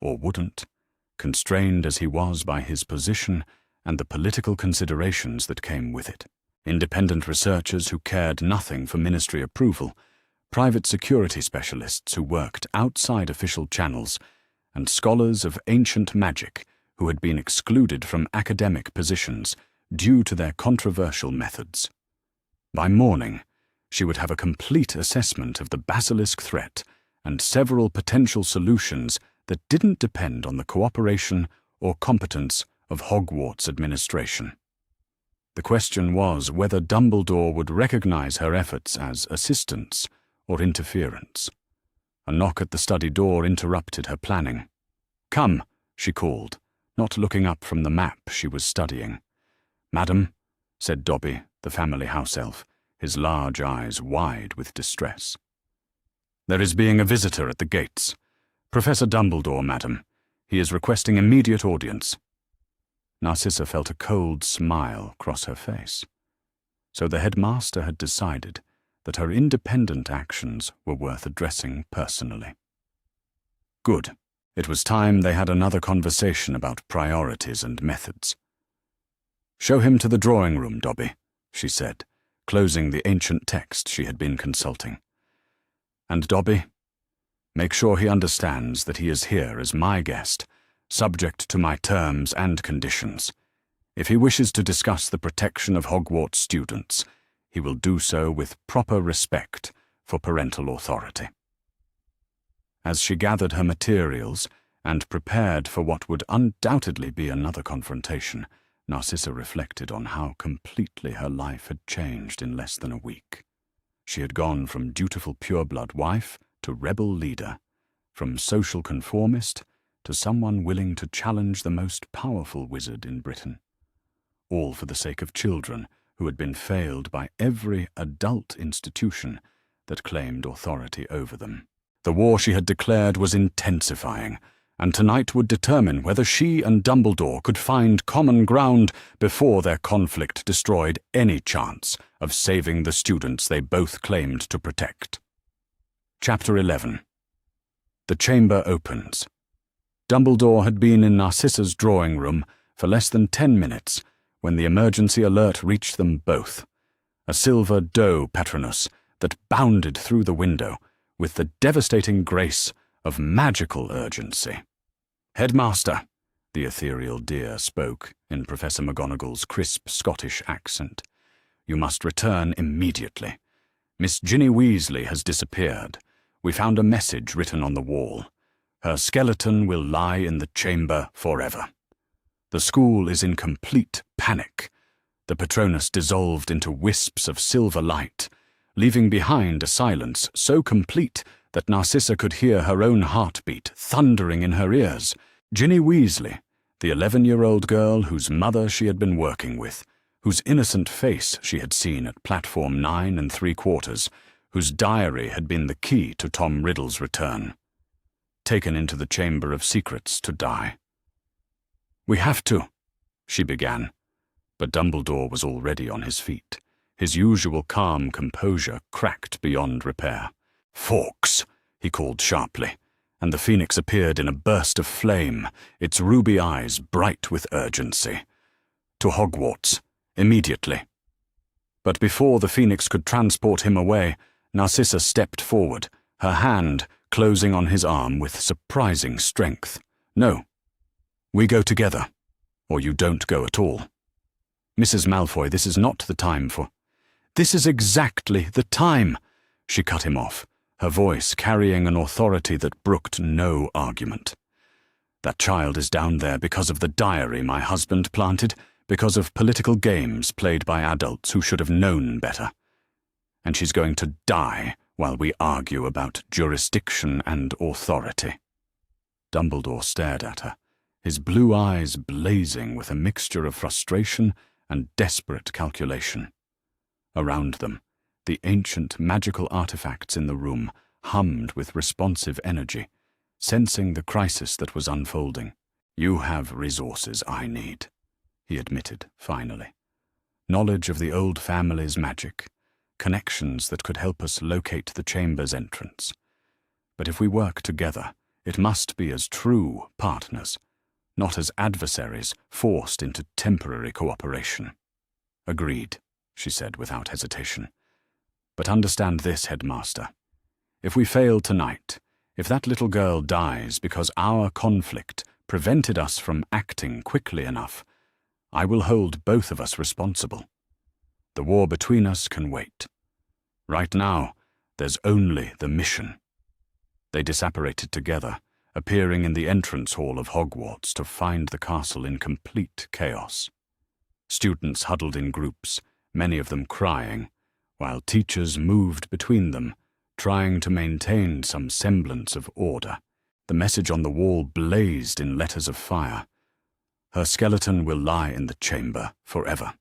or wouldn't, constrained as he was by his position and the political considerations that came with it. Independent researchers who cared nothing for ministry approval, private security specialists who worked outside official channels, and scholars of ancient magic who had been excluded from academic positions due to their controversial methods. By morning, she would have a complete assessment of the basilisk threat and several potential solutions that didn't depend on the cooperation or competence of Hogwarts administration. The question was whether Dumbledore would recognize her efforts as assistance or interference. A knock at the study door interrupted her planning. "Come," she called, not looking up from the map she was studying. "Madam," said Dobby, the family house elf, his large eyes wide with distress. "There is being a visitor at the gates. Professor Dumbledore, madam. He is requesting immediate audience." Narcissa felt a cold smile cross her face. So the headmaster had decided that her independent actions were worth addressing personally. Good. It was time they had another conversation about priorities and methods. "Show him to the drawing room, Dobby," she said, closing the ancient text she had been consulting. "And Dobby, make sure he understands that he is here as my guest, subject to my terms and conditions. If he wishes to discuss the protection of Hogwarts students, he will do so with proper respect for parental authority. As she gathered her materials and prepared for what would undoubtedly be another confrontation, Narcissa reflected on how completely her life had changed in less than a week. She had gone from dutiful pureblood wife to rebel leader, from social conformist to someone willing to challenge the most powerful wizard in Britain. All for the sake of children who had been failed by every adult institution that claimed authority over them. The war she had declared was intensifying, and tonight would determine whether she and Dumbledore could find common ground before their conflict destroyed any chance of saving the students they both claimed to protect. Chapter 11. The chamber opens. Dumbledore had been in Narcissa's drawing room for less than 10 minutes when the emergency alert reached them both. A silver doe Patronus that bounded through the window with the devastating grace of magical urgency. "Headmaster," the ethereal deer spoke in Professor McGonagall's crisp Scottish accent, "you must return immediately. Miss Ginny Weasley has disappeared. We found a message written on the wall. Her skeleton will lie in the chamber forever. The school is in complete panic." The Patronus dissolved into wisps of silver light, leaving behind a silence so complete that Narcissa could hear her own heartbeat thundering in her ears. Ginny Weasley, the 11-year-old girl whose mother she had been working with, whose innocent face she had seen at platform 9 3/4, whose diary had been the key to Tom Riddle's return. Taken into the Chamber of Secrets to die. "We have to," she began, but Dumbledore was already on his feet. His usual calm composure cracked beyond repair. "Fawkes," he called sharply, and the phoenix appeared in a burst of flame, its ruby eyes bright with urgency. "To Hogwarts, immediately." But before the phoenix could transport him away, Narcissa stepped forward, her hand closing on his arm with surprising strength. "No. We go together, or you don't go at all. Mrs. Malfoy, this is not the time for—" "This is exactly the time," she cut him off, her voice carrying an authority that brooked no argument. "That child is down there because of the diary my husband planted, because of political games played by adults who should have known better. And she's going to die while we argue about jurisdiction and authority." Dumbledore stared at her, his blue eyes blazing with a mixture of frustration and desperate calculation. Around them, the ancient magical artifacts in the room hummed with responsive energy, sensing the crisis that was unfolding. "You have resources I need," he admitted finally. "Knowledge of the old family's magic, connections that could help us locate the chamber's entrance. But if we work together, it must be as true partners, not as adversaries forced into temporary cooperation." "Agreed," she said without hesitation. "But understand this, Headmaster. If we fail tonight, if that little girl dies because our conflict prevented us from acting quickly enough, I will hold both of us responsible. The war between us can wait. Right now, there's only the mission." They disapparated together, appearing in the entrance hall of Hogwarts to find the castle in complete chaos. Students huddled in groups, many of them crying, while teachers moved between them, trying to maintain some semblance of order. The message on the wall blazed in letters of fire. "Her skeleton will lie in the chamber forever."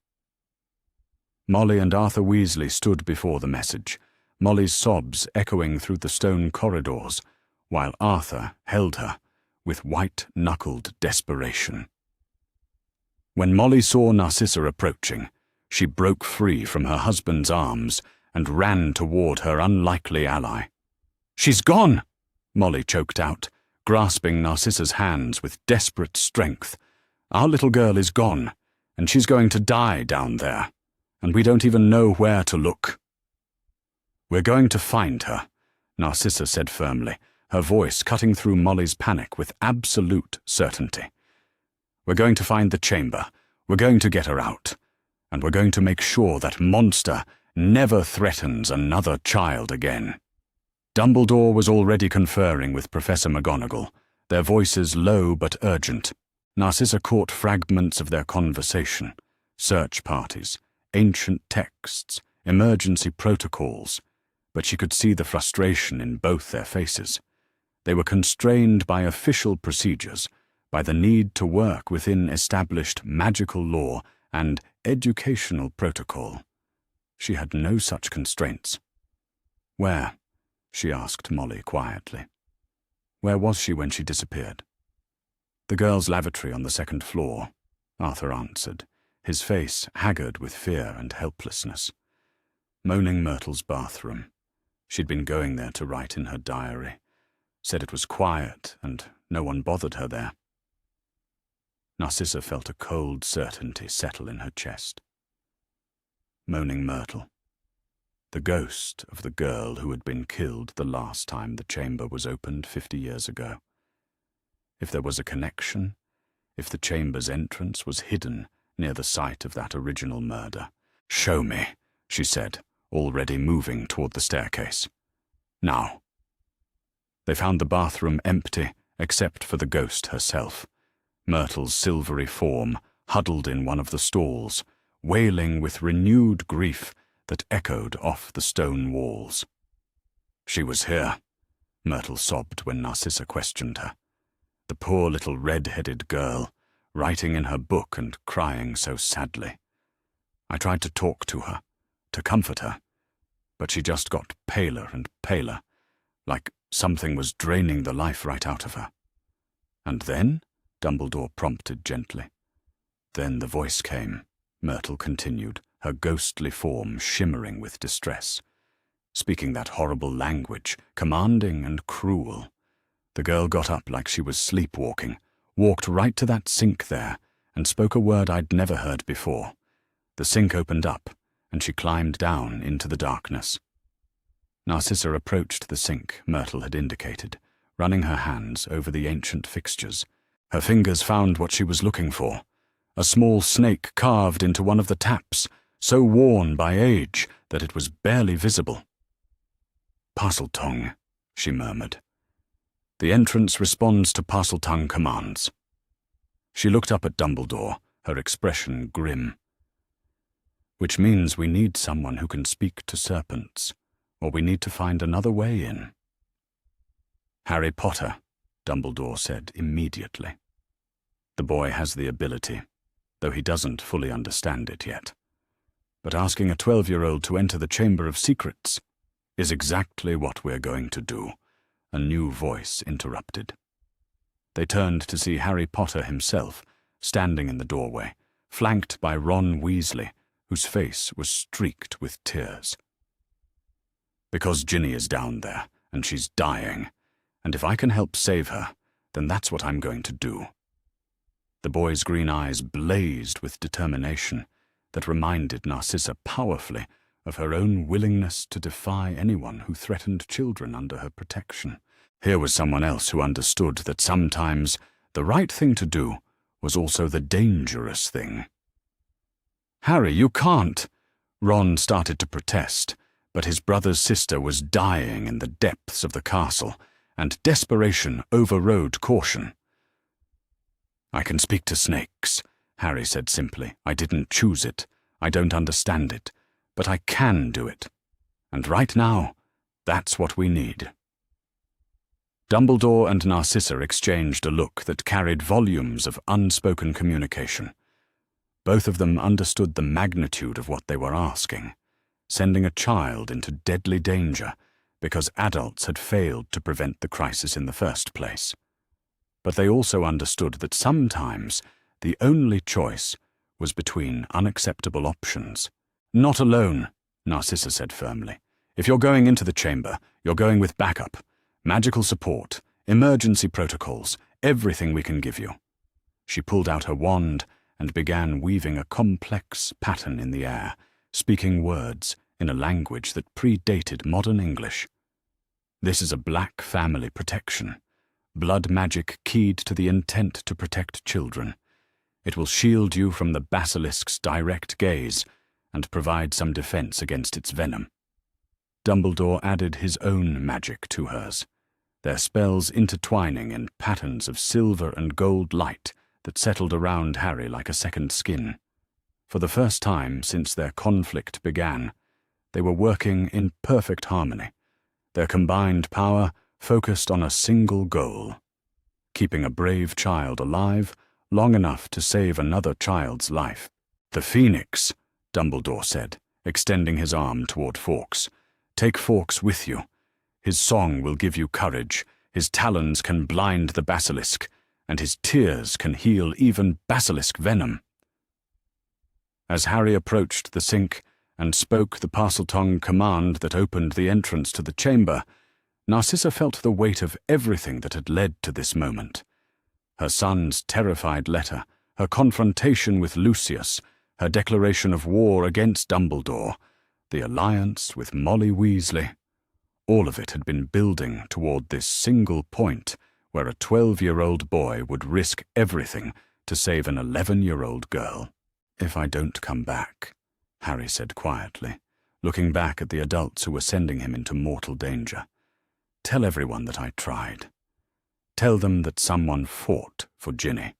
Molly and Arthur Weasley stood before the message, Molly's sobs echoing through the stone corridors, while Arthur held her with white-knuckled desperation. When Molly saw Narcissa approaching, she broke free from her husband's arms and ran toward her unlikely ally. "She's gone!" Molly choked out, grasping Narcissa's hands with desperate strength. "Our little girl is gone, and she's going to die down there, and we don't even know where to look." "We're going to find her," Narcissa said firmly, her voice cutting through Molly's panic with absolute certainty. "We're going to find the chamber. We're going to get her out, and we're going to make sure that monster never threatens another child again." Dumbledore was already conferring with Professor McGonagall, their voices low but urgent. Narcissa caught fragments of their conversation: search parties, ancient texts, emergency protocols, but she could see the frustration in both their faces. They were constrained by official procedures, by the need to work within established magical law and educational protocol. She had no such constraints. "Where?" she asked Molly quietly. "Where was she when she disappeared?" "The girls' lavatory on the second floor," Arthur answered, his face haggard with fear and helplessness. Moaning Myrtle's bathroom. She'd been going there to write in her diary. Said it was quiet and no one bothered her there. Narcissa felt a cold certainty settle in her chest. Moaning Myrtle. The ghost of the girl who had been killed the last time the chamber was opened 50 years ago. If there was a connection, if the chamber's entrance was hidden near the site of that original murder. "Show me," she said, already moving toward the staircase. "Now." They found the bathroom empty except for the ghost herself, Myrtle's silvery form huddled in one of the stalls, wailing with renewed grief that echoed off the stone walls. "She was here," Myrtle sobbed when Narcissa questioned her. The poor little red-headed girl, writing in her book and crying so sadly. I tried to talk to her, to comfort her, but she just got paler and paler, like something was draining the life right out of her. "And then?" Dumbledore prompted gently. "Then the voice came," Myrtle continued, her ghostly form shimmering with distress, speaking that horrible language, commanding and cruel. The girl got up like she was sleepwalking, walked right to that sink there, and spoke a word I'd never heard before. The sink opened up, and she climbed down into the darkness. Narcissa approached the sink Myrtle had indicated, running her hands over the ancient fixtures. Her fingers found what she was looking for, a small snake carved into one of the taps, so worn by age that it was barely visible. "Parseltongue," she murmured. "The entrance responds to Parseltongue commands." She looked up at Dumbledore, her expression grim. "Which means we need someone who can speak to serpents, or we need to find another way in." "Harry Potter," Dumbledore said immediately. "The boy has the ability, though he doesn't fully understand it yet. But asking a 12-year-old to enter the Chamber of Secrets is exactly what we're going to do," a new voice interrupted. They turned to see Harry Potter himself, standing in the doorway, flanked by Ron Weasley, whose face was streaked with tears. "Because Ginny is down there, and she's dying, and if I can help save her, then that's what I'm going to do." The boy's green eyes blazed with determination that reminded Narcissa powerfully of her own willingness to defy anyone who threatened children under her protection. Here was someone else who understood that sometimes the right thing to do was also the dangerous thing. "Harry, you can't!" Ron started to protest, but his brother's sister was dying in the depths of the castle, and desperation overrode caution. "I can speak to snakes," Harry said simply. "I didn't choose it. I don't understand it. But I can do it. And right now, that's what we need." Dumbledore and Narcissa exchanged a look that carried volumes of unspoken communication. Both of them understood the magnitude of what they were asking, sending a child into deadly danger because adults had failed to prevent the crisis in the first place. But they also understood that sometimes the only choice was between unacceptable options. "Not alone," Narcissa said firmly. "If you're going into the chamber, you're going with backup, magical support, emergency protocols, everything we can give you." She pulled out her wand and began weaving a complex pattern in the air, speaking words in a language that predated modern English. "This is a black family protection. Blood magic keyed to the intent to protect children. It will shield you from the basilisk's direct gaze and provide some defense against its venom." Dumbledore added his own magic to hers, their spells intertwining in patterns of silver and gold light that settled around Harry like a second skin. For the first time since their conflict began, they were working in perfect harmony, their combined power focused on a single goal: keeping a brave child alive long enough to save another child's life. "The Phoenix," Dumbledore said, extending his arm toward Fawkes. "Take Fawkes with you. His song will give you courage, his talons can blind the basilisk, and his tears can heal even basilisk venom." As Harry approached the sink and spoke the Parseltongue command that opened the entrance to the chamber, Narcissa felt the weight of everything that had led to this moment. Her son's terrified letter, her confrontation with Lucius, her declaration of war against Dumbledore, the alliance with Molly Weasley. All of it had been building toward this single point where a 12-year-old boy would risk everything to save an 11-year-old girl. "If I don't come back," Harry said quietly, looking back at the adults who were sending him into mortal danger, "tell everyone that I tried. Tell them that someone fought for Ginny."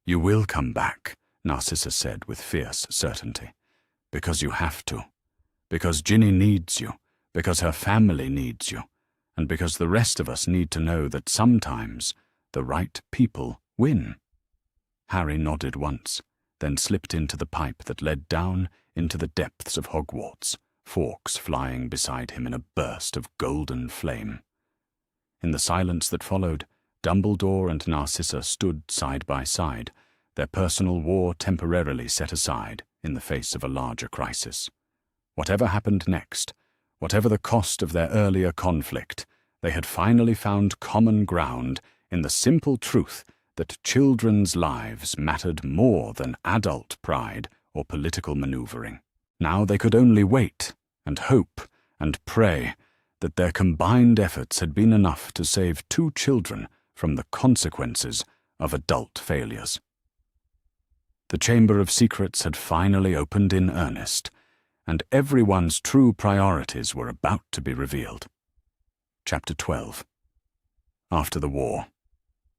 "You will come back," Narcissa said with fierce certainty, "because you have to. Because Ginny needs you, because her family needs you, and because the rest of us need to know that sometimes the right people win." Harry nodded once, then slipped into the pipe that led down into the depths of Hogwarts, Fawkes flying beside him in a burst of golden flame. In the silence that followed, Dumbledore and Narcissa stood side by side, their personal war temporarily set aside in the face of a larger crisis. Whatever happened next, whatever the cost of their earlier conflict, they had finally found common ground in the simple truth that children's lives mattered more than adult pride or political maneuvering. Now they could only wait and hope and pray that their combined efforts had been enough to save 2 children from the consequences of adult failures. The Chamber of Secrets had finally opened in earnest, and everyone's true priorities were about to be revealed. Chapter 12. After the war.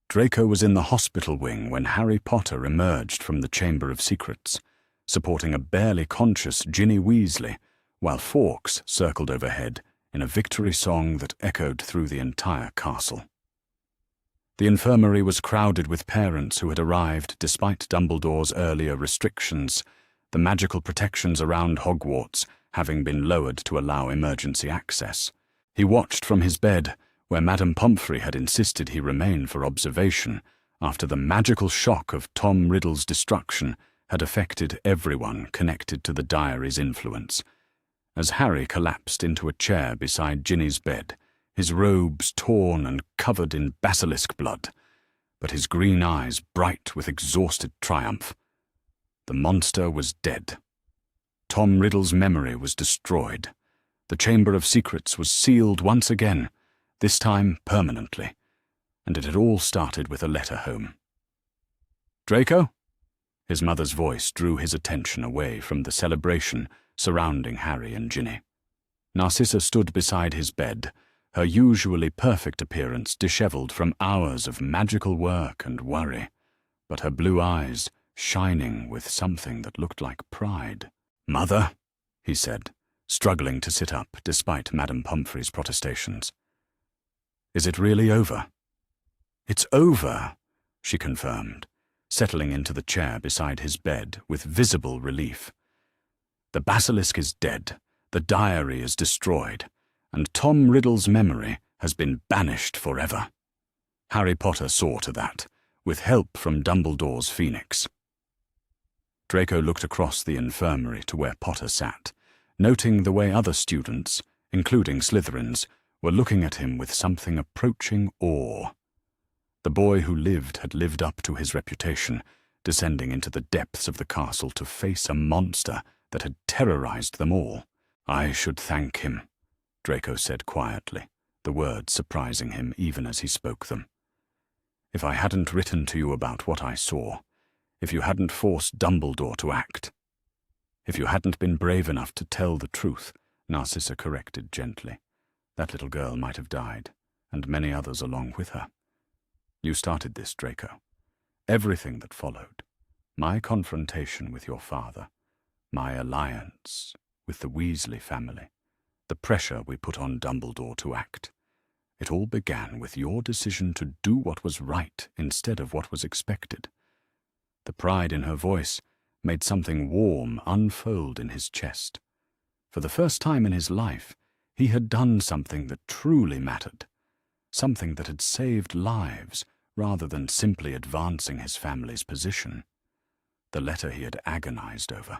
Draco was in the hospital wing when Harry Potter emerged from the Chamber of Secrets, supporting a barely conscious Ginny Weasley, while Fawkes circled overhead in a victory song that echoed through the entire castle. The infirmary was crowded with parents who had arrived despite Dumbledore's earlier restrictions, the magical protections around Hogwarts having been lowered to allow emergency access. He watched from his bed, where Madame Pomfrey had insisted he remain for observation after the magical shock of Tom Riddle's destruction had affected everyone connected to the diary's influence. As Harry collapsed into a chair beside Ginny's bed, his robes torn and covered in basilisk blood, but his green eyes bright with exhausted triumph. The monster was dead. Tom Riddle's memory was destroyed. The Chamber of Secrets was sealed once again, this time permanently, and it had all started with a letter home. "Draco?" His mother's voice drew his attention away from the celebration surrounding Harry and Ginny. Narcissa stood beside his bed, her usually perfect appearance disheveled from hours of magical work and worry, but her blue eyes shining with something that looked like pride. "Mother," he said, struggling to sit up despite Madame Pomfrey's protestations. "Is it really over?" "It's over," she confirmed, settling into the chair beside his bed with visible relief. "The basilisk is dead, the diary is destroyed, and Tom Riddle's memory has been banished forever. Harry Potter saw to that, with help from Dumbledore's Phoenix." Draco looked across the infirmary to where Potter sat, noting the way other students, including Slytherins, were looking at him with something approaching awe. The boy who lived had lived up to his reputation, descending into the depths of the castle to face a monster that had terrorized them all. "I should thank him," Draco said quietly, the words surprising him even as he spoke them. "If I hadn't written to you about what I saw, if you hadn't forced Dumbledore to act. If you hadn't been brave enough to tell the truth, Narcissa corrected gently. That little girl might have died, and many others along with her. You started this, Draco. Everything that followed. My confrontation with your father, my alliance with the Weasley family, the pressure we put on Dumbledore to act. It all began with your decision to do what was right instead of what was expected. The pride in her voice made something warm unfold in his chest. For the first time in his life, he had done something that truly mattered, something that had saved lives rather than simply advancing his family's position. The letter he had agonized over,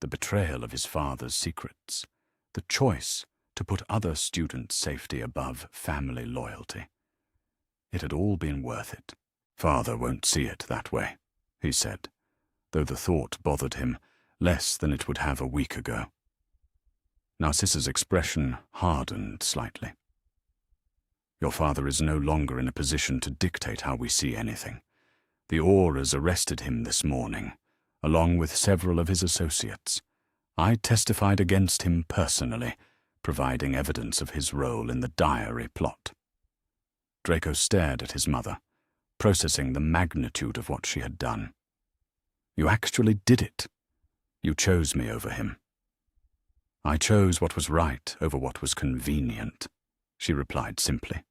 the betrayal of his father's secrets, the choice to put other students' safety above family loyalty. It had all been worth it. Father won't see it that way, he said, though the thought bothered him less than it would have a week ago. Narcissa's expression hardened slightly. Your father is no longer in a position to dictate how we see anything. The Aurors arrested him this morning, along with several of his associates. I testified against him personally, providing evidence of his role in the diary plot. Draco stared at his mother, processing the magnitude of what she had done. You actually did it. You chose me over him. I chose what was right over what was convenient, she replied simply.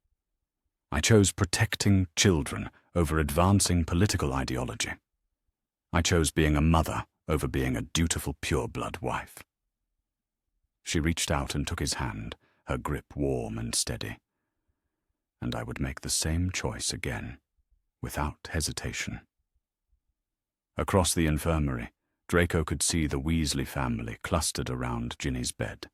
I chose protecting children over advancing political ideology. I chose being a mother over being a dutiful pureblood wife. She reached out and took his hand, her grip warm and steady. And I would make the same choice again, without hesitation. Across the infirmary, Draco could see the Weasley family clustered around Ginny's bed,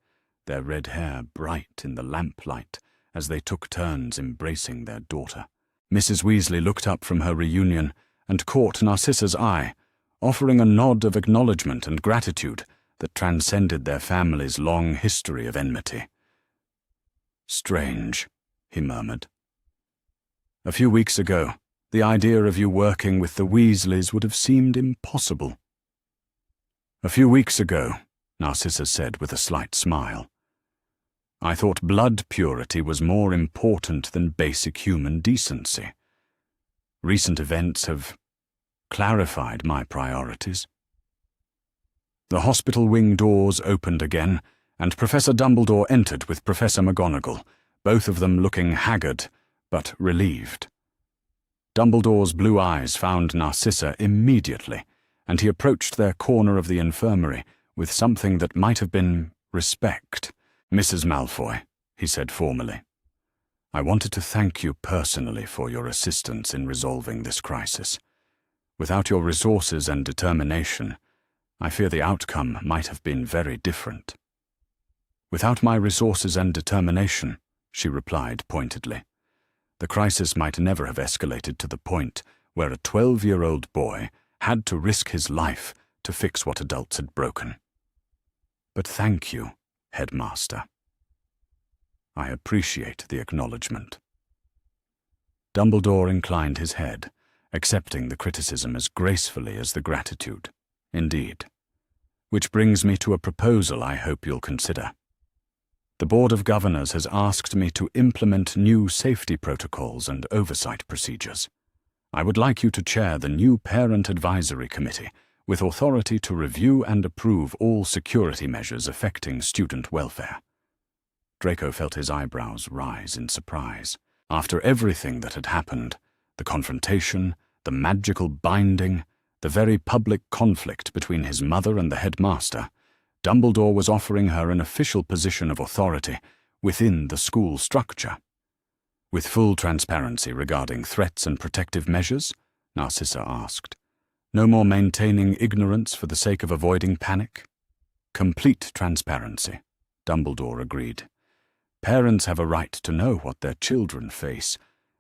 their red hair bright in the lamplight as they took turns embracing their daughter. Mrs. Weasley looked up from her reunion and caught Narcissa's eye, offering a nod of acknowledgement and gratitude that transcended their family's long history of enmity. Strange, he murmured. A few weeks ago, the idea of you working with the Weasleys would have seemed impossible. A few weeks ago, Narcissa said with a slight smile, I thought blood purity was more important than basic human decency. Recent events have clarified my priorities. The hospital wing doors opened again, and Professor Dumbledore entered with Professor McGonagall, both of them looking haggard but relieved. Dumbledore's blue eyes found Narcissa immediately, and he approached their corner of the infirmary with something that might have been respect. Mrs. Malfoy, he said formally, I wanted to thank you personally for your assistance in resolving this crisis. Without your resources and determination, I fear the outcome might have been very different. Without my resources and determination, she replied pointedly, the crisis might never have escalated to the point where a 12-year-old boy had to risk his life to fix what adults had broken. But thank you, Headmaster. I appreciate the acknowledgement. Dumbledore inclined his head, accepting the criticism as gracefully as the gratitude. Indeed. Which brings me to a proposal I hope you'll consider. The Board of Governors has asked me to implement new safety protocols and oversight procedures. I would like you to chair the new Parent Advisory Committee, with authority to review and approve all security measures affecting student welfare. Draco felt his eyebrows rise in surprise. After everything that had happened, the confrontation, the magical binding, the very public conflict between his mother and the headmaster, Dumbledore was offering her an official position of authority within the school structure. With full transparency regarding threats and protective measures, Narcissa asked. No more maintaining ignorance for the sake of avoiding panic? Complete transparency, Dumbledore agreed. Parents have a right to know what their children face,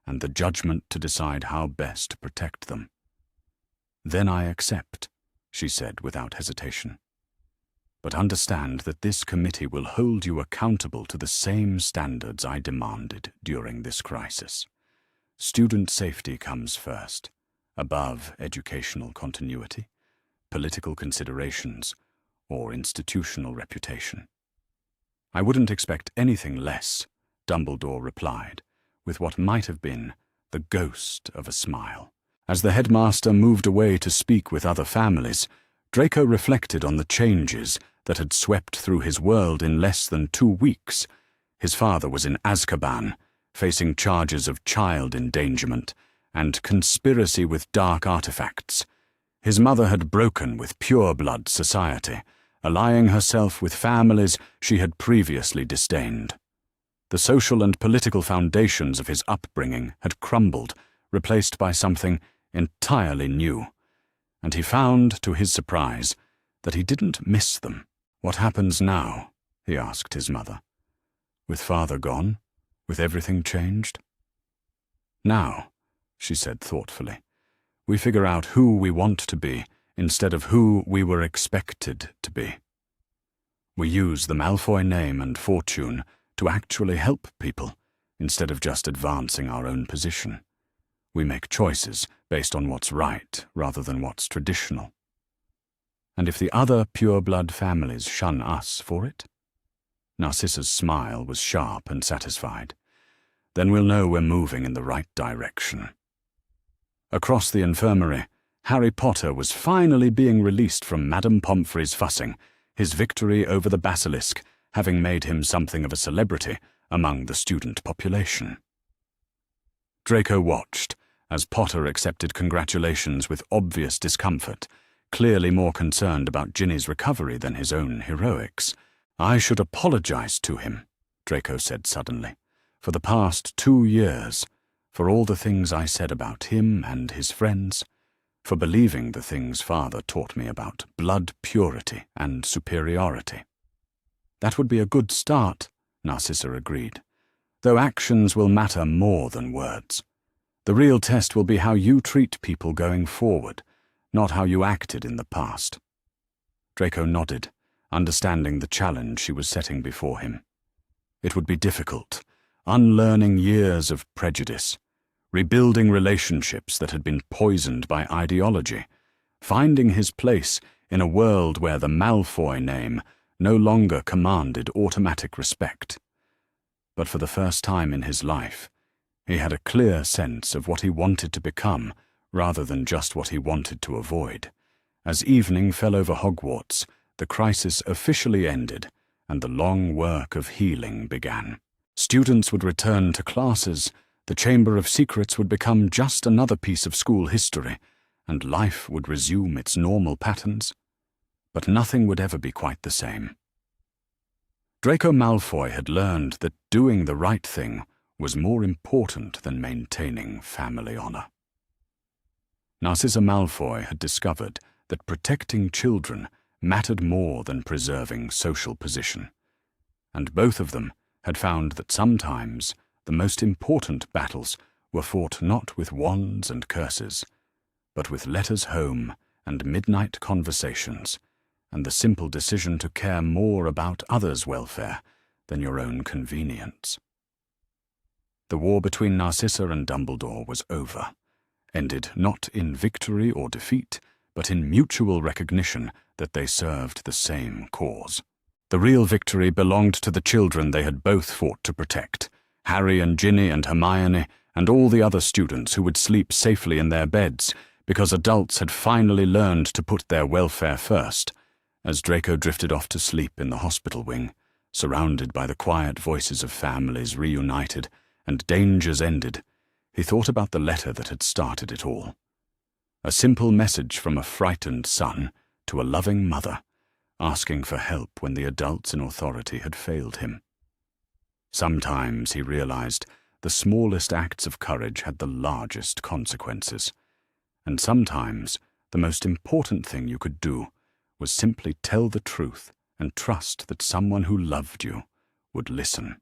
and the judgment to decide how best to protect them. Then I accept, she said without hesitation. But understand that this committee will hold you accountable to the same standards I demanded during this crisis. Student safety comes first, above educational continuity, political considerations, or institutional reputation. "I wouldn't expect anything less," Dumbledore replied, with what might have been the ghost of a smile. As the headmaster moved away to speak with other families, Draco reflected on the changes that had swept through his world in less than 2 weeks. His father was in Azkaban, facing charges of child endangerment and conspiracy with dark artifacts. His mother had broken with pure-blood society, allying herself with families she had previously disdained. The social and political foundations of his upbringing had crumbled, replaced by something entirely new, and he found, to his surprise, that he didn't miss them. "What happens now?" he asked his mother. "With father gone? With everything changed?" "Now," she said thoughtfully, "we figure out who we want to be instead of who we were expected to be. We use the Malfoy name and fortune to actually help people instead of just advancing our own position. We make choices based on what's right rather than what's traditional. And if the other pure-blood families shun us for it?" Narcissa's smile was sharp and satisfied. "Then we'll know we're moving in the right direction." Across the infirmary, Harry Potter was finally being released from Madame Pomfrey's fussing, his victory over the basilisk having made him something of a celebrity among the student population. Draco watched as Potter accepted congratulations with obvious discomfort, clearly more concerned about Ginny's recovery than his own heroics. "I should apologize to him," Draco said suddenly, "for the past 2 years, for all the things I said about him and his friends, for believing the things Father taught me about blood purity and superiority." "That would be a good start," Narcissa agreed, "though actions will matter more than words. The real test will be how you treat people going forward, not how you acted in the past." Draco nodded, understanding the challenge she was setting before him. It would be difficult, unlearning years of prejudice, rebuilding relationships that had been poisoned by ideology, finding his place in a world where the Malfoy name no longer commanded automatic respect. But for the first time in his life, he had a clear sense of what he wanted to become rather than just what he wanted to avoid. As evening fell over Hogwarts, the crisis officially ended and the long work of healing began. Students would return to classes, the Chamber of Secrets would become just another piece of school history, and life would resume its normal patterns. But nothing would ever be quite the same. Draco Malfoy had learned that doing the right thing was more important than maintaining family honor. Narcissa Malfoy had discovered that protecting children mattered more than preserving social position, and both of them had found that sometimes the most important battles were fought not with wands and curses, but with letters home and midnight conversations, and the simple decision to care more about others' welfare than your own convenience. The war between Narcissa and Dumbledore was over, ended not in victory or defeat, but in mutual recognition that they served the same cause. The real victory belonged to the children they had both fought to protect, Harry and Ginny and Hermione and all the other students who would sleep safely in their beds because adults had finally learned to put their welfare first. As Draco drifted off to sleep in the hospital wing, surrounded by the quiet voices of families reunited and dangers ended, he thought about the letter that had started it all. A simple message from a frightened son to a loving mother, asking for help when the adults in authority had failed him. Sometimes, he realized, the smallest acts of courage had the largest consequences, and sometimes the most important thing you could do was simply tell the truth and trust that someone who loved you would listen.